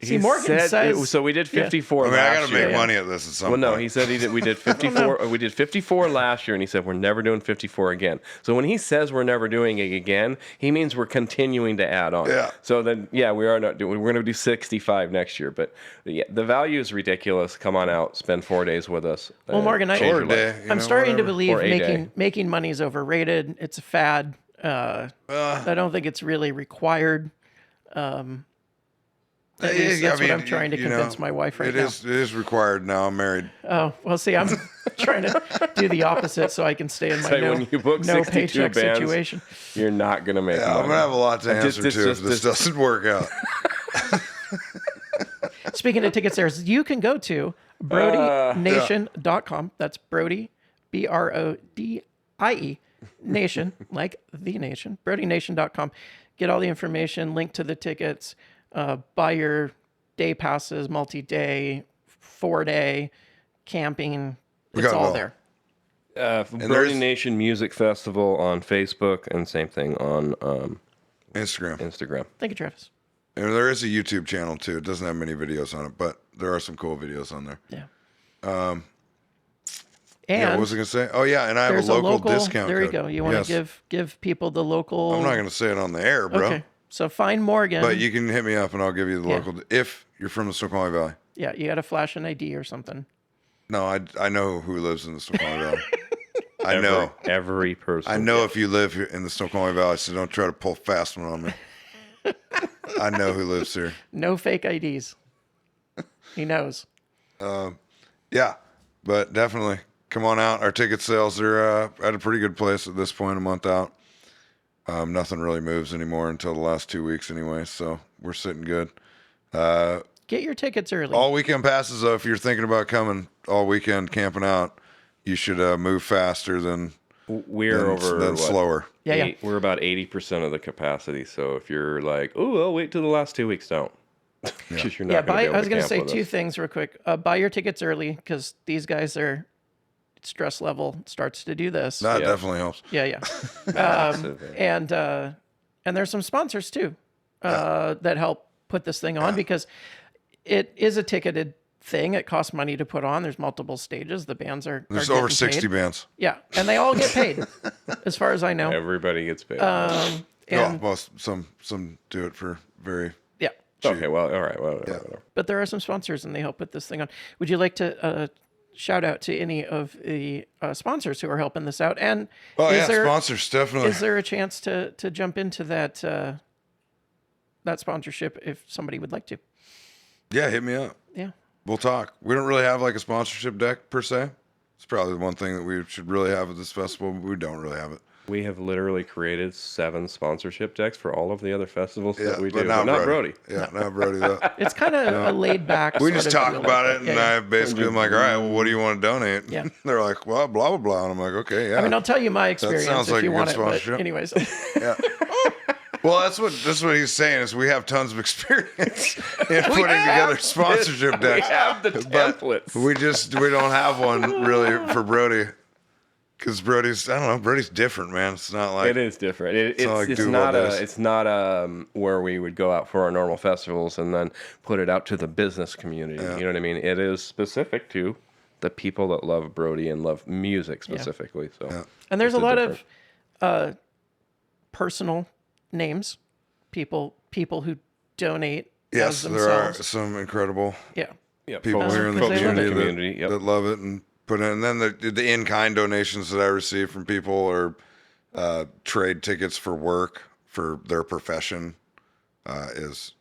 See, Morgan says... so we did 54 I mean, I last got to year. make money at this at some Well, point. no, he said we did 54. We did 54 last year, and he said we're never doing 54 again. So when he says we're never doing it again, he means we're continuing to add on. Yeah. So then, yeah, we are not doing. We're going to do 65 next year, but yeah, the value is ridiculous. Come on out, spend 4 days with us. Well, Morgan, change Or your a life. day. I'm starting to believe Or a day. making money is overrated. It's a fad. I don't think it's really required. At least that's what I'm trying to convince my wife right now. It is required now. I'm married. Oh, well, see, I'm trying to do the opposite so I can stay in my Say, when you book no 62 paycheck bands, situation. You're not going to make Yeah, money. I'm gonna have a lot to answer Just- to if just- this just- doesn't work out. Speaking of ticket sales, you can go to BrodieNation.com. That's Brodie, BRODIE, Nation, like the nation, BrodieNation.com. Get all the information, link to the tickets, buy your day passes, multi-day, 4-day, camping. It's got it all all. there. Brody Nation Music Festival on Facebook, and same thing on Instagram. Instagram. Thank you, Travis. And there is a YouTube channel too. It doesn't have many videos on it, but there are some cool videos on there. Yeah. Yeah, And what was I gonna say? Oh yeah, and I have there's a local discount There code. you go. You want to give people the local. I'm not gonna say it on the air, bro. Okay. So find Morgan. But you can hit me up and I'll give you the Yeah. local if you're from the Snoqualmie Valley. Yeah, you got to flash an ID or something. No, I know who lives in the Snoqualmie Valley. I know. Every person. I know if you live here in the Snoqualmie Valley, so don't try to pull fast one on me. I know who lives here. No fake IDs. He knows. Yeah, but definitely come on out. Our ticket sales are at a pretty good place at this point, a month out. Nothing really moves anymore until the last 2 weeks anyway, so we're sitting good. Get your tickets early. All weekend passes, though, if you're thinking about coming all weekend camping out, you should move faster than We're slower. Yeah. We're about 80% of the capacity. So if you're like, oh, I'll wait till the last 2 weeks, don't. Because you're not going to be able I was to going to camp say with two us. things real quick. Buy your tickets early because these guys are stress level starts to do this. That Yeah. definitely helps. Yeah. And there's some sponsors too that help put this thing on because it is a ticketed thing. It costs money to put on. There's multiple stages. The bands are There's are over getting 60 paid. bands. Yeah, and they all get paid, as far as I know. Everybody gets paid. And Well, some do it for very. yeah, okay, well, all right. Well, whatever. but there are some sponsors, and they help put this thing on. Would you like to shout out to any of the sponsors who are helping this out? And Sponsors definitely. is there a chance to jump into that that sponsorship if somebody would like to? Yeah, hit me up. Yeah. We'll talk. We don't really have like a sponsorship deck per se. It's probably the one thing that we should really have at this festival, but we don't really have it. We have literally created 7 sponsorship decks for all of the other festivals that we do. but But not Brody. Yeah, not Brody though. It's kind of a laid back. We sort just of talk deal. about it, and Yeah. I basically am like, all right, well, what do you want to donate? Yeah. They're like, well, blah blah blah, and I'm like, okay, yeah. I mean, I'll tell you my experience sounds if like you a want good it. But sponsorship. anyways, Yeah. Well, that's what he's saying is we have tons of experience in putting together sponsorship We decks. have the templates. We don't have one really for Brody because Brody's different, man. It's not like It is different. It's not like it's do not what it is. it's not where we would go out for our normal festivals and then put it out to the business community. Yeah. You know what I mean? It is specific to the people that love Brody and love music specifically. So Yeah. and there's a It's lot different. of personal names, people who donate. yes, as there are themselves. some incredible Yeah. yeah, people folks- here in the folks community, community. Yep. that love it and put in. And then the in-kind donations that I receive from people are trade tickets for work for their profession is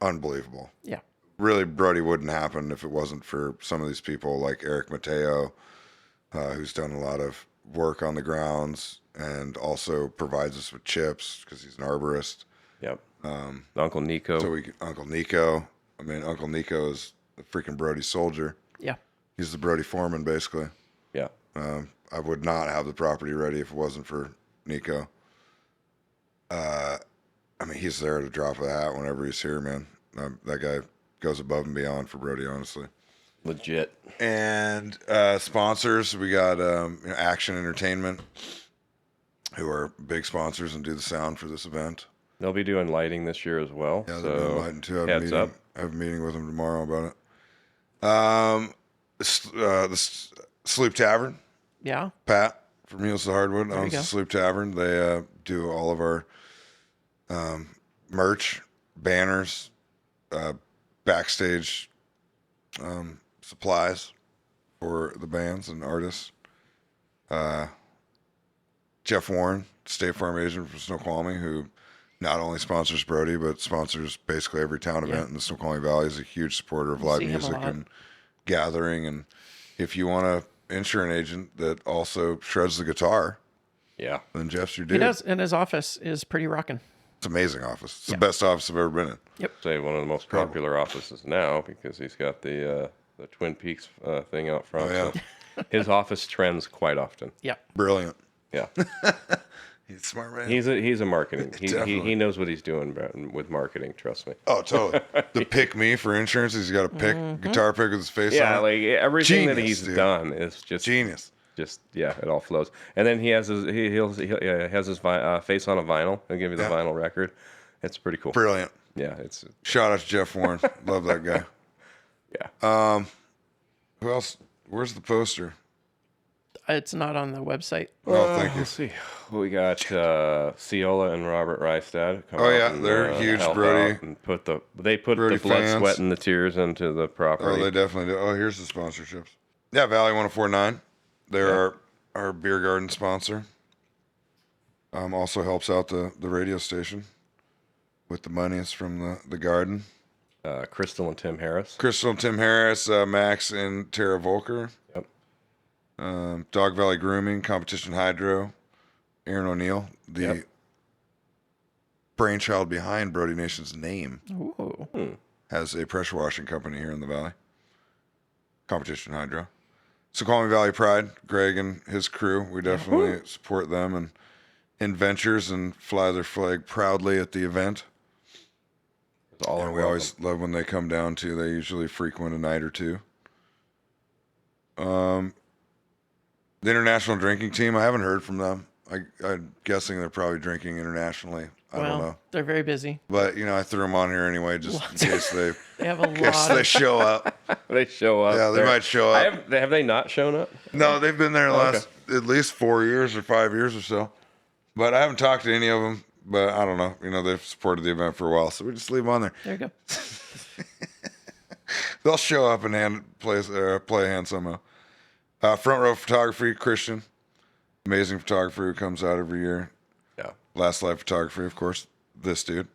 unbelievable. Yeah. Really, Brody wouldn't happen if it wasn't for some of these people like Eric Mateo, who's done a lot of work on the grounds and also provides us with chips because he's an arborist. Yep. Uncle Nico. So Uncle Nico. I mean, Uncle Nico is the freaking Brody soldier. Yeah. He's the Brody foreman, basically. Yeah. I would not have the property ready if it wasn't for Nico. I mean, he's there to drop a hat whenever he's here, man. That guy goes above and beyond for Brody, honestly. Legit. And sponsors, we got Action Entertainment, who are big sponsors and do the sound for this event. They'll be doing lighting this year as well. Yeah, so they're doing lighting too. heads up. I have a meeting with them tomorrow about it. The Sloop Tavern, Yeah. Pat from Heels to Hardwood you owns go. the Sloop Tavern. They do all of our merch, banners, backstage supplies for the bands and artists. Jeff Warren, State Farm agent from Snoqualmie, who not only sponsors Brody, but sponsors basically every town event in the Snoqualmie Valley, is a huge supporter of live see him a music lot. and gathering. And if you want to insure an agent that also shreds the guitar, Yeah. then Jeff's your He dude. does, and his office is pretty rocking. It's an amazing office. It's the best office I've ever been in. Say one of the most popular offices now because he's got the Twin Peaks thing out front. Oh, yeah. So his office trends quite often. Yeah. Brilliant. Yeah. He's a smart man. He's a marketing. He Definitely. knows what he's doing with marketing. Trust me. Oh, totally. The pick me for insurance. He's got a pick guitar pick with his face Yeah, on it. like everything that Genius, he's dude. done is just Genius. yeah, it all flows. And then he has his he has his face on a vinyl. He'll give you the Yeah. vinyl record. It's pretty cool. Brilliant. Yeah, it's Shout out to Jeff Warren. Love that guy. yeah. Who else? Where's the poster? It's not on the website. Oh, thank you. Let's see. We got Ciola and Robert Reistad. Come Oh, out yeah, and, they're huge help Brody- out and put the blood, fans. sweat, and the tears into the Oh, property. they definitely do. Oh, here's the sponsorships. Yeah, Valley 1049. They're our beer garden sponsor. Also helps out the radio station with the monies from the garden. Crystal and Tim Harris. Crystal and Tim Harris, Max and Tara Volker. Yep. Dog Valley Grooming, Competition Hydro, Aaron O'Neill, the Yep. brainchild behind BrodieNation's name, Ooh. has a pressure washing company here in the valley. Competition Hydro. Snoqualmie Valley Pride, Greg and his crew, we definitely support them and in ventures and fly their flag proudly at the event. It's all And our we always love when they come down too. They usually frequent a night or two. The international drinking team, I haven't heard from them. I'm guessing they're probably drinking internationally. I don't know. They're very busy. But, I threw them on here anyway just in case they, They have a in case lot. they show up. They show up. Yeah, they They're- might show up. Have they not shown up? No, they've been there the Okay. last at least 4 years or 5 years or so. But I haven't talked to any of them. But I don't know. They've supported the event for a while. So we just leave them on there. There you go. They'll show up and play a hand somehow. Front Row Photography, Christian. Amazing photographer who comes out every year. Yeah. Last Life Photography, of course. This dude.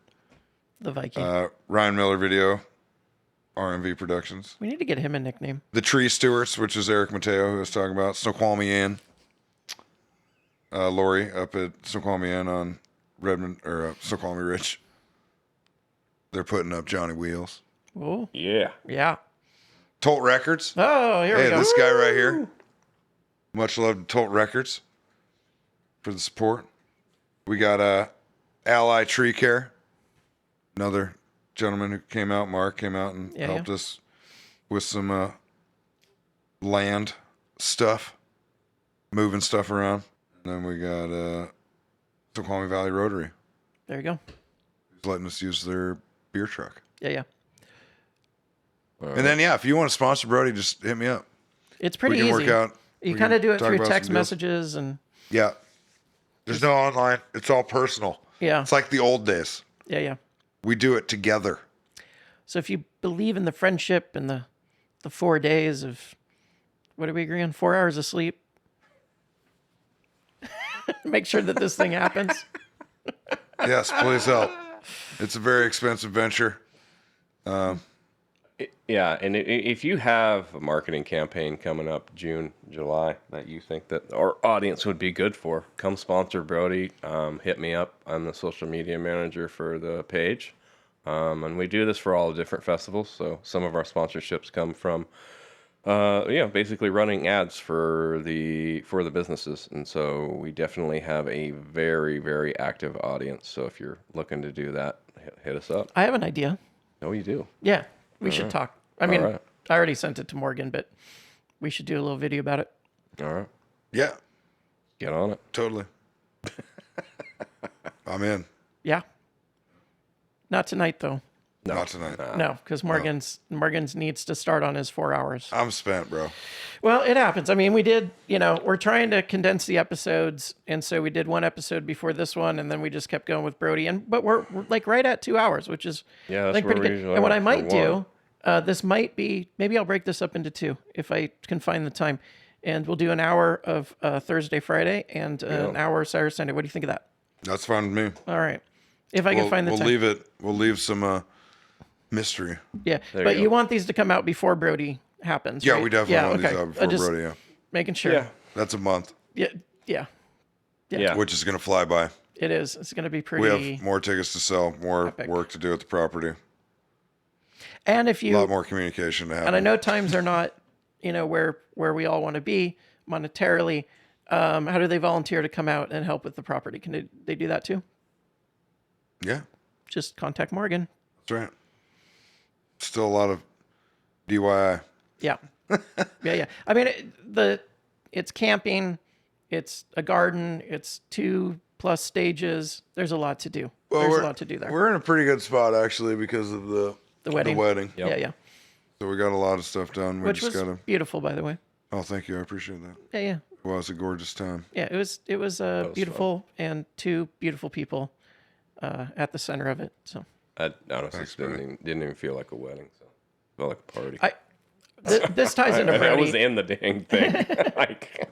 The Viking. Ryan Miller Video, RMV Productions. We need to get him a nickname. The Tree Stewards, which is Eric Mateo, who I was talking about. Snoqualmie Inn. Lori up at Snoqualmie Inn on Redmond or Snoqualmie Ridge. They're putting up Johnny Wheels. Oh, Yeah. yeah. Tolt Records. Oh, here we Hey, go. this guy right here. Much love to Tolt Records for the support. We got Ally Tree Care. Another gentleman who came out, Mark, came out and helped us with some land stuff, moving stuff around. And then we got Snoqualmie Valley Rotary, There you go. who's letting us use their beer truck. Yeah. And then, if you want to sponsor Brody, just hit me up. It's pretty We can easy. work out. You we kind of can do it talk through about text some deals. messages and Yeah. There's no online. It's all personal. yeah. It's like the old days. Yeah. We do it together. So if you believe in the friendship and the 4 days of what did we agree on? 4 hours of sleep. Make sure that this thing happens. Yes, please help. It's a very expensive venture. Yeah, and if you have a marketing campaign coming up June, July that you think that our audience would be good for, come sponsor Brody. Hit me up. I'm the social media manager for the page, and we do this for all the different festivals. So some of our sponsorships come from, basically running ads for the businesses, and so we definitely have a very, very active audience. So if you're looking to do that, hit us up. I have an idea. Oh, you do. Yeah, we should talk. I mean, right. I already sent it to Morgan, but we should do a little video about it. All right, Yeah, get on it. totally. I'm in. Yeah. Not tonight, though. Not tonight. No, because Morgan's needs to start on his 4 hours. I'm spent, bro. Well, it happens. I mean, we did, we're trying to condense the episodes. And so we did one episode before this one, and then we just kept going with Brody. But we're like right at 2 hours, which is Yeah, that's like where pretty we good. usually And what are I might for do, this might be, maybe I'll break this up into two if I can find the time. And we'll do an hour of Thursday, Friday, and an hour Saturday, Sunday. What do you think of that? That's fine with me. All right. If I can find the time. We'll leave some mystery. Yeah. There But you you go. want these to come out before Brody happens, Yeah, right? we definitely want these okay. out before Just Brody. Yeah. making sure. Yeah. That's a month, Yeah. Yeah. Yeah. which is going to fly by. It is. It's going to be We pretty. have more tickets to sell, more epic. work to do at the property, And if a you lot more communication to happen. and I know times are not, where we all want to be monetarily. How do they volunteer to come out and help with the property? Can they do that too? Yeah, Just contact Morgan. that's right. Still a lot of DIY. Yeah. Yeah. I mean, it's camping, it's a garden, it's 2+ stages. There's a lot to do. There's a lot to do there. We're in a pretty good spot actually because of the wedding. wedding. Yep. Yeah. So we got a lot of stuff done. We Which just was gotta. beautiful, by the way. Oh, thank you. I appreciate that. Yeah. Well, it was a gorgeous time. Yeah, it was beautiful and 2 beautiful people at the center of it. So I honestly didn't even feel like a wedding. So it felt like a party. this ties into I was Brody. in the dang thing. Like,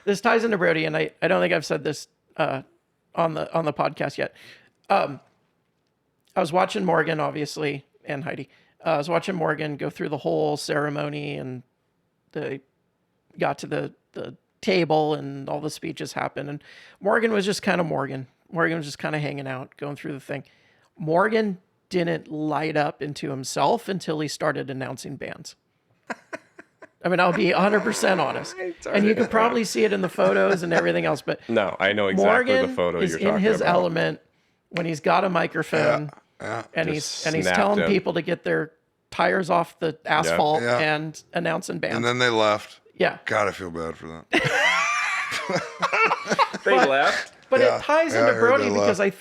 This ties into Brody, and I don't think I've said this on the podcast yet. I was watching Morgan, obviously, and Heidi. I was watching Morgan go through the whole ceremony, and they got to the table, and all the speeches happened. And Morgan was just kind of Morgan. Morgan was just kind of hanging out, going through the thing. Morgan didn't light up into himself until he started announcing bands. I mean, I'll be 100% honest. And you can probably see it in the photos and everything else. But no, I know exactly Morgan the photo is you're in talking his about. element when he's got a microphone and he's snapped telling in. people to get their tires off the asphalt Yeah. and announcing bands. And then they left. Yeah. God, I feel bad for that. They left. But Yeah. it ties Yeah, I into heard Brody they because left.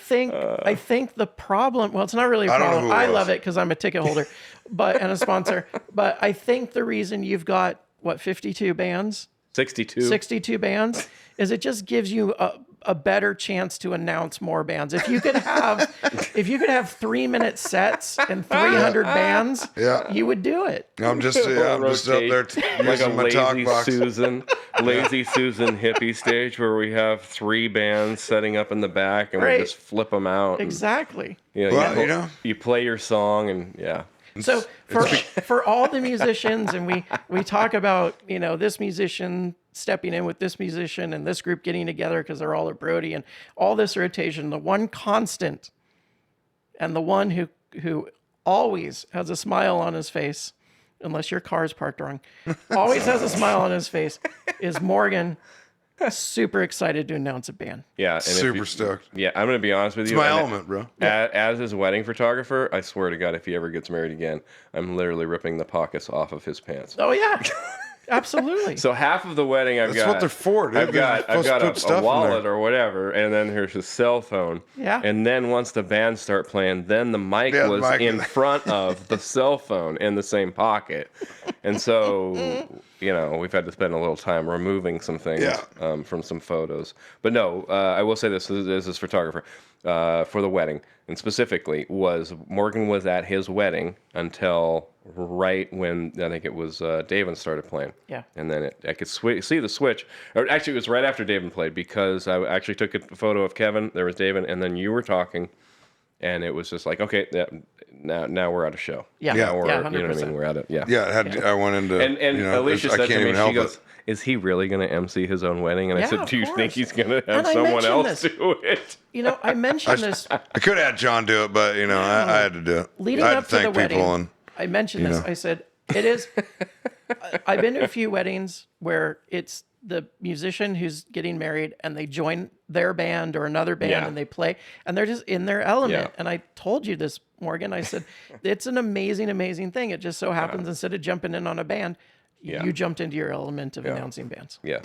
I think the problem, well, it's not really a I don't know problem. who it I was. love it because I'm a ticket holder and a sponsor. But I think the reason you've got, 52 bands? 62. 62 bands is it just gives you a better chance to announce more bands. If you could have 3-minute sets and 300 bands, Yeah. you would do it. I'm just up there Like a using my talk lazy box. Susan hippie stage where we have 3 bands setting up in the back and Right. we just flip them out. and, Exactly. Well, you play your song and yeah. So for all the musicians, and we talk about, this musician stepping in with this musician and this group getting together because they're all at Brody and all this rotation, the one constant and the one who always has a smile on his face, unless your car's parked wrong, always has a smile on his face, is Morgan. Super excited to announce a band. Yeah. And Super stoked. Yeah, I'm going to be honest with It's you. my and element, bro. As his wedding photographer, I swear to God, if he ever gets married again, I'm literally ripping the pockets off of his pants. Oh yeah, absolutely. So half of the wedding I've That's got. what they're for, dude. I've got a wallet there. or whatever, and then here's his cell phone. Yeah. And then once the bands start playing, then the mic Yeah, the was mic. in front of the cell phone in the same pocket. And so, we've had to spend a little time removing some things from some photos. But no, I will say this as his photographer for the wedding, and specifically Morgan was at his wedding until right when I think it was David started playing. Yeah. And then I could see the switch. Or actually, it was right after David played because I actually took a photo of Kevin. There was David, and then you were talking, and it was just like, okay, now we're at a show. Yeah. Now we're, Yeah, you know what I 100%. mean? We're at it. Yeah. Yeah, I went into And you know, Alicia I said can't to me, even she help goes, it. "Is he really going to MC his own wedding?" And I Yeah, said, of "Do you think course. he's going to have And I someone mentioned else this. do it?" You know, I mentioned this I could have had John do it, but you know, I had to do it. leading I had up to to the thank wedding. people and I mentioned this. know. I said, it is. I've been to a few weddings where it's the musician who's getting married and they join their band or another band Yeah. and they play and they're just in their element. Yeah. And I told you this, Morgan. I said, it's an amazing, amazing thing. It just so happens instead of jumping in on a band, Yeah. you jumped into your element of announcing bands Yeah.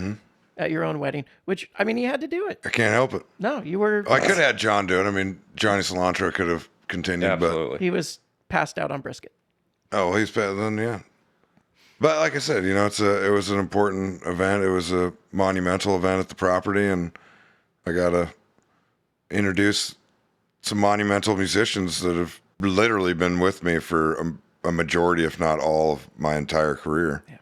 at your own wedding, which, I mean, you had to do it. I can't help it. No, you were, I could have had John do it. I mean, Johnny Cilantro could have continued, Absolutely. he was passed out on brisket. but oh, he's better than yeah. But like I said, you know, it was an important event. It was a monumental event at the property, and I got to introduce some monumental musicians that have literally been with me for a majority, if not all, of my entire career. Yeah.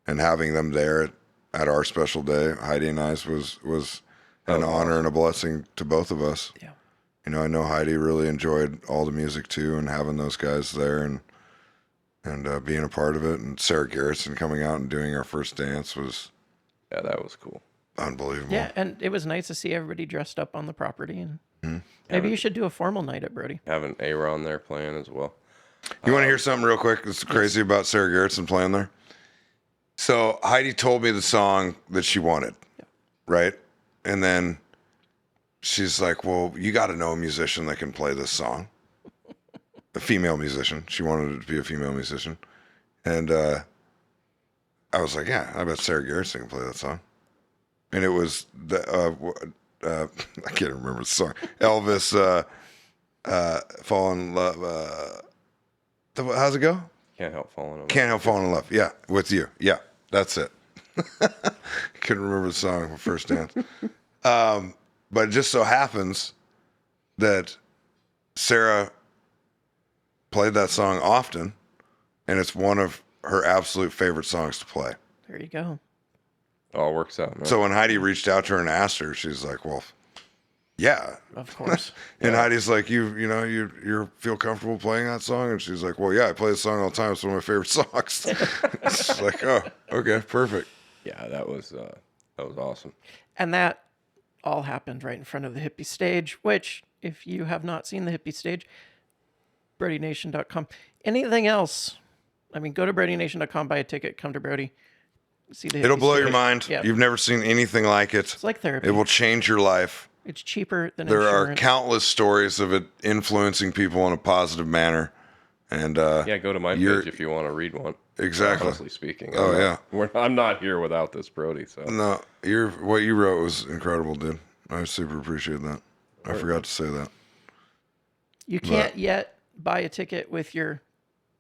And having them there at our special day, Heidi and I's, was an honor and a blessing to both of us. Yeah. You know, I know Heidi really enjoyed all the music too, and having those guys there and being a part of it. And Sarah Garrison coming out and doing our first dance was Yeah, that was cool. unbelievable. Yeah, and it was nice to see everybody dressed up on the property. And maybe you should do a formal night at Brodie. Having Aaron there playing as well. You want to hear something real quick that's crazy about Sarah Garrison playing there? So Heidi told me the song that she wanted, right? And then she's like, well, you got to know a musician that can play this song. A female musician. She wanted it to be a female musician. And I was like, yeah, I bet Sarah Garrison can play that song. And it was, I can't remember the song. Elvis, Fall in Love. How's it go? Can't help falling in love. Can't help falling in love. Yeah, with you. Yeah, that's it. Couldn't remember the song for first dance. But it just so happens that Sarah played that song often, and it's one of her absolute favorite songs to play. There you go. All works out, man. So when Heidi reached out to her and asked her, she's like, well, yeah. Of course. And Heidi's like, you feel comfortable playing that song? And she's like, well, yeah, I play the song all the time. It's one of my favorite songs. It's like, oh, okay, perfect. Yeah, that was awesome. And that all happened right in front of the hippie stage, which, if you have not seen the hippie stage, BrodieNation.com. Anything else? I mean, go to BrodieNation.com, buy a ticket, come to Brodie, see the hippie It'll blow your stage. mind. Yeah. You've never seen anything like it. It's like therapy. It will change your life. It's cheaper than There are insurance. countless stories of it influencing people in a positive manner. And Yeah, go to my You're- page if you want to read one. Exactly. Honestly speaking. Oh, yeah. I'm not here without this Brodie. So No, what you wrote was incredible, dude. I super appreciate that. I forgot to say that. You can't yet buy a ticket with your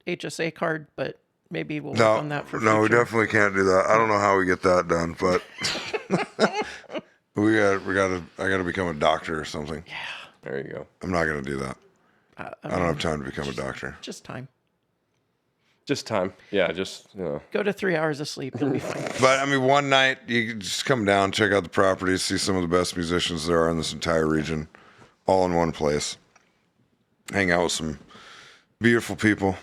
HSA card, but maybe we'll work on that for No, we future. definitely can't do that. I don't know how we get that done, but I gotta become a doctor or something. there you go. I'm not gonna do that. I don't have time to become a doctor. Just time. Just time. Yeah, just Go to 3 hours of sleep. You'll be fine. But I mean, one night you can just come down, check out the property, see some of the best musicians there are in this entire region, all in one place. Hang out with some beautiful people,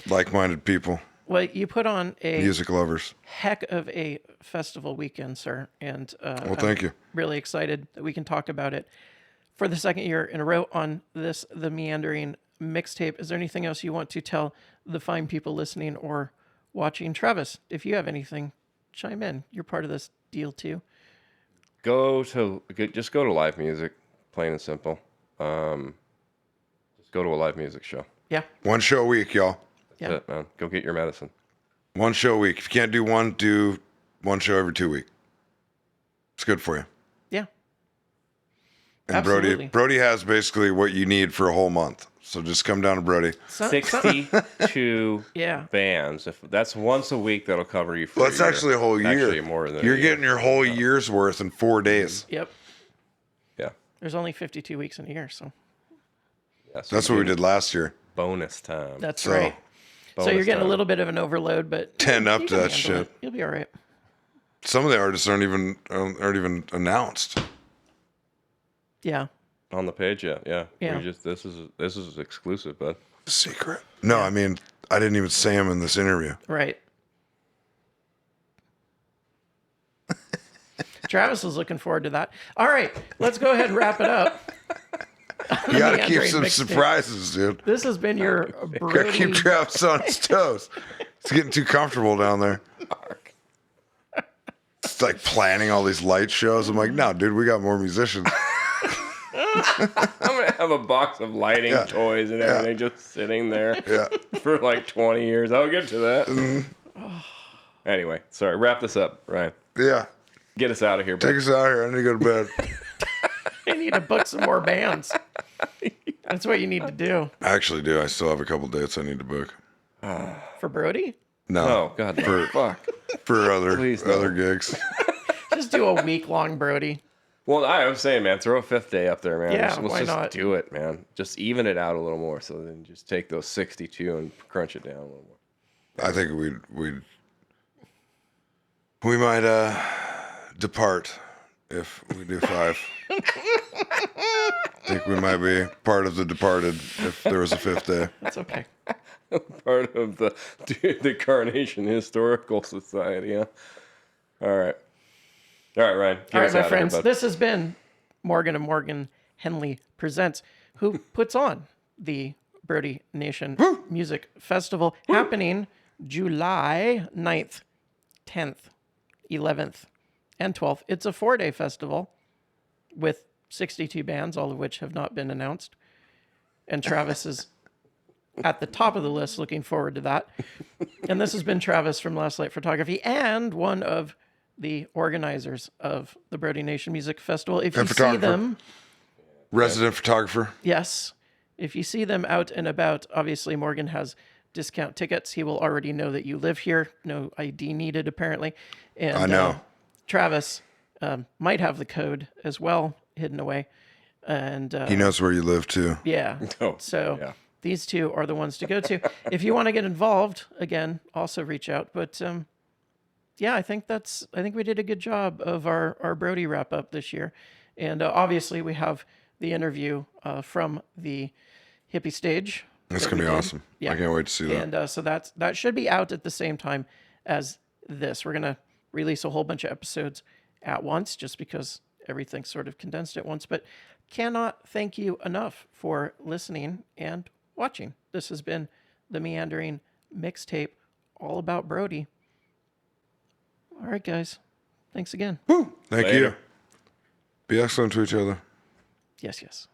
like-minded people, Well, you put on a music lovers. heck of a festival weekend, sir. And Well, thank you. Really excited that we can talk about it for the second year in a row on the Meandering Mixtape. Is there anything else you want to tell the fine people listening or watching? Travis, if you have anything, chime in. You're part of this deal too. just go to live music, plain and simple. Just go to a live music show. Yeah. One show a week, y'all. Yeah. That's it, man. Go get your medicine. One show a week. If you can't do one, do one show every 2 weeks. It's good for you. Yeah. And Absolutely. Brodie has basically what you need for a whole month. So just come down to Brodie. 62 Yeah. bands. If that's once a week, that'll cover you for Well, a it's year. actually a whole year. Actually, more than You're a year. getting your whole year's worth in 4 days. Yep. Yeah. There's only 52 weeks in a year, so Yeah, so That's what we did last year. bonus time. That's So, right. So bonus you're getting time. a little bit of an overload, but Tend up you to can that handle shit. it. You'll be all right. Some of the artists aren't even announced. Yeah. On the page yet. Yeah. Yeah. We just this is exclusive, bud. Secret. No, I mean, I didn't even say him in this interview. Right. Travis is looking forward to that. All right, let's go ahead and wrap it up. You got to keep Meandering some Mixtape. surprises, dude. This has been your Got to Brody. keep Travis on his toes. It's getting too comfortable down there. It's like planning all these light shows. I'm like, no, dude, we got more musicians. I'm gonna have a box of lighting Yeah. toys and everything just sitting there Yeah. for like 20 years. I'll get to that. Anyway, sorry. Wrap this up, Ryan. Yeah. Get us out of here, Take bud. us out here. I need to go to bed. You need to book some more bands. That's what you need to do I actually do. I still have a couple dates I need to book. for Brody. No. Oh God, fuck. For other Please, no. other gigs. Just do a week-long Brody. Well, I was saying, man, throw a fifth day up there, man. Yeah, Let's why just not? do it, man. Just even it out a little more. So then just take those 62 and crunch it down a little more. I think we might depart if we do 5. I think we might be part of the departed if there was a 5th day. That's okay. Part of the Carnation Historical Society, huh? All right, Ryan. Get All right, us my out of here, friends. bud. This has been Morgan and Morgan Henley Presents, who puts on the Brody Nation Music Festival happening July 9th, 10th, 11th, and 12th. It's a 4-day festival with 62 bands, all of which have not been announced. And Travis is at the top of the list, looking forward to that. And this has been Travis from Last Light Photography and one of the organizers of the Brody Nation Music Festival. If you And see photographer. them, Resident photographer. yes, if you see them out and about, obviously Morgan has discount tickets. He will already know that you live here. No ID needed, apparently. And I know. Travis might have the code as well hidden away. And He knows where you live too. yeah. Oh, So yeah. these two are the ones to go to. If you want to get involved, again, also reach out. But yeah, I think we did a good job of our Brody wrap up this year. And obviously we have the interview from the hippie stage. That's that gonna we be did. awesome. Yeah. I can't wait to see that. And so that should be out at the same time as this. We're going to release a whole bunch of episodes at once just because everything's sort of condensed at once. But cannot thank you enough for listening and watching. This has been the Meandering Mixtape, all about Brody. All right, guys. Thanks again. Thank Later. you. Be excellent to each other. Yes, yes.